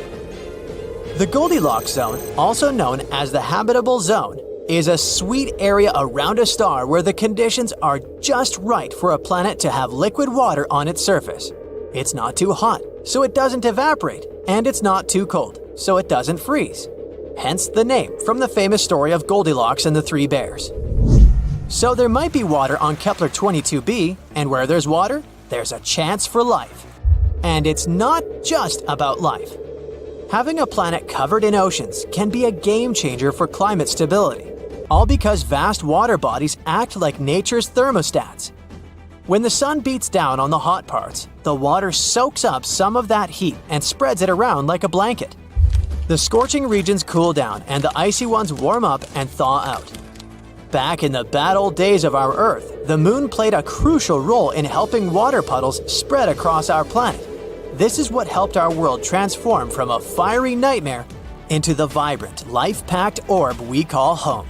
A: The Goldilocks zone, also known as the habitable zone, is a sweet area around a star where the conditions are just right for a planet to have liquid water on its surface. It's not too hot, so it doesn't evaporate, and it's not too cold, so it doesn't freeze. hence the name from the famous story of Goldilocks and the Three Bears. So there might be water on Kepler 22b, and where there's water, there's a chance for life. And it's not just about life. Having a planet covered in oceans can be a game changer for climate stability, all because vast water bodies act like nature's thermostats. When the sun beats down on the hot parts, the water soaks up some of that heat and spreads it around like a blanket. The scorching regions cool down and the icy ones warm up and thaw out. Back in the bad old days of our Earth, the moon played a crucial role in helping water puddles spread across our planet. This is what helped our world transform from a fiery nightmare into the vibrant, life-packed orb we call home.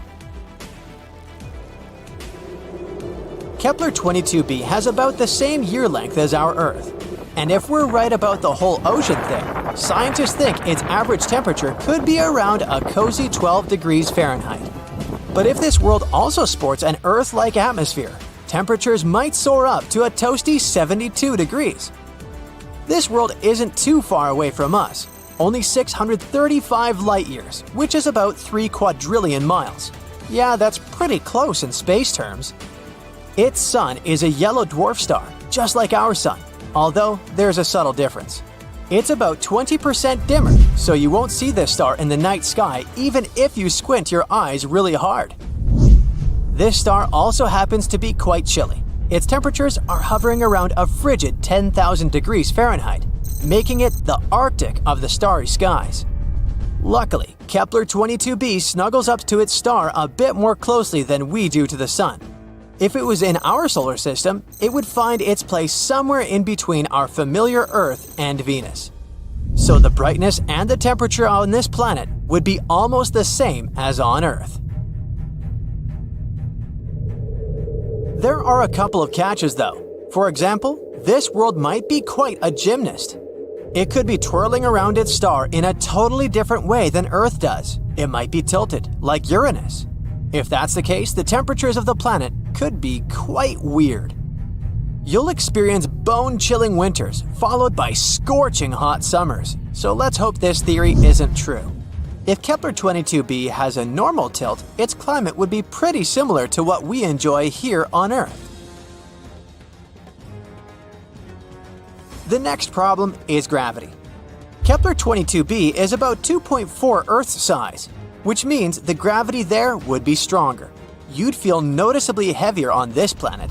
A: Kepler 22b has about the same year length as our Earth. And if we're right about the whole ocean thing, scientists think its average temperature could be around a cozy 12 degrees Fahrenheit. But if this world also sports an Earth-like atmosphere, temperatures might soar up to a toasty 72 degrees. This world isn't too far away from us, only 635 light-years, which is about 3 quadrillion miles. Yeah, that's pretty close in space terms. Its sun is a yellow dwarf star, just like our sun, although there's a subtle difference. It's about 20% dimmer, so you won't see this star in the night sky even if you squint your eyes really hard. This star also happens to be quite chilly. Its temperatures are hovering around a frigid 10,000 degrees Fahrenheit, making it the Arctic of the starry skies. Luckily, Kepler 22b snuggles up to its star a bit more closely than we do to the sun. If it was in our solar system, it would find its place somewhere in between our familiar Earth and Venus. So the brightness and the temperature on this planet would be almost the same as on Earth. There are a couple of catches though. For example, this world might be quite a gymnast. It could be twirling around its star in a totally different way than Earth does. It might be tilted, like Uranus. If that's the case, the temperatures of the planet could be quite weird. You'll experience bone-chilling winters, followed by scorching hot summers. So let's hope this theory isn't true. If Kepler 22b has a normal tilt, its climate would be pretty similar to what we enjoy here on Earth. The next problem is gravity. Kepler 22b is about 2.4 Earth's size, which means the gravity there would be stronger. You'd feel noticeably heavier on this planet.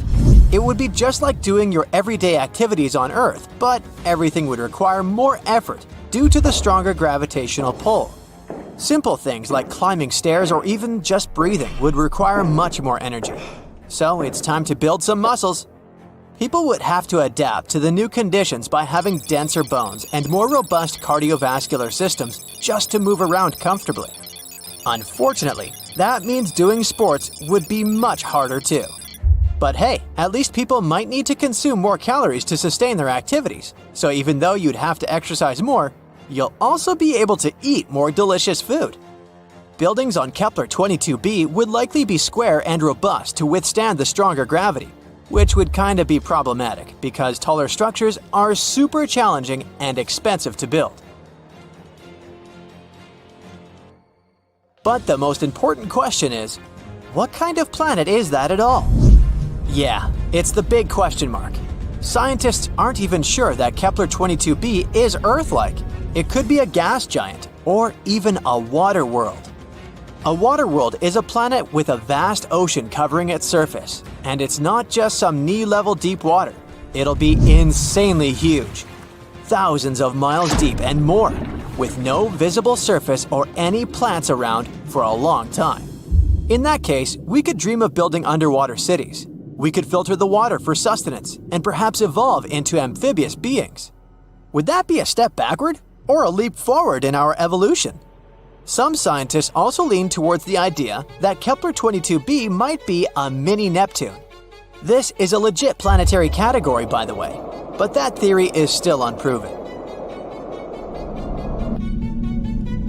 A: It would be just like doing your everyday activities on Earth, but everything would require more effort due to the stronger gravitational pull. Simple things like climbing stairs or even just breathing would require much more energy. So it's time to build some muscles. People would have to adapt to the new conditions by having denser bones and more robust cardiovascular systems just to move around comfortably. Unfortunately, that means doing sports would be much harder too. But hey, at least people might need to consume more calories to sustain their activities. So even though you'd have to exercise more, you'll also be able to eat more delicious food. Buildings on Kepler 22b would likely be square and robust to withstand the stronger gravity, which would kinda be problematic because taller structures are super challenging and expensive to build. But the most important question is, what kind of planet is that at all? Yeah, it's the big question mark. Scientists aren't even sure that Kepler 22b is Earth-like. It could be a gas giant, or even a water world. A water world is a planet with a vast ocean covering its surface, and it's not just some knee-level deep water. It'll be insanely huge, thousands of miles deep and more, with no visible surface or any plants around for a long time. In that case, we could dream of building underwater cities. We could filter the water for sustenance and perhaps evolve into amphibious beings. Would that be a step backward or a leap forward in our evolution? Some scientists also lean towards the idea that Kepler 22b might be a mini Neptune. This is a legit planetary category, by the way, but that theory is still unproven.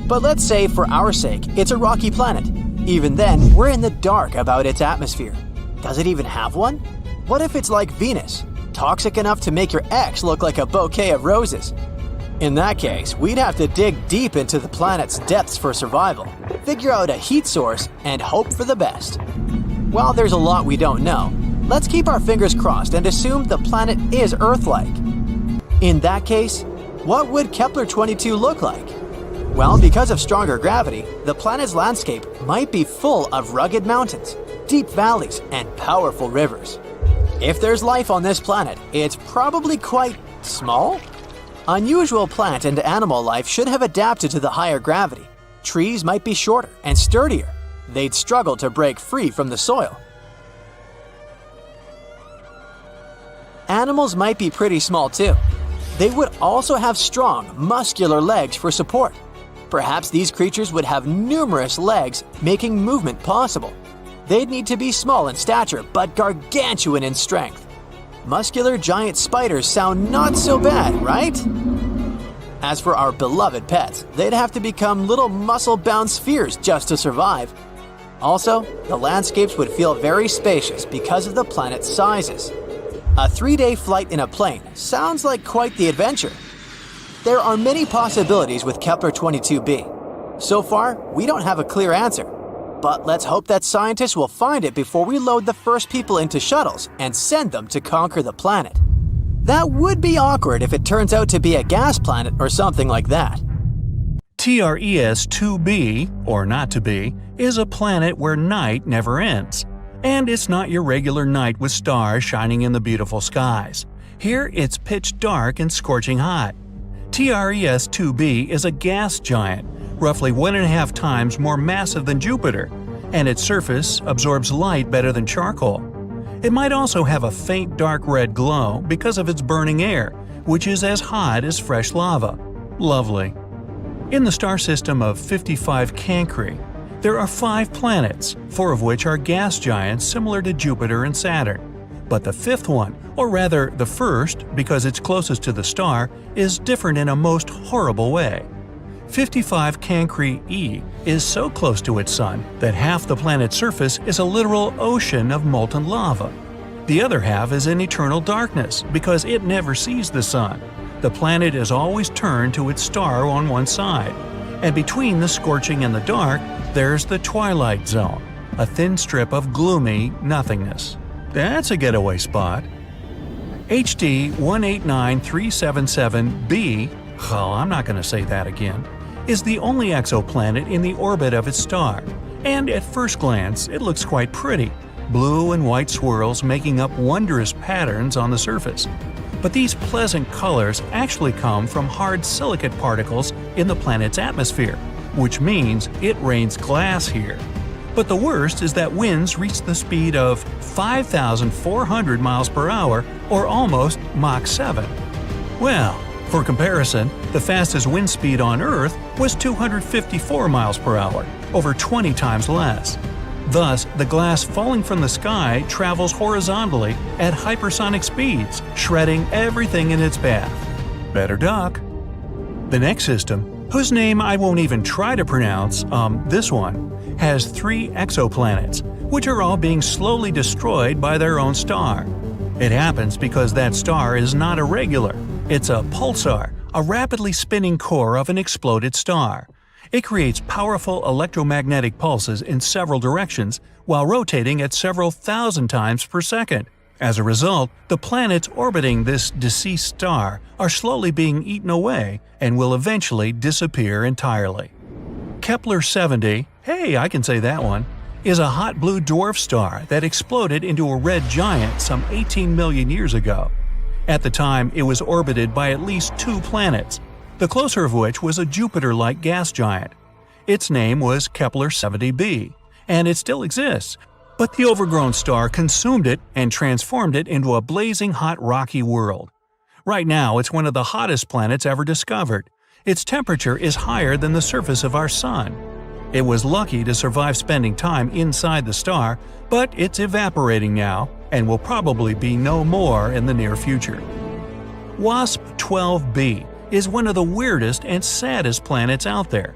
A: But let's say, for our sake, it's a rocky planet. Even then, we're in the dark about its atmosphere. Does it even have one? What if it's like Venus, toxic enough to make your ex look like a bouquet of roses? In that case, we'd have to dig deep into the planet's depths for survival, figure out a heat source, and hope for the best. While there's a lot we don't know, let's keep our fingers crossed and assume the planet is Earth-like. In that case, what would Kepler-22 look like? Well, because of stronger gravity, the planet's landscape might be full of rugged mountains, deep valleys, and powerful rivers. If there's life on this planet, it's probably quite small? Unusual plant and animal life should have adapted to the higher gravity. Trees might be shorter and sturdier. They'd struggle to break free from the soil. Animals might be pretty small too. They would also have strong, muscular legs for support. Perhaps these creatures would have numerous legs, making movement possible. They'd need to be small in stature, but gargantuan in strength. Muscular giant spiders sound not so bad, right? As for our beloved pets, they'd have to become little muscle-bound spheres just to survive. Also, the landscapes would feel very spacious because of the planet's sizes. A 3-day flight in a plane sounds like quite the adventure. There are many possibilities with Kepler-22b. So far, we don't have a clear answer. But let's hope that scientists will find it before we load the first people into shuttles and send them to conquer the planet. That would be awkward if it turns out to be a gas planet or something like that.
B: TRES-2b, or not to be, is a planet where night never ends. And it's not your regular night with stars shining in the beautiful skies. Here it's pitch dark and scorching hot. TRES-2b is a gas giant, roughly 1.5 times more massive than Jupiter, and its surface absorbs light better than charcoal. It might also have a faint dark red glow because of its burning air, which is as hot as fresh lava. Lovely. In the star system of 55 Cancri, there are 5 planets, 4 of which are gas giants similar to Jupiter and Saturn. But the 5th one, or rather the first because it's closest to the star, is different in a most horrible way. 55 Cancri e is so close to its sun that half the planet's surface is a literal ocean of molten lava. The other half is in eternal darkness because it never sees the sun. The planet is always turned to its star on one side. And between the scorching and the dark, there's the twilight zone, a thin strip of gloomy nothingness. That's a getaway spot. HD 189377b, oh, I'm not going to say that again, is the only exoplanet in the orbit of its star. And at first glance, it looks quite pretty, blue and white swirls making up wondrous patterns on the surface. But these pleasant colors actually come from hard silicate particles in the planet's atmosphere, which means it rains glass here. But the worst is that winds reach the speed of 5,400 miles per hour, or almost Mach 7. Well, for comparison, the fastest wind speed on Earth was 254 miles per hour, over 20 times less. Thus, the glass falling from the sky travels horizontally at hypersonic speeds, shredding everything in its path. Better duck. The next system, whose name I won't even try to pronounce, this one, has 3 exoplanets, which are all being slowly destroyed by their own star. It happens because that star is not irregular. It's a pulsar, a rapidly spinning core of an exploded star. It creates powerful electromagnetic pulses in several directions while rotating at several thousand times per second. As a result, the planets orbiting this deceased star are slowly being eaten away and will eventually disappear entirely. Kepler-70, hey, I can say that one, is a hot blue dwarf star that exploded into a red giant some 18 million years ago. At the time, it was orbited by at least 2 planets, the closer of which was a Jupiter-like gas giant. Its name was Kepler-70b, and it still exists, but the overgrown star consumed it and transformed it into a blazing hot rocky world. Right now, it's one of the hottest planets ever discovered. Its temperature is higher than the surface of our Sun. It was lucky to survive spending time inside the star, but it's evaporating now and will probably be no more in the near future. WASP-12b is one of the weirdest and saddest planets out there.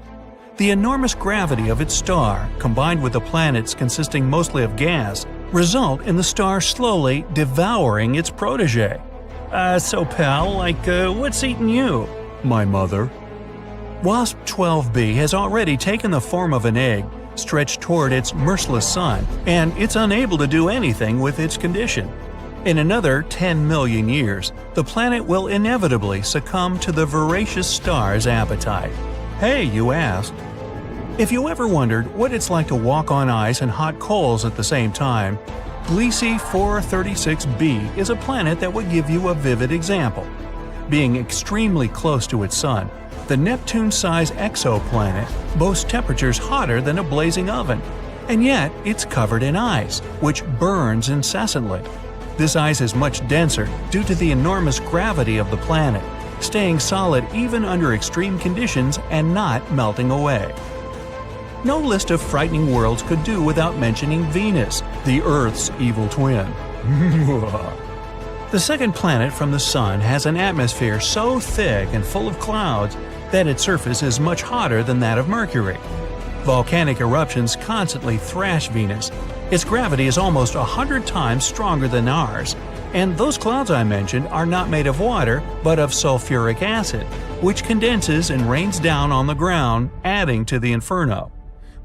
B: The enormous gravity of its star, combined with the planets consisting mostly of gas, result in the star slowly devouring its protege. So pal, what's eating you? my mother. WASP 12b has already taken the form of an egg, stretched toward its merciless sun, and it's unable to do anything with its condition. In another 10 million years, the planet will inevitably succumb to the voracious star's appetite. Hey, you asked. If you ever wondered what it's like to walk on ice and hot coals at the same time, Gliese 436b is a planet that would give you a vivid example. Being extremely close to its sun, the Neptune-sized exoplanet boasts temperatures hotter than a blazing oven, and yet it's covered in ice, which burns incessantly. This ice is much denser due to the enormous gravity of the planet, staying solid even under extreme conditions and not melting away. No list of frightening worlds could do without mentioning Venus, the Earth's evil twin. The second planet from the Sun has an atmosphere so thick and full of clouds that its surface is much hotter than that of Mercury. Volcanic eruptions constantly thrash Venus. Its gravity is almost 100 times stronger than ours, and those clouds I mentioned are not made of water but of sulfuric acid, which condenses and rains down on the ground, adding to the inferno.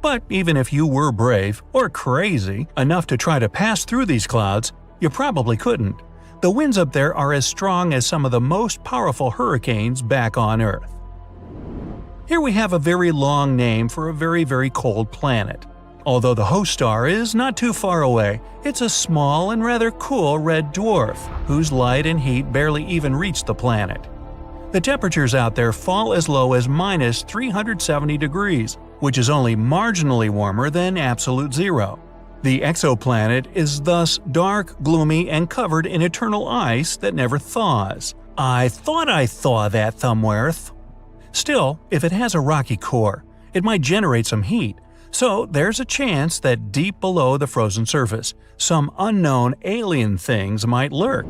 B: But even if you were brave, or crazy, enough to try to pass through these clouds, you probably couldn't. The winds up there are as strong as some of the most powerful hurricanes back on Earth. Here we have a very long name for a very, very cold planet. Although the host star is not too far away, it's a small and rather cool red dwarf, whose light and heat barely even reach the planet. The temperatures out there fall as low as minus 370 degrees, which is only marginally warmer than absolute zero. The exoplanet is thus dark, gloomy, and covered in eternal ice that never thaws. I thought I thaw that Thumbworth. Still, if it has a rocky core, it might generate some heat, so there's a chance that deep below the frozen surface, some unknown alien things might lurk.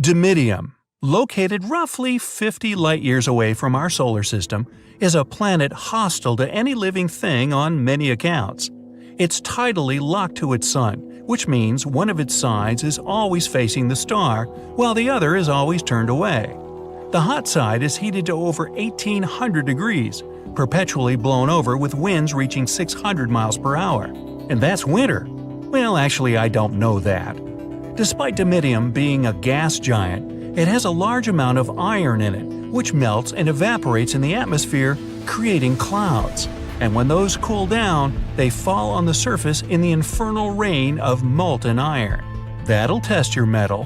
B: Dimidium, located roughly 50 light-years away from our solar system, is a planet hostile to any living thing on many accounts. It's tidally locked to its sun, which means one of its sides is always facing the star, while the other is always turned away. The hot side is heated to over 1800 degrees, perpetually blown over with winds reaching 600 miles per hour. And that's winter. Well, actually, I don't know that. Despite Dimidium being a gas giant, it has a large amount of iron in it, which melts and evaporates in the atmosphere, creating clouds. And when those cool down, they fall on the surface in the infernal rain of molten iron. That'll test your mettle.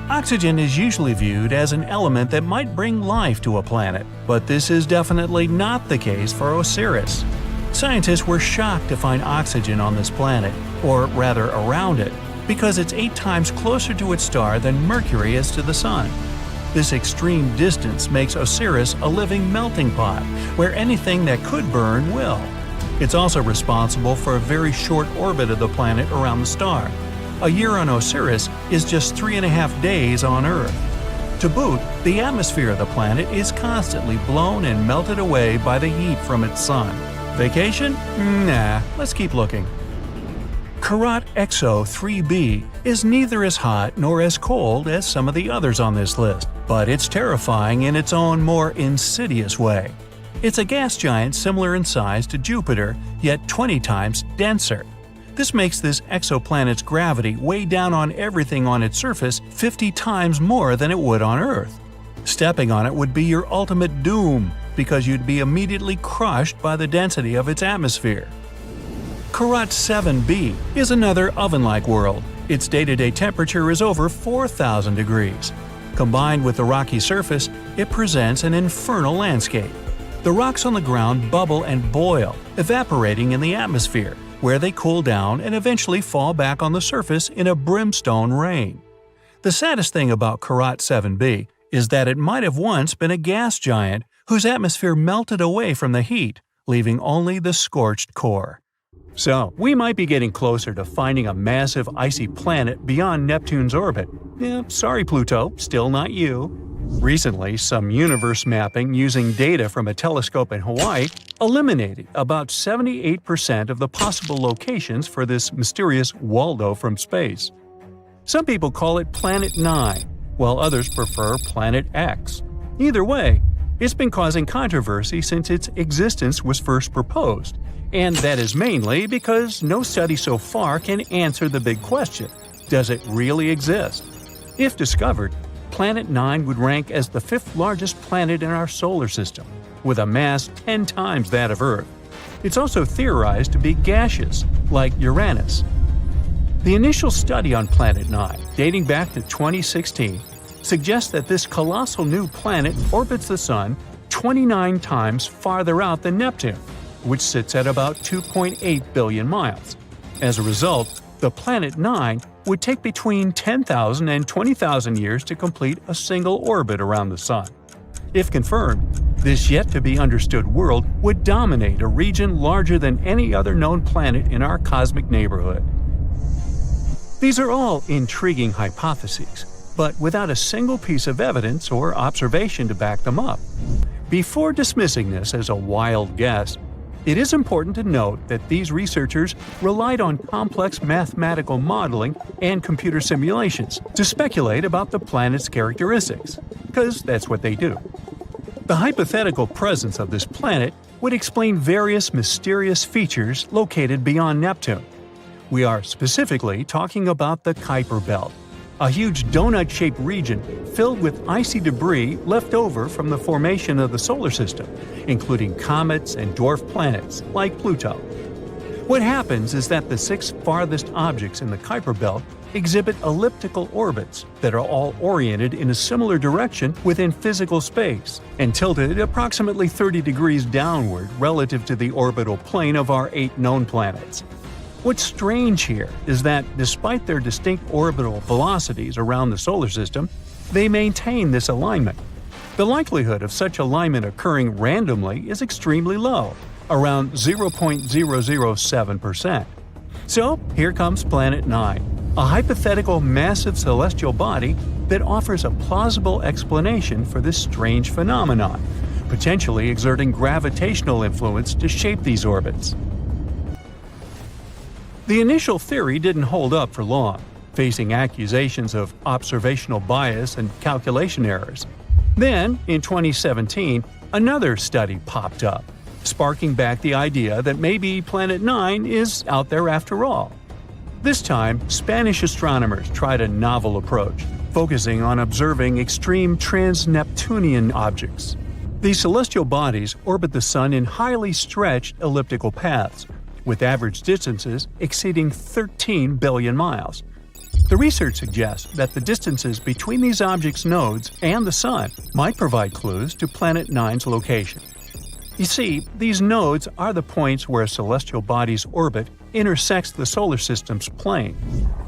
B: Oxygen is usually viewed as an element that might bring life to a planet, but this is definitely not the case for Osiris. Scientists were shocked to find oxygen on this planet, or rather around it, because it's 8 times closer to its star than Mercury is to the Sun. This extreme distance makes Osiris a living melting pot, where anything that could burn will. It's also responsible for a very short orbit of the planet around the star. A year on Osiris is just 3.5 days on Earth. To boot, the atmosphere of the planet is constantly blown and melted away by the heat from its sun. Vacation? Nah, let's keep looking. Karat Exo 3b is neither as hot nor as cold as some of the others on this list, but it's terrifying in its own more insidious way. It's a gas giant similar in size to Jupiter, yet 20 times denser. This makes this exoplanet's gravity weigh down on everything on its surface 50 times more than it would on Earth. Stepping on it would be your ultimate doom, because you'd be immediately crushed by the density of its atmosphere. Karat 7b is another oven-like world. Its day-to-day temperature is over 4,000 degrees. Combined with the rocky surface, it presents an infernal landscape. The rocks on the ground bubble and boil, evaporating in the atmosphere, where they cool down and eventually fall back on the surface in a brimstone rain. The saddest thing about Karat 7b is that it might have once been a gas giant whose atmosphere melted away from the heat, leaving only the scorched core. So, we might be getting closer to finding a massive icy planet beyond Neptune's orbit. Sorry Pluto, still not you. Recently, some universe mapping using data from a telescope in Hawaii eliminated about 78% of the possible locations for this mysterious Waldo from space. Some people call it Planet 9, while others prefer Planet X. Either way, it's been causing controversy since its existence was first proposed, and that is mainly because no study so far can answer the big question: does it really exist? If discovered, Planet 9 would rank as the 5th largest planet in our solar system, with a mass 10 times that of Earth. It's also theorized to be gaseous, like Uranus. The initial study on Planet 9, dating back to 2016, suggests that this colossal new planet orbits the Sun 29 times farther out than Neptune, which sits at about 2.8 billion miles. As a result, the Planet 9 would take between 10,000 and 20,000 years to complete a single orbit around the Sun. If confirmed, this yet-to-be-understood world would dominate a region larger than any other known planet in our cosmic neighborhood. These are all intriguing hypotheses, but without a single piece of evidence or observation to back them up. Before dismissing this as a wild guess, it is important to note that these researchers relied on complex mathematical modeling and computer simulations to speculate about the planet's characteristics, because that's what they do. The hypothetical presence of this planet would explain various mysterious features located beyond Neptune. We are specifically talking about the Kuiper Belt, a huge donut-shaped region filled with icy debris left over from the formation of the solar system, including comets and dwarf planets like Pluto. What happens is that the 6 farthest objects in the Kuiper Belt exhibit elliptical orbits that are all oriented in a similar direction within physical space and tilted approximately 30 degrees downward relative to the orbital plane of our 8 known planets. What's strange here is that, despite their distinct orbital velocities around the solar system, they maintain this alignment. The likelihood of such alignment occurring randomly is extremely low, around 0.007%. So, here comes Planet 9, a hypothetical massive celestial body that offers a plausible explanation for this strange phenomenon, potentially exerting gravitational influence to shape these orbits. The initial theory didn't hold up for long, facing accusations of observational bias and calculation errors. Then, in 2017, another study popped up, sparking back the idea that maybe Planet 9 is out there after all. This time, Spanish astronomers tried a novel approach, focusing on observing extreme trans-Neptunian objects. These celestial bodies orbit the Sun in highly stretched elliptical paths, with average distances exceeding 13 billion miles. The research suggests that the distances between these objects' nodes and the Sun might provide clues to Planet 9's location. You see, these nodes are the points where a celestial body's orbit intersects the solar system's plane.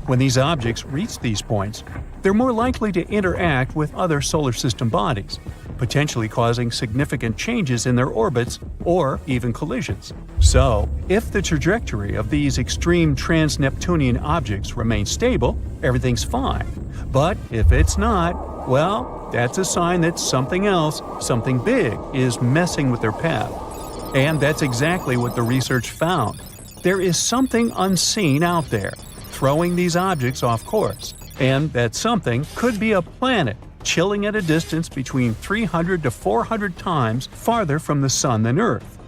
B: When these objects reach these points, they're more likely to interact with other solar system bodies, potentially causing significant changes in their orbits or even collisions. So, if the trajectory of these extreme trans-Neptunian objects remains stable, everything's fine. But if it's not, well, that's a sign that something else, something big, is messing with their path. And that's exactly what the research found. There is something unseen out there, throwing these objects off course. And that something could be a planet, chilling at a distance between 300 to 400 times farther from the Sun than Earth.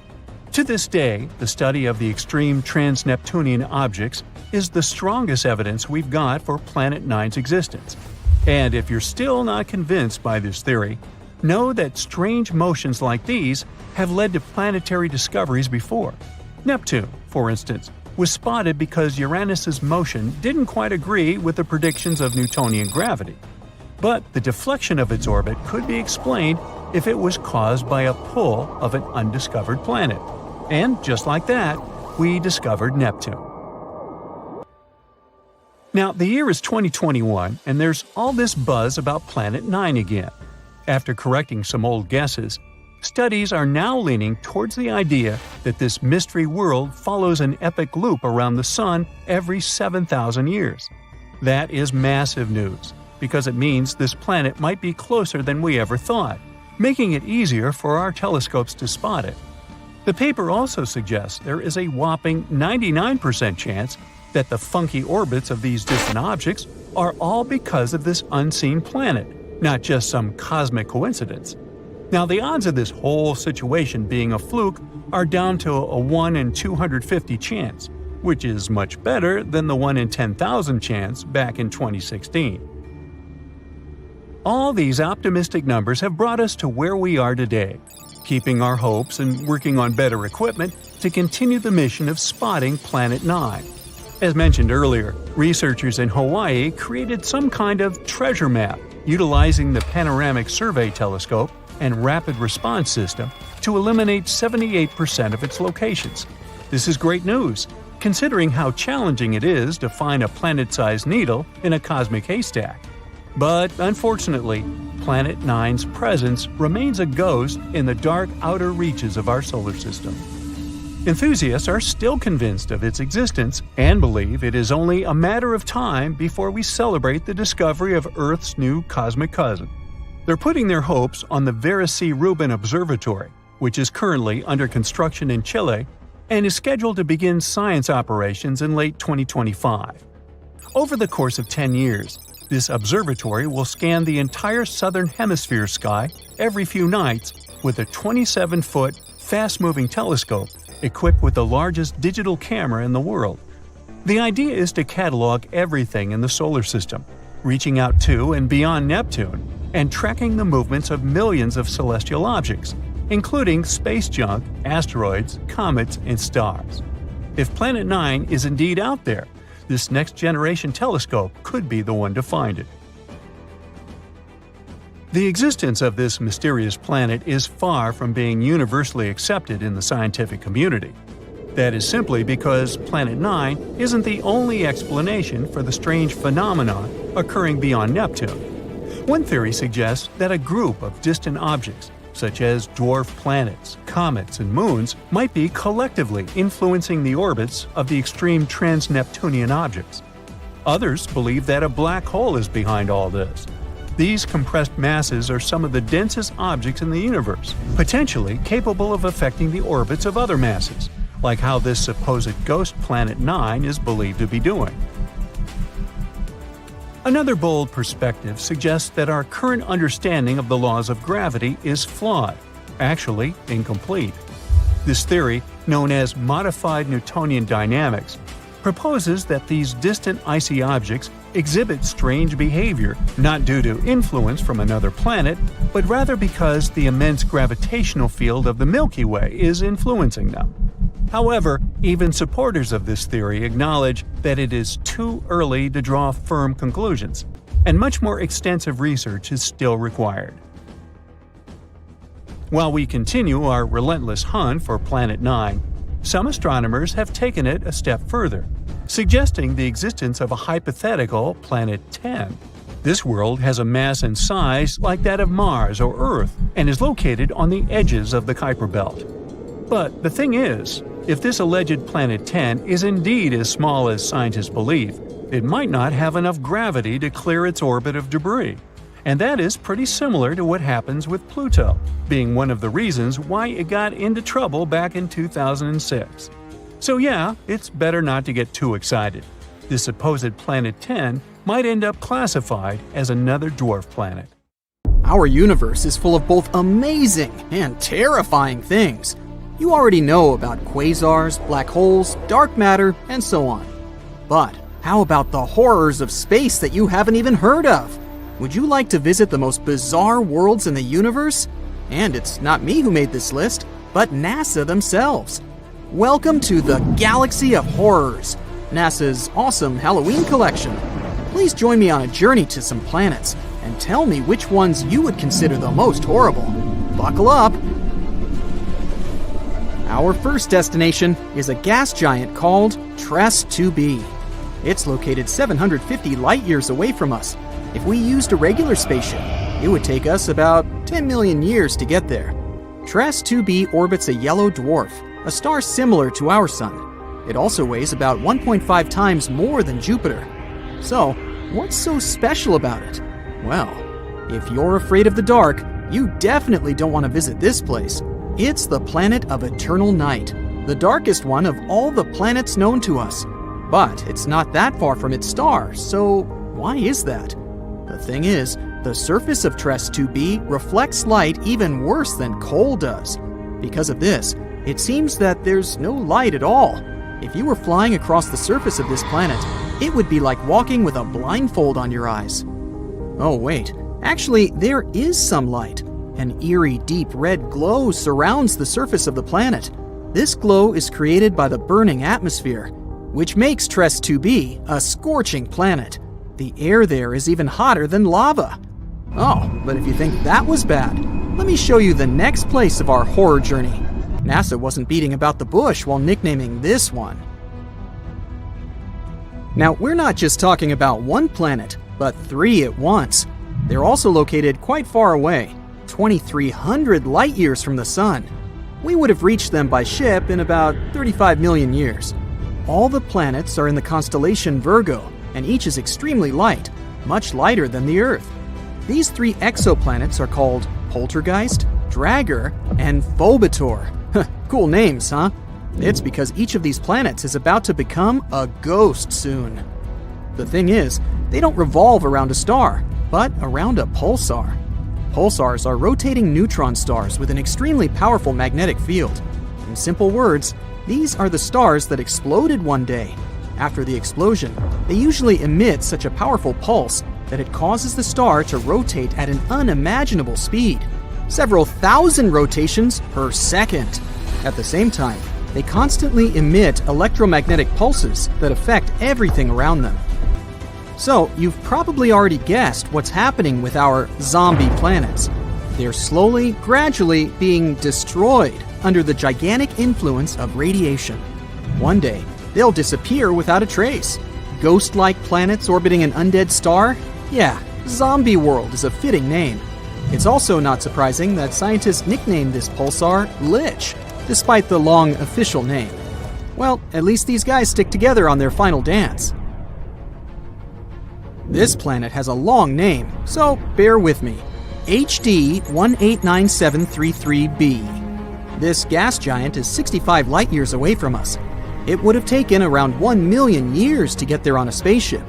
B: To this day, the study of the extreme trans-Neptunian objects is the strongest evidence we've got for Planet 9's existence. And if you're still not convinced by this theory, know that strange motions like these have led to planetary discoveries before. Neptune, for instance, was spotted because Uranus's motion didn't quite agree with the predictions of Newtonian gravity. But the deflection of its orbit could be explained if it was caused by a pull of an undiscovered planet. And just like that, we discovered Neptune. Now, the year is 2021, and there's all this buzz about Planet 9 again. After correcting some old guesses, studies are now leaning towards the idea that this mystery world follows an epic loop around the Sun every 7,000 years. That is massive news, because it means this planet might be closer than we ever thought, making it easier for our telescopes to spot it. The paper also suggests there is a whopping 99% chance that the funky orbits of these distant objects are all because of this unseen planet, not just some cosmic coincidence. Now, the odds of this whole situation being a fluke are down to a 1 in 250 chance, which is much better than the 1 in 10,000 chance back in 2016. All these optimistic numbers have brought us to where we are today, keeping our hopes and working on better equipment to continue the mission of spotting Planet 9. As mentioned earlier, researchers in Hawaii created some kind of treasure map utilizing the Panoramic Survey Telescope and Rapid Response System to eliminate 78% of its locations. This is great news, considering how challenging it is to find a planet-sized needle in a cosmic haystack. But unfortunately, Planet 9's presence remains a ghost in the dark outer reaches of our solar system. Enthusiasts are still convinced of its existence and believe it is only a matter of time before we celebrate the discovery of Earth's new cosmic cousin. They're putting their hopes on the Vera C. Rubin Observatory, which is currently under construction in Chile and is scheduled to begin science operations in late 2025. Over the course of 10 years, this observatory will scan the entire southern hemisphere sky every few nights with a 27-foot, fast-moving telescope equipped with the largest digital camera in the world. The idea is to catalog everything in the solar system, reaching out to and beyond Neptune, and tracking the movements of millions of celestial objects, including space junk, asteroids, comets, and stars. If Planet 9 is indeed out there, this next-generation telescope could be the one to find it. The existence of this mysterious planet is far from being universally accepted in the scientific community. That is simply because Planet 9 isn't the only explanation for the strange phenomenon occurring beyond Neptune. One theory suggests that a group of distant objects, such as dwarf planets, comets, and moons, might be collectively influencing the orbits of the extreme trans-Neptunian objects. Others believe that a black hole is behind all this. These compressed masses are some of the densest objects in the universe, potentially capable of affecting the orbits of other masses, like how this supposed ghost Planet 9 is believed to be doing. Another bold perspective suggests that our current understanding of the laws of gravity is flawed, actually incomplete. This theory, known as modified Newtonian dynamics, proposes that these distant icy objects exhibit strange behavior not due to influence from another planet, but rather because the immense gravitational field of the Milky Way is influencing them. However, even supporters of this theory acknowledge that it is too early to draw firm conclusions, and much more extensive research is still required. While we continue our relentless hunt for Planet 9, some astronomers have taken it a step further, suggesting the existence of a hypothetical Planet 10. This world has a mass and size like that of Mars or Earth and is located on the edges of the Kuiper Belt. But the thing is, if this alleged Planet 10 is indeed as small as scientists believe, it might not have enough gravity to clear its orbit of debris. And that is pretty similar to what happens with Pluto, being one of the reasons why it got into trouble back in 2006. So yeah, it's better not to get too excited. This supposed Planet 10 might end up classified as another dwarf planet.
D: Our universe is full of both amazing and terrifying things. You already know about quasars, black holes, dark matter, and so on. But how about the horrors of space that you haven't even heard of? Would you like to visit the most bizarre worlds in the universe? And it's not me who made this list, but NASA themselves. Welcome to the Galaxy of Horrors, NASA's awesome Halloween collection. Please join me on a journey to some planets and tell me which ones you would consider the most horrible. Buckle up! Our first destination is a gas giant called TRES 2b. It's located 750 light-years away from us. If we used a regular spaceship, it would take us about 10 million years to get there. TRES 2b orbits a yellow dwarf, a star similar to our Sun. It also weighs about 1.5 times more than Jupiter. So, what's so special about it? Well, if you're afraid of the dark, you definitely don't want to visit this place. It's the planet of eternal night, the darkest one of all the planets known to us. But it's not that far from its star, so why is that? The thing is, The surface of TRES 2b reflects light even worse than coal does. Because of this, it seems that there's no light at all. If you were flying across the surface of this planet, it would be like walking with a blindfold on your eyes. Oh wait, actually there is some light. An eerie deep red glow surrounds the surface of the planet. This glow is created by the burning atmosphere, which makes TRES 2b a scorching planet. The air there is even hotter than lava. Oh, but if you think that was bad, let me show you the next place of our horror journey. NASA wasn't beating about the bush while nicknaming this one. Now, we're not just talking about one planet, but 3 at once. They're also located quite far away, 2,300 light years from the Sun. We would have reached them by ship in about 35 million years. All the planets are in the constellation Virgo, and each is extremely light, much lighter than the Earth. These 3 exoplanets are called Poltergeist, Dragger, and Phobator. Cool names, huh? It's because each of these planets is about to become a ghost soon. The thing is, they don't revolve around a star, but around a pulsar. Pulsars are rotating neutron stars with an extremely powerful magnetic field. In simple words, these are the stars that exploded one day. After the explosion, they usually emit such a powerful pulse that it causes the star to rotate at an unimaginable speed, several thousand rotations per second. At the same time, they constantly emit electromagnetic pulses that affect everything around them. So, you've probably already guessed what's happening with our zombie planets. They're slowly, gradually being destroyed under the gigantic influence of radiation. One day, they'll disappear without a trace. Ghost-like planets orbiting an undead star? Yeah, Zombie World is a fitting name. It's also not surprising that scientists nicknamed this pulsar Lich, despite the long official name. Well, at least these guys stick together on their final dance. This planet has a long name, so bear with me. HD 189733b. This gas giant is 65 light-years away from us. It would have taken around 1 million years to get there on a spaceship.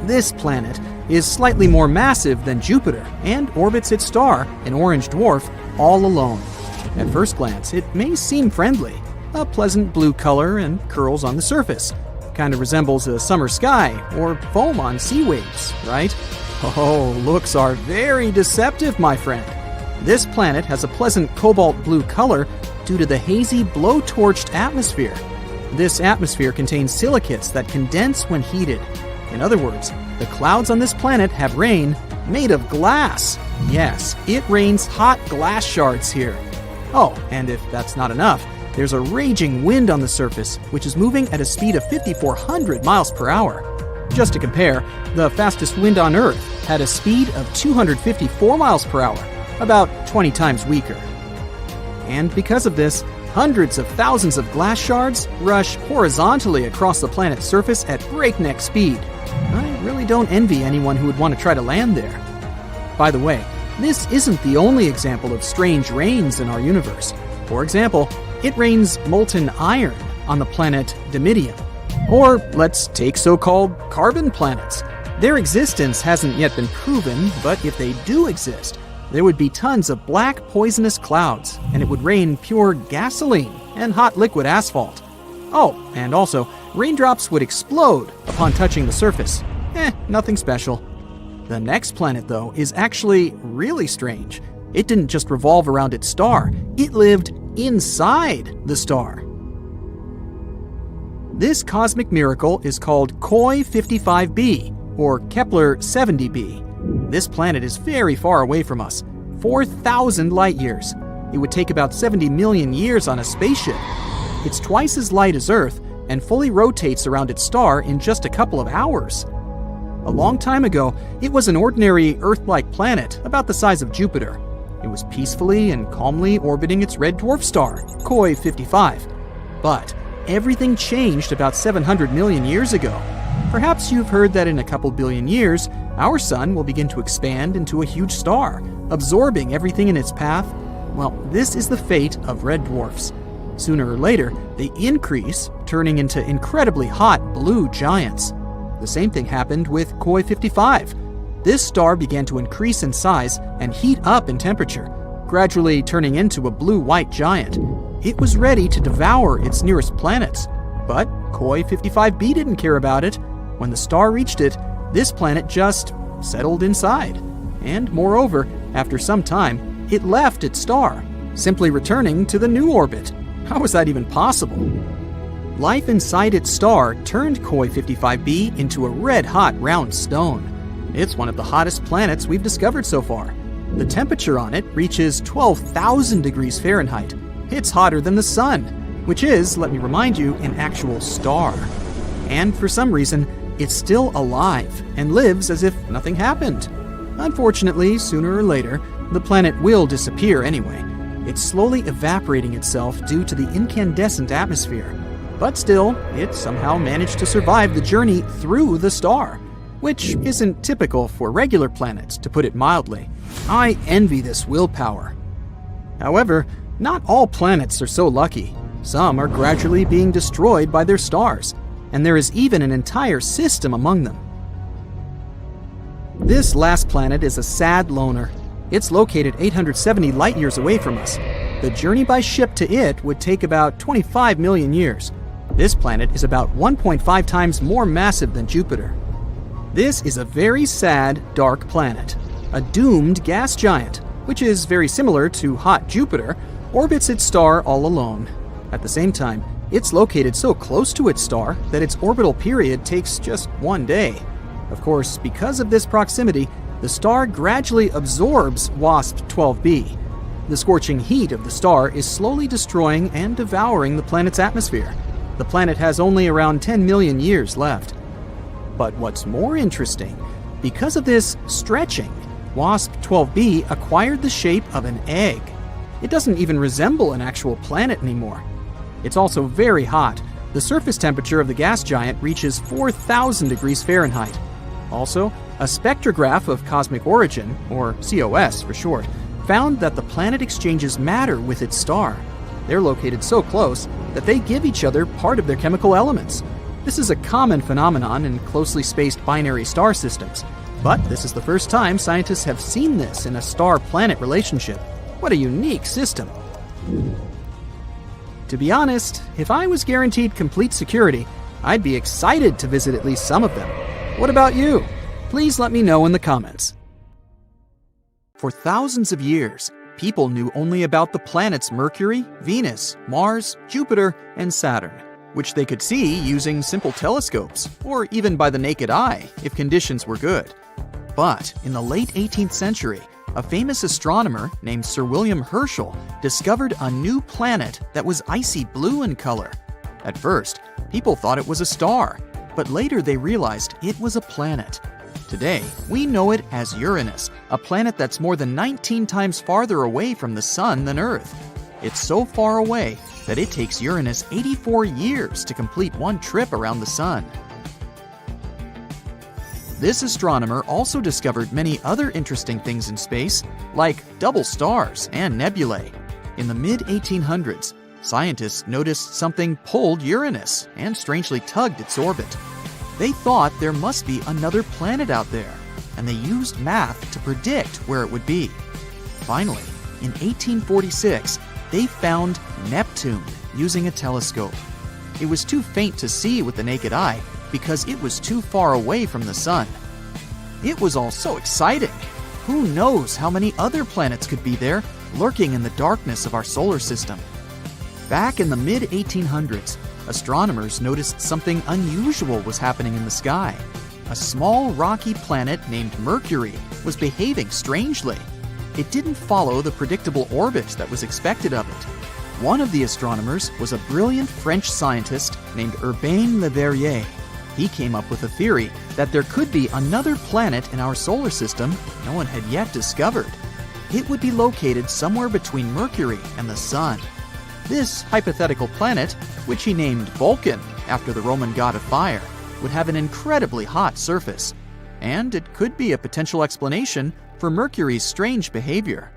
D: This planet is slightly more massive than Jupiter and orbits its star, an orange dwarf, all alone. At first glance, it may seem friendly. A pleasant blue color and curls on the surface. Kind of resembles a summer sky or foam on sea waves, right? Oh, looks are very deceptive, my friend. This planet has a pleasant cobalt blue color due to the hazy blowtorched atmosphere. This atmosphere contains silicates that condense when heated. In other words, the clouds on this planet have rain made of glass. Yes, it rains hot glass shards here. Oh, and if that's not enough, there's a raging wind on the surface, which is moving at a speed of 5,400 miles per hour. Just to compare, the fastest wind on Earth had a speed of 254 miles per hour, about 20 times weaker. And because of this, hundreds of thousands of glass shards rush horizontally across the planet's surface at breakneck speed. I really don't envy anyone who would want to try to land there. By the way, this isn't the only example of strange rains in our universe. For example, it rains molten iron on the planet Dimidium. Or let's take so-called carbon planets. Their existence hasn't yet been proven, but if they do exist, there would be tons of black poisonous clouds, and it would rain pure gasoline and hot liquid asphalt. Oh, and also, raindrops would explode upon touching the surface. Nothing special. The next planet, though, is actually really strange. It didn't just revolve around its star, it lived inside the star. This cosmic miracle is called Koi 55b, or Kepler 70b. This planet is very far away from us, 4,000 light years. It would take about 70 million years on a spaceship. It's twice as light as Earth and fully rotates around its star in just a couple of hours. A long time ago, it was an ordinary Earth-like planet about the size of Jupiter. It was peacefully and calmly orbiting its red dwarf star, Koi 55. But everything changed about 700 million years ago. Perhaps you've heard that in a couple billion years, our sun will begin to expand into a huge star, absorbing everything in its path. Well, this is the fate of red dwarfs. Sooner or later, they increase, turning into incredibly hot blue giants. The same thing happened with Koi 55. This star began to increase in size and heat up in temperature, gradually turning into a blue-white giant. It was ready to devour its nearest planets, but Koi 55b didn't care about it. When the star reached it, this planet just settled inside. And moreover, after some time, it left its star, simply returning to the new orbit. How was that even possible? Life inside its star turned Koi 55b into a red-hot round stone. It's one of the hottest planets we've discovered so far. The temperature on it reaches 12,000 degrees Fahrenheit. It's hotter than the sun, which is, let me remind you, an actual star. And for some reason, it's still alive and lives as if nothing happened. Unfortunately, sooner or later, the planet will disappear anyway. It's slowly evaporating itself due to the incandescent atmosphere. But still, it somehow managed to survive the journey through the star, which isn't typical for regular planets, to put it mildly. I envy this willpower. However, not all planets are so lucky. Some are gradually being destroyed by their stars, and there is even an entire system among them. This last planet is a sad loner. It's located 870 light-years away from us. The journey by ship to it would take about 25 million years. This planet is about 1.5 times more massive than Jupiter. This is a very sad, dark planet. A doomed gas giant, which is very similar to hot Jupiter, orbits its star all alone. At the same time, it's located so close to its star that its orbital period takes just 1 day. Of course, because of this proximity, the star gradually absorbs WASP-12b. The scorching heat of the star is slowly destroying and devouring the planet's atmosphere. The planet has only around 10 million years left. But what's more interesting, because of this stretching, WASP-12b acquired the shape of an egg. It doesn't even resemble an actual planet anymore. It's also very hot. The surface temperature of the gas giant reaches 4,000 degrees Fahrenheit. Also, a spectrograph of cosmic origin, or COS for short, found that the planet exchanges matter with its star. They're located so close that they give each other part of their chemical elements. This is a common phenomenon in closely spaced binary star systems, but this is the first time scientists have seen this in a star-planet relationship. What a unique system. To be honest, if I was guaranteed complete security, I'd be excited to visit at least some of them. What about you? Please let me know in the comments. For thousands of years, people knew only about the planets Mercury, Venus, Mars, Jupiter, and Saturn, which they could see using simple telescopes, or even by the naked eye if conditions were good. But in the late 18th century, a famous astronomer named Sir William Herschel discovered a new planet that was icy blue in color. At first, people thought it was a star, but later they realized it was a planet. Today, we know it as Uranus, a planet that's more than 19 times farther away from the Sun than Earth. It's so far away that it takes Uranus 84 years to complete one trip around the Sun. This astronomer also discovered many other interesting things in space, like double stars and nebulae. In the mid-1800s, scientists noticed something pulled Uranus and strangely tugged its orbit. They thought there must be another planet out there, and they used math to predict where it would be. Finally, in 1846, they found Neptune using a telescope. It was too faint to see with the naked eye because it was too far away from the Sun. It was all so exciting. Who knows how many other planets could be there, lurking in the darkness of our solar system? Back in the mid-1800s, astronomers noticed something unusual was happening in the sky. A small rocky planet named Mercury was behaving strangely. It didn't follow the predictable orbit that was expected of it. One of the astronomers was a brilliant French scientist named Urbain Le Verrier. He came up with a theory that there could be another planet in our solar system no one had yet discovered. It would be located somewhere between Mercury and the Sun. This hypothetical planet, which he named Vulcan after the Roman god of fire, would have an incredibly hot surface, and it could be a potential explanation for Mercury's strange behavior.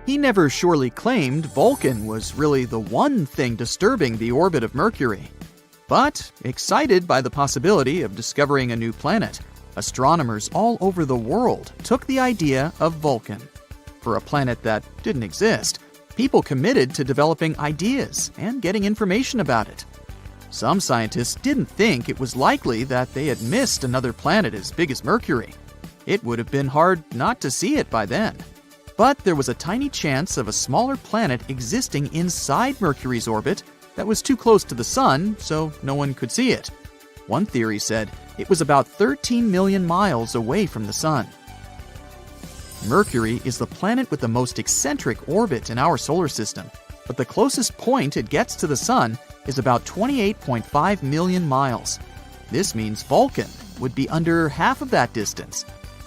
D: He never surely claimed Vulcan was really the one thing disturbing the orbit of Mercury. But, excited by the possibility of discovering a new planet, astronomers all over the world took the idea of Vulcan. For a planet that didn't exist, people committed to developing ideas and getting information about it. Some scientists didn't think it was likely that they had missed another planet as big as Mercury. It would have been hard not to see it by then. But there was a tiny chance of a smaller planet existing inside Mercury's orbit that was too close to the Sun, so no one could see it. One theory said it was about 13 million miles away from the Sun. Mercury is the planet with the most eccentric orbit in our solar system, but the closest point it gets to the Sun is about 28.5 million miles. This means Vulcan would be under half of that distance.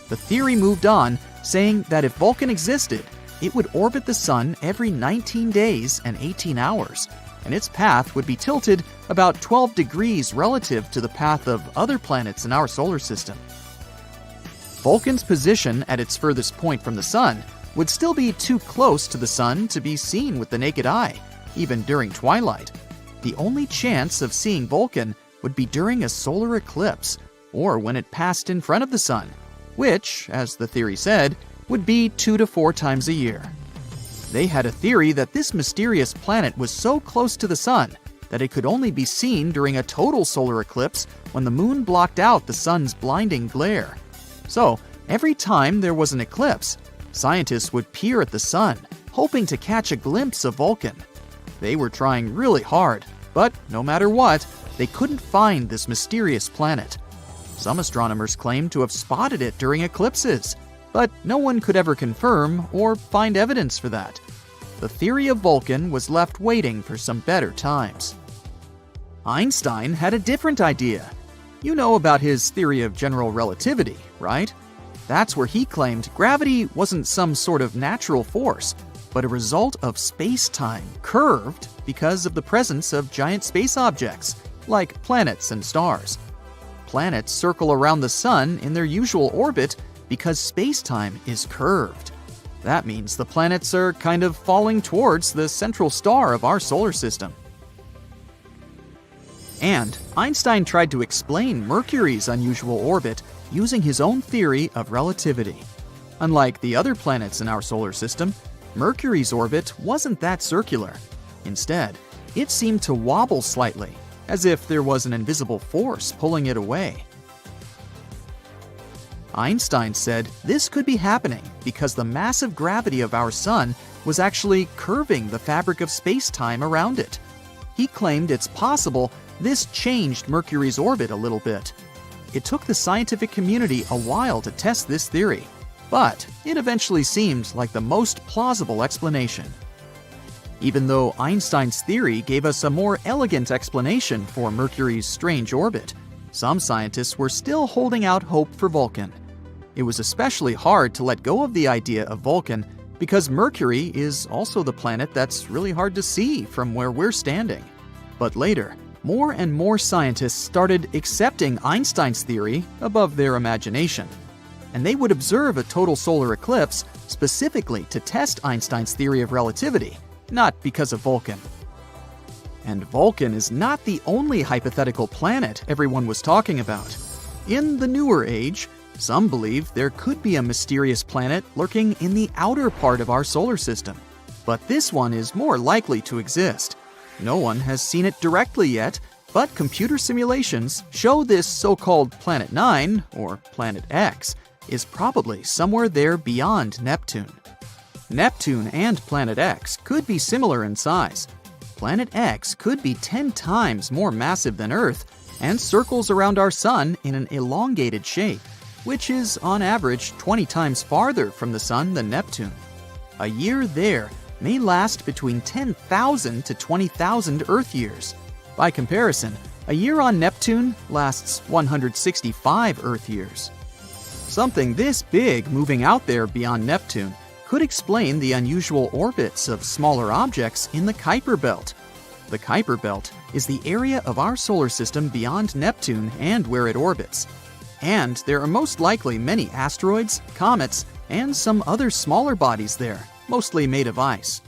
D: The theory moved on, saying that if Vulcan existed, it would orbit the Sun every 19 days and 18 hours, and its path would be tilted about 12 degrees relative to the path of other planets in our solar system. Vulcan's position at its furthest point from the Sun would still be too close to the Sun to be seen with the naked eye, even during twilight. The only chance of seeing Vulcan would be during a solar eclipse, or when it passed in front of the Sun, which, as the theory said, would be 2 to 4 times a year. They had a theory that this mysterious planet was so close to the Sun that it could only be seen during a total solar eclipse when the moon blocked out the Sun's blinding glare. So, every time there was an eclipse, scientists would peer at the Sun, hoping to catch a glimpse of Vulcan. They were trying really hard, but no matter what, they couldn't find this mysterious planet. Some astronomers claimed to have spotted it during eclipses, but no one could ever confirm or find evidence for that. The theory of Vulcan was left waiting for some better times. Einstein had a different idea. You know about his theory of general relativity, right? That's where he claimed gravity wasn't some sort of natural force, but a result of space-time curved because of the presence of giant space objects, like planets and stars. Planets circle around the Sun in their usual orbit because space-time is curved. That means the planets are kind of falling towards the central star of our solar system. And Einstein tried to explain Mercury's unusual orbit using his own theory of relativity. Unlike the other planets in our solar system, Mercury's orbit wasn't that circular. Instead, it seemed to wobble slightly, as if there was an invisible force pulling it away. Einstein said this could be happening because the massive gravity of our Sun was actually curving the fabric of space-time around it. He claimed it's possible this changed Mercury's orbit a little bit. It took the scientific community a while to test this theory, but it eventually seemed like the most plausible explanation. Even though Einstein's theory gave us a more elegant explanation for Mercury's strange orbit, some scientists were still holding out hope for Vulcan. It was especially hard to let go of the idea of Vulcan because Mercury is also the planet that's really hard to see from where we're standing. But later, more and more scientists started accepting Einstein's theory above their imagination, and they would observe a total solar eclipse specifically to test Einstein's theory of relativity, not because of Vulcan. And Vulcan is not the only hypothetical planet everyone was talking about. In the newer age, some believe there could be a mysterious planet lurking in the outer part of our solar system, but this one is more likely to exist. No one has seen it directly yet, but computer simulations show this so-called Planet 9, or Planet X, is probably somewhere there beyond Neptune. Neptune and Planet X could be similar in size. Planet X could be 10 times more massive than Earth and circles around our Sun in an elongated shape, which is on average 20 times farther from the Sun than Neptune. A year there may last between 10,000 to 20,000 Earth years. By comparison, a year on Neptune lasts 165 Earth years. Something this big moving out there beyond Neptune could explain the unusual orbits of smaller objects in the Kuiper Belt. The Kuiper Belt is the area of our solar system beyond Neptune and where it orbits. And there are most likely many asteroids, comets, and some other smaller bodies there, mostly made of ice.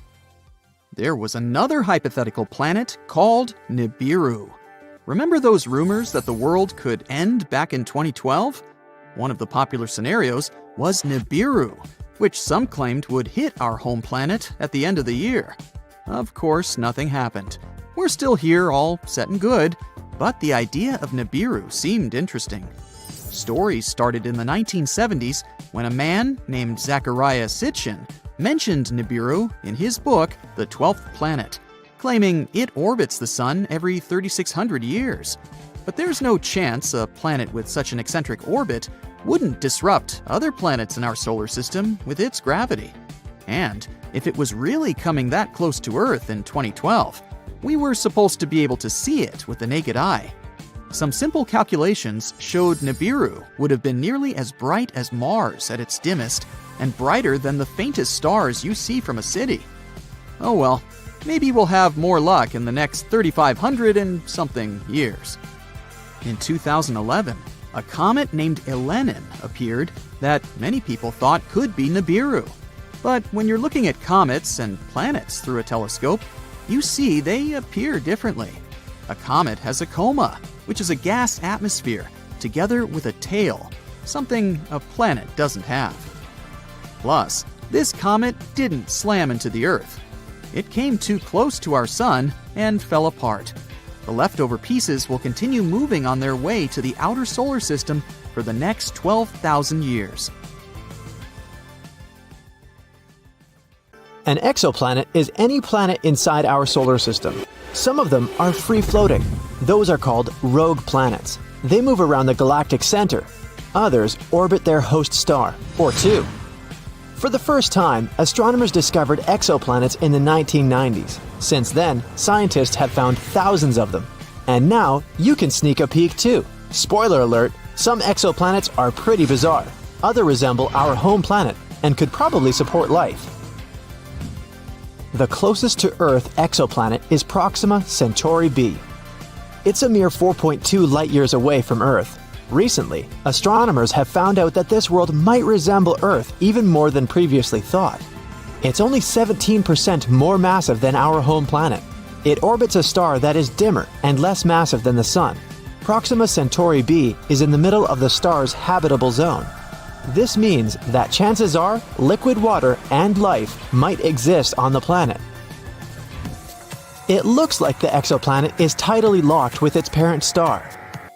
D: There was another hypothetical planet called Nibiru. Remember those rumors that the world could end back in 2012? One of the popular scenarios was Nibiru, which some claimed would hit our home planet at the end of the year. Of course, nothing happened. We're still here, all set and good, but the idea of Nibiru seemed interesting. Stories started in the 1970s when a man named Zecharia Sitchin mentioned Nibiru in his book, The 12th Planet, claiming it orbits the Sun every 3,600 years. But there's no chance a planet with such an eccentric orbit wouldn't disrupt other planets in our solar system with its gravity. And if it was really coming that close to Earth in 2012, we were supposed to be able to see it with the naked eye. Some simple calculations showed Nibiru would have been nearly as bright as Mars at its dimmest and brighter than the faintest stars you see from a city. Oh well, maybe we'll have more luck in the next 3,500 and something years. In 2011, a comet named Elenin appeared that many people thought could be Nibiru. But when you're looking at comets and planets through a telescope, you see they appear differently. A comet has a coma, which is a gas atmosphere, together with a tail, something a planet doesn't have. Plus, this comet didn't slam into the Earth. It came too close to our Sun and fell apart. The leftover pieces will continue moving on their way to the outer solar system for the next 12,000 years.
A: An exoplanet is any planet inside our solar system. Some of them are free-floating. Those are called rogue planets. They move around the galactic center. Others orbit their host star, or two. For the first time, astronomers discovered exoplanets in the 1990s. Since then, scientists have found thousands of them. And now, you can sneak a peek too. Spoiler alert, some exoplanets are pretty bizarre. Others resemble our home planet and could probably support life. The closest to Earth exoplanet is Proxima Centauri b. It's a mere 4.2 light-years away from Earth. Recently, astronomers have found out that this world might resemble Earth even more than previously thought. It's only 17% more massive than our home planet. It orbits a star that is dimmer and less massive than the Sun. Proxima Centauri b is in the middle of the star's habitable zone. This means that chances are liquid water and life might exist on the planet. It looks like the exoplanet is tidally locked with its parent star.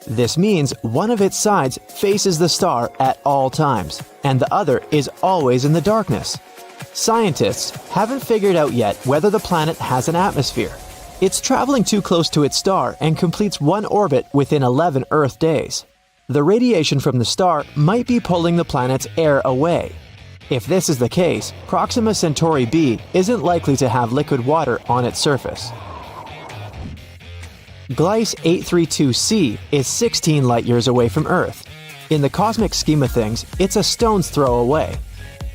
A: This means one of its sides faces the star at all times, and the other is always in the darkness. Scientists haven't figured out yet whether the planet has an atmosphere. It's traveling too close to its star and completes one orbit within 11 Earth days. The radiation from the star might be pulling the planet's air away. If this is the case, Proxima Centauri b isn't likely to have liquid water on its surface. Gliese 832c is 16 light-years away from Earth. In the cosmic scheme of things, it's a stone's throw away.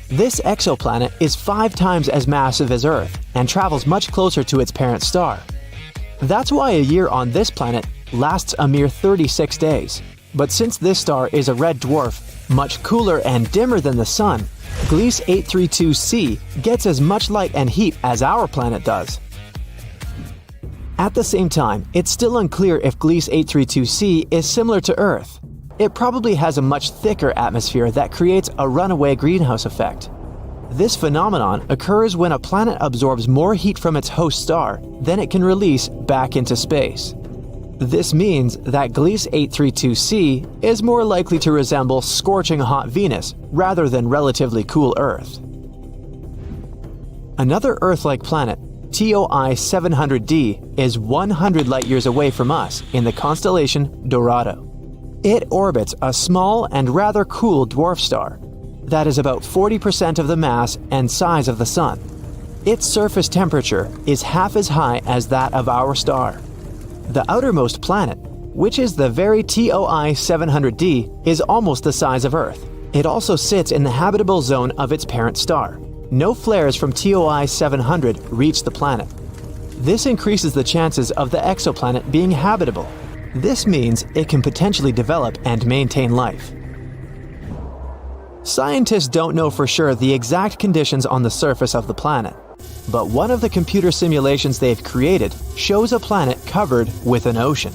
A: This exoplanet is 5 times as massive as Earth and travels much closer to its parent star. That's why a year on this planet lasts a mere 36 days. But since this star is a red dwarf, much cooler and dimmer than the Sun, Gliese 832c gets as much light and heat as our planet does. At the same time, it's still unclear if Gliese 832c is similar to Earth. It probably has a much thicker atmosphere that creates a runaway greenhouse effect. This phenomenon occurs when a planet absorbs more heat from its host star than it can release back into space. This means that Gliese 832c is more likely to resemble scorching hot Venus rather than relatively cool Earth. Another Earth-like planet, TOI 700d, is 100 light-years away from us in the constellation Dorado. It orbits a small and rather cool dwarf star that is about 40% of the mass and size of the Sun. Its surface temperature is half as high as that of our star. The outermost planet, which is the very TOI 700d, is almost the size of Earth. It also sits in the habitable zone of its parent star. No flares from TOI 700 reach the planet. This increases the chances of the exoplanet being habitable. This means it can potentially develop and maintain life. Scientists don't know for sure the exact conditions on the surface of the planet, but one of the computer simulations they've created shows a planet covered with an ocean.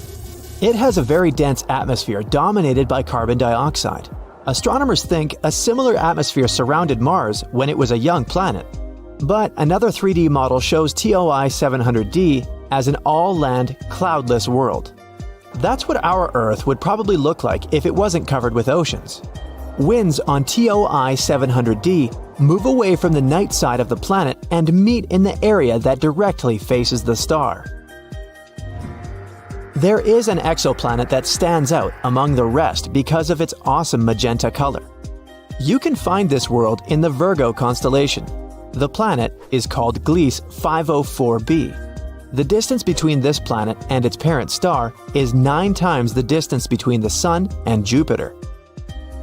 A: It has a very dense atmosphere dominated by carbon dioxide. Astronomers think a similar atmosphere surrounded Mars when it was a young planet. But another 3D model shows TOI 700d as an all-land, cloudless world. That's what our Earth would probably look like if it wasn't covered with oceans. Winds on TOI 700d move away from the night side of the planet and meet in the area that directly faces the star. There is an exoplanet that stands out among the rest because of its awesome magenta color. You can find this world in the Virgo constellation. The planet is called Gliese 504b. The distance between this planet and its parent star is 9 times the distance between the Sun and Jupiter.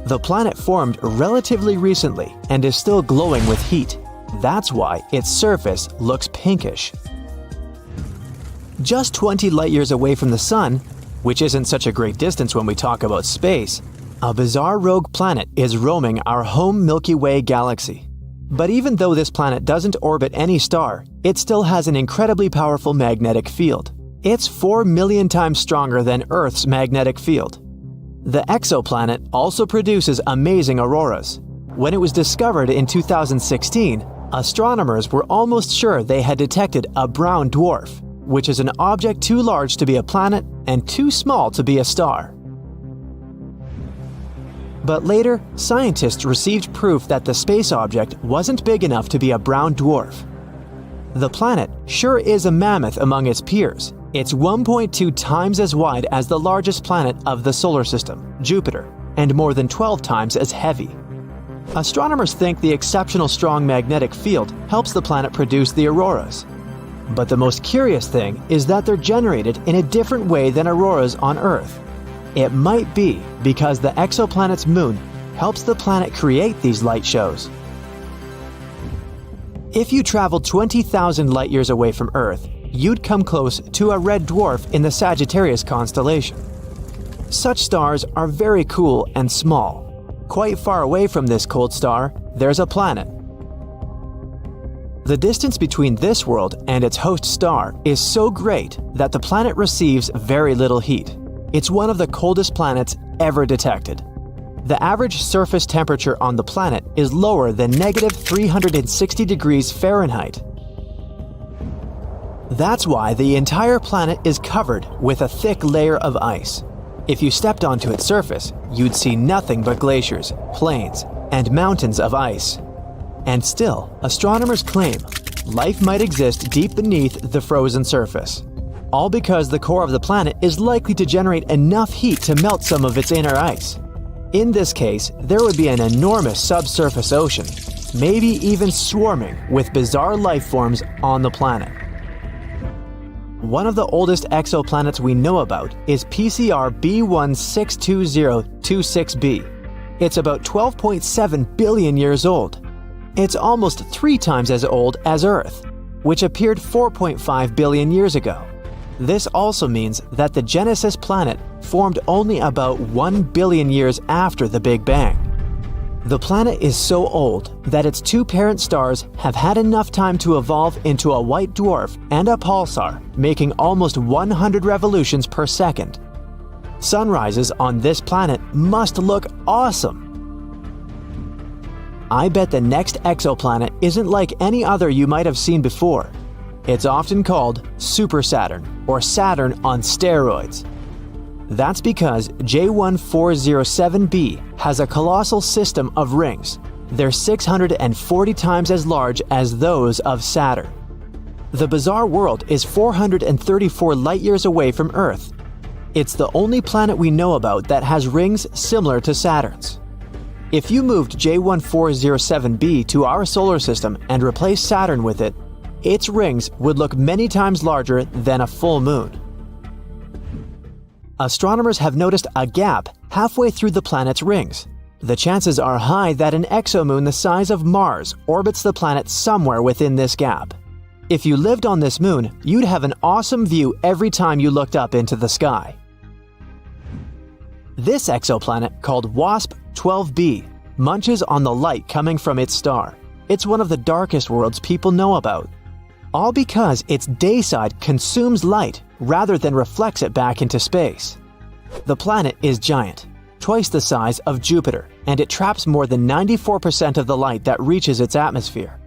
A: The planet formed relatively recently and is still glowing with heat. That's why its surface looks pinkish. Just 20 light-years away from the Sun, which isn't such a great distance when we talk about space, a bizarre rogue planet is roaming our home Milky Way galaxy. But even though this planet doesn't orbit any star, it still has an incredibly powerful magnetic field. It's 4 million times stronger than Earth's magnetic field. The exoplanet also produces amazing auroras. When it was discovered in 2016, astronomers were almost sure they had detected a brown dwarf, which is an object too large to be a planet and too small to be a star. But later, scientists received proof that the space object wasn't big enough to be a brown dwarf. The planet sure is a mammoth among its peers. It's 1.2 times as wide as the largest planet of the solar system, Jupiter, and more than 12 times as heavy. Astronomers think the exceptional strong magnetic field helps the planet produce the auroras. But the most curious thing is that they're generated in a different way than auroras on Earth. It might be because the exoplanet's moon helps the planet create these light shows. If you traveled 20,000 light-years away from Earth, you'd come close to a red dwarf in the Sagittarius constellation. Such stars are very cool and small. Quite far away from this cold star, there's a planet. The distance between this world and its host star is so great that the planet receives very little heat. It's one of the coldest planets ever detected. The average surface temperature on the planet is lower than -360 degrees Fahrenheit. That's why the entire planet is covered with a thick layer of ice. If you stepped onto its surface, you'd see nothing but glaciers, plains, and mountains of ice. And still, astronomers claim life might exist deep beneath the frozen surface. All because the core of the planet is likely to generate enough heat to melt some of its inner ice. In this case, there would be an enormous subsurface ocean, maybe even swarming with bizarre life forms on the planet. One of the oldest exoplanets we know about is PCR B162026b. It's about 12.7 billion years old. It's almost 3 times as old as Earth, which appeared 4.5 billion years ago. This also means that the Genesis planet formed only about 1 billion years after the Big Bang. The planet is so old that its 2 parent stars have had enough time to evolve into a white dwarf and a pulsar, making almost 100 revolutions per second. Sunrises on this planet must look awesome. I bet the next exoplanet isn't like any other you might have seen before. It's often called Super Saturn or Saturn on steroids. That's because J1407b has a colossal system of rings. They're 640 times as large as those of Saturn. The bizarre world is 434 light-years away from Earth. It's the only planet we know about that has rings similar to Saturn's. If you moved J1407b to our solar system and replaced Saturn with it, its rings would look many times larger than a full moon. Astronomers have noticed a gap halfway through the planet's rings. The chances are high that an exomoon the size of Mars orbits the planet somewhere within this gap. If you lived on this moon, you'd have an awesome view every time you looked up into the sky. This exoplanet, called WASP-12b, munches on the light coming from its star. It's one of the darkest worlds people know about. All because its day side consumes light rather than reflects it back into space. The planet is giant, twice the size of Jupiter, and it traps more than 94% of the light that reaches its atmosphere.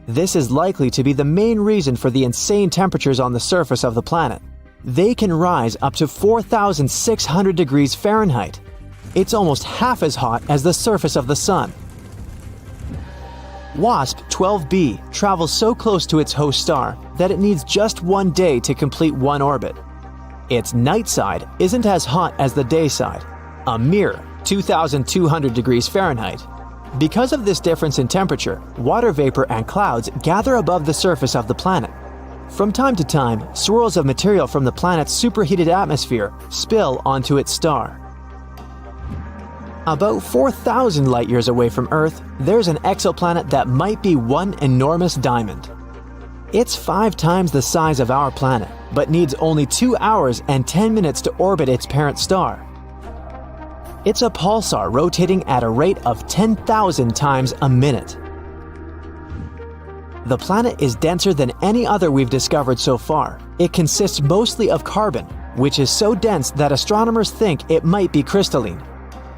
A: This is likely to be the main reason for the insane temperatures on the surface of the planet. They can rise up to 4,600 degrees Fahrenheit. It's almost half as hot as the surface of the Sun. WASP 12b travels so close to its host star that it needs just one day to complete one orbit. Its night side isn't as hot as the day side, a mere 2,200 degrees Fahrenheit. Because of this difference in temperature, water vapor and clouds gather above the surface of the planet. From time to time, swirls of material from the planet's superheated atmosphere spill onto its star. About 4,000 light-years away from Earth, there's an exoplanet that might be one enormous diamond. It's 5 times the size of our planet, but needs only 2 hours and 10 minutes to orbit its parent star. It's a pulsar rotating at a rate of 10,000 times a minute. The planet is denser than any other we've discovered so far. It consists mostly of carbon, which is so dense that astronomers think it might be crystalline.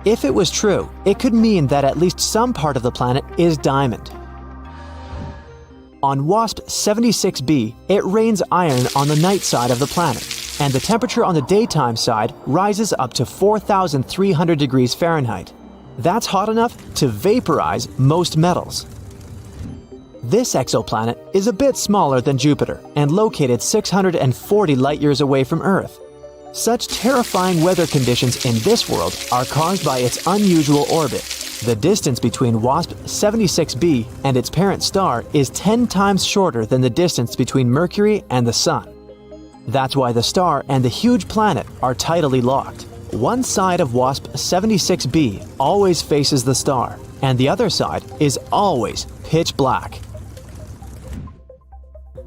A: If it was true, it could mean that at least some part of the planet is diamond. On WASP 76b, it rains iron on the night side of the planet, and the temperature on the daytime side rises up to 4,300 degrees Fahrenheit. That's hot enough to vaporize most metals. This exoplanet is a bit smaller than Jupiter and located 640 light-years away from Earth. Such terrifying weather conditions in this world are caused by its unusual orbit. The distance between WASP 76b and its parent star is 10 times shorter than the distance between Mercury and the Sun. That's why the star and the huge planet are tidally locked. One side of WASP 76b always faces the star, and the other side is always pitch black.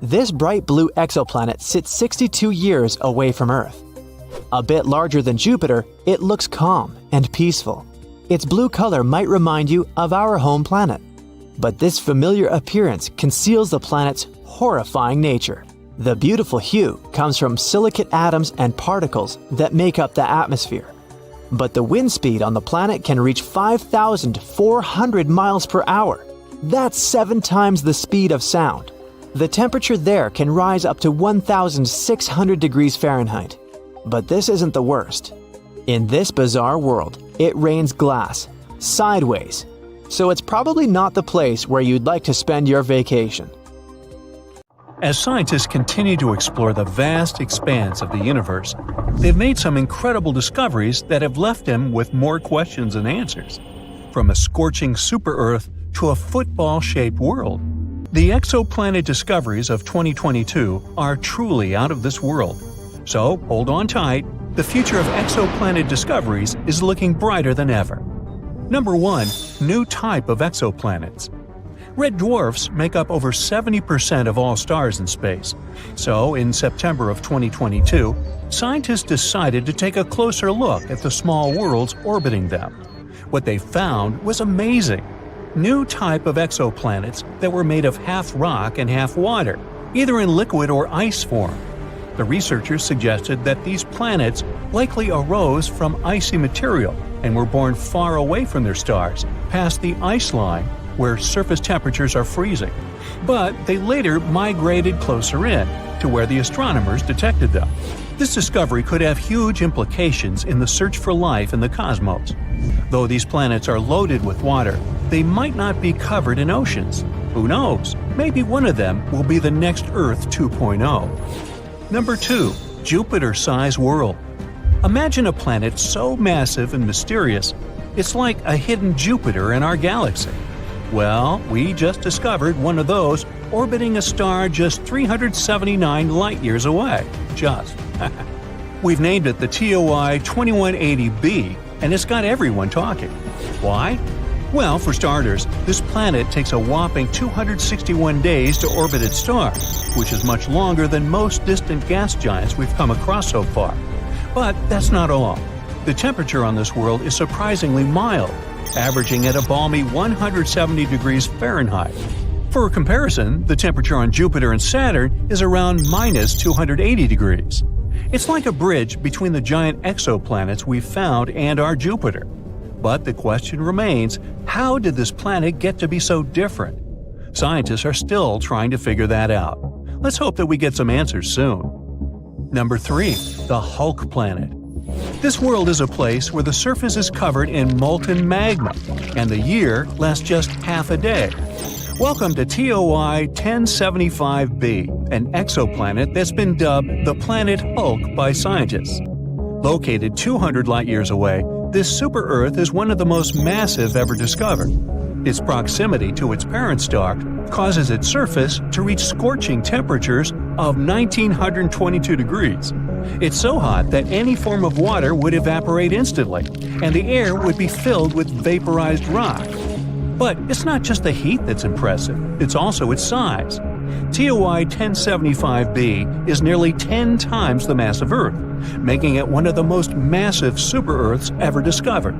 A: This bright blue exoplanet sits 62 years away from Earth. A bit larger than Jupiter, it looks calm and peaceful. Its blue color might remind you of our home planet. But this familiar appearance conceals the planet's horrifying nature. The beautiful hue comes from silicate atoms and particles that make up the atmosphere. But the wind speed on the planet can reach 5,400 miles per hour. That's 7 times the speed of sound. The temperature there can rise up to 1,600 degrees Fahrenheit. But this isn't the worst. In this bizarre world, it rains glass, sideways. So it's probably not the place where you'd like to spend your vacation.
B: As scientists continue to explore the vast expanse of the universe, they've made some incredible discoveries that have left them with more questions than answers. From a scorching super-Earth to a football-shaped world, the exoplanet discoveries of 2022 are truly out of this world. So, hold on tight, the future of exoplanet discoveries is looking brighter than ever. Number 1. New type of exoplanets. Red dwarfs make up over 70% of all stars in space. So, in September of 2022, scientists decided to take a closer look at the small worlds orbiting them. What they found was amazing. New type of exoplanets that were made of half rock and half water, either in liquid or ice form. The researchers suggested that these planets likely arose from icy material and were born far away from their stars, past the ice line, where surface temperatures are freezing. But they later migrated closer in, to where the astronomers detected them. This discovery could have huge implications in the search for life in the cosmos. Though these planets are loaded with water, they might not be covered in oceans. Who knows? Maybe one of them will be the next Earth 2.0. Number 2. Jupiter-sized world. Imagine a planet so massive and mysterious, it's like a hidden Jupiter in our galaxy. Well, we just discovered one of those orbiting a star just 379 light-years away. Just. We've named it the TOI 2180b, and it's got everyone talking. Why? Well, for starters, this planet takes a whopping 261 days to orbit its star, which is much longer than most distant gas giants we've come across so far. But that's not all. The temperature on this world is surprisingly mild, averaging at a balmy 170 degrees Fahrenheit. For comparison, the temperature on Jupiter and Saturn is around minus 280 degrees. It's like a bridge between the giant exoplanets we've found and our Jupiter. But the question remains, how did this planet get to be so different? Scientists are still trying to figure that out. Let's hope that we get some answers soon. Number 3. The Hulk planet. This world is a place where the surface is covered in molten magma, and the year lasts just half a day. Welcome to TOI 1075b, an exoplanet that's been dubbed the planet Hulk by scientists. Located 200 light-years away, this super-Earth is one of the most massive ever discovered. Its proximity to its parent star causes its surface to reach scorching temperatures of 1922 degrees. It's so hot that any form of water would evaporate instantly, and the air would be filled with vaporized rock. But it's not just the heat that's impressive, it's also its size. TOI 1075b is nearly 10 times the mass of Earth, making it one of the most massive super-Earths ever discovered.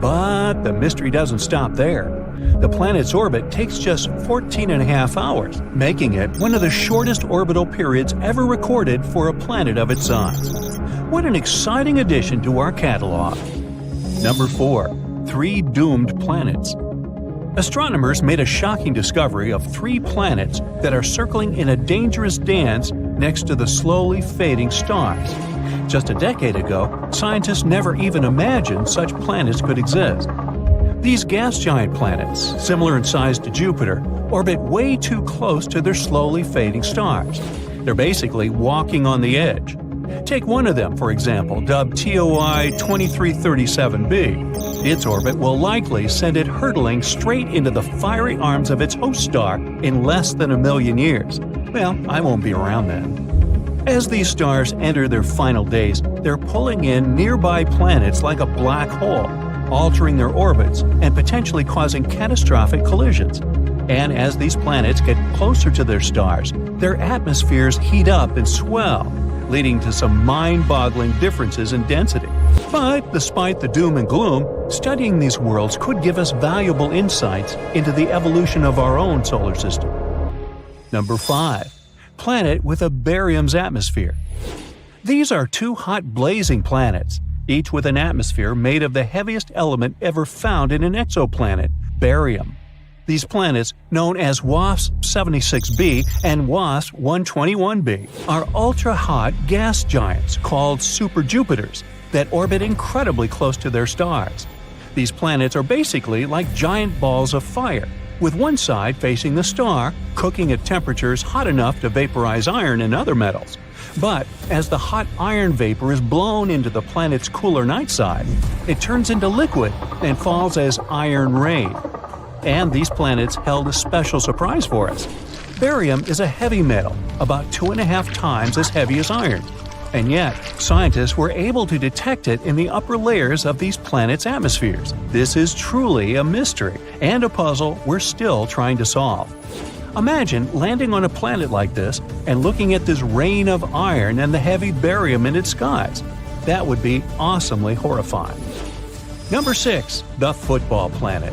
B: But the mystery doesn't stop there. The planet's orbit takes just 14.5 hours, making it one of the shortest orbital periods ever recorded for a planet of its size. What an exciting addition to our catalog! Number 4. 3 doomed planets. Astronomers made a shocking discovery of 3 planets that are circling in a dangerous dance next to the slowly fading stars. Just a decade ago, scientists never even imagined such planets could exist. These gas giant planets, similar in size to Jupiter, orbit way too close to their slowly fading stars. They're basically walking on the edge. Take one of them, for example, dubbed TOI 2337b. Its orbit will likely send it hurtling straight into the fiery arms of its host star in less than 1 million years. Well, I won't be around then. As these stars enter their final days, they're pulling in nearby planets like a black hole, altering their orbits and potentially causing catastrophic collisions. And as these planets get closer to their stars, their atmospheres heat up and swell, leading to some mind-boggling differences in density. But despite the doom and gloom, studying these worlds could give us valuable insights into the evolution of our own solar system. Number 5. Planet with a barium's atmosphere. These are 2 hot blazing planets, each with an atmosphere made of the heaviest element ever found in an exoplanet, barium. These planets, known as WASP-76b and WASP-121b, are ultra-hot gas giants called superjupiters that orbit incredibly close to their stars. These planets are basically like giant balls of fire, with one side facing the star, cooking at temperatures hot enough to vaporize iron and other metals. But as the hot iron vapor is blown into the planet's cooler night side, it turns into liquid and falls as iron rain. And these planets held a special surprise for us. Barium is a heavy metal, about 2.5 times as heavy as iron. And yet, scientists were able to detect it in the upper layers of these planets' atmospheres. This is truly a mystery, and a puzzle we're still trying to solve. Imagine landing on a planet like this and looking at this rain of iron and the heavy barium in its skies. That would be awesomely horrifying. Number 6. The Football Planet.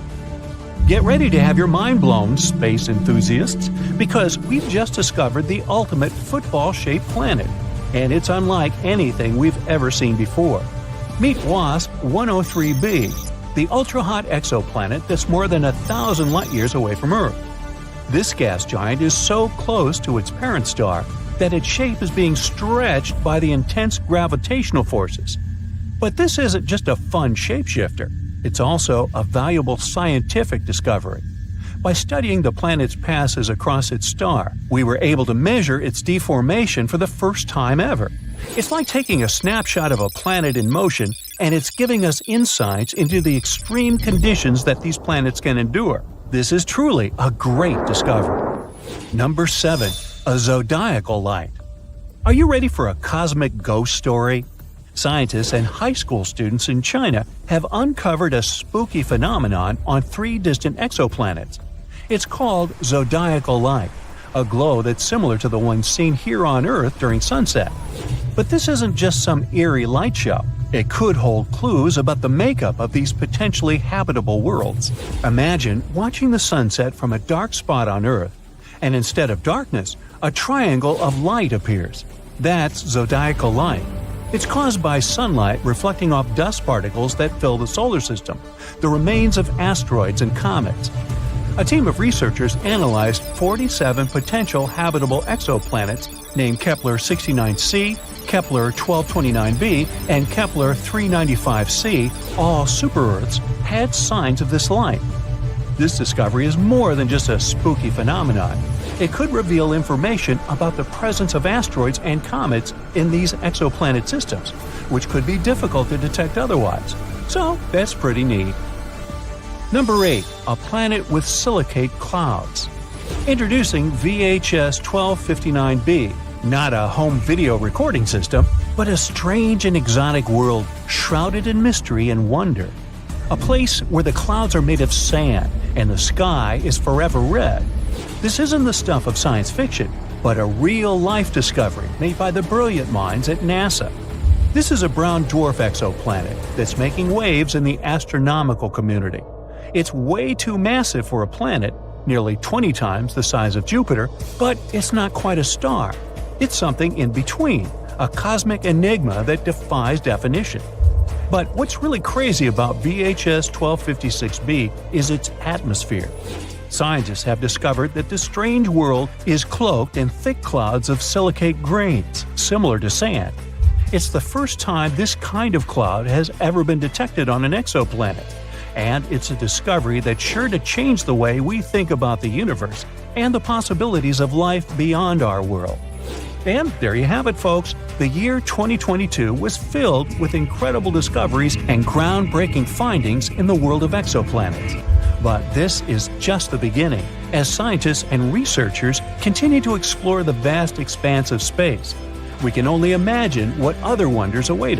B: Get ready to have your mind blown, space enthusiasts, because we've just discovered the ultimate football-shaped planet, and it's unlike anything we've ever seen before. Meet WASP-103b, the ultra-hot exoplanet that's more than 1,000 light-years away from Earth. This gas giant is so close to its parent star that its shape is being stretched by the intense gravitational forces. But this isn't just a fun shapeshifter. It's also a valuable scientific discovery. By studying the planet's passes across its star, we were able to measure its deformation for the first time ever. It's like taking a snapshot of a planet in motion, and it's giving us insights into the extreme conditions that these planets can endure. This is truly a great discovery. Number 7. A zodiacal light. Are you ready for a cosmic ghost story? Scientists and high school students in China have uncovered a spooky phenomenon on 3 distant exoplanets. It's called zodiacal light, a glow that's similar to the one seen here on Earth during sunset. But this isn't just some eerie light show. It could hold clues about the makeup of these potentially habitable worlds. Imagine watching the sunset from a dark spot on Earth, and instead of darkness, a triangle of light appears. That's zodiacal light. It's caused by sunlight reflecting off dust particles that fill the solar system, the remains of asteroids and comets. A team of researchers analyzed 47 potential habitable exoplanets named Kepler 69c, Kepler 1229b, and Kepler 395c, all super-Earths, had signs of this light. This discovery is more than just a spooky phenomenon. It could reveal information about the presence of asteroids and comets in these exoplanet systems, which could be difficult to detect otherwise. So that's pretty neat. Number 8. A planet with silicate clouds. Introducing VHS 1259b, not a home video recording system, but a strange and exotic world shrouded in mystery and wonder. A place where the clouds are made of sand and the sky is forever red. This isn't the stuff of science fiction, but a real-life discovery made by the brilliant minds at NASA. This is a brown dwarf exoplanet that's making waves in the astronomical community. It's way too massive for a planet, nearly 20 times the size of Jupiter, but it's not quite a star. It's something in between, a cosmic enigma that defies definition. But what's really crazy about VHS 1256b is its atmosphere. Scientists have discovered that this strange world is cloaked in thick clouds of silicate grains, similar to sand. It's the first time this kind of cloud has ever been detected on an exoplanet, and it's a discovery that's sure to change the way we think about the universe and the possibilities of life beyond our world. And there you have it, folks. The year 2022 was filled with incredible discoveries and groundbreaking findings in the world of exoplanets. But this is just the beginning, as scientists and researchers continue to explore the vast expanse of space. We can only imagine what other wonders await us.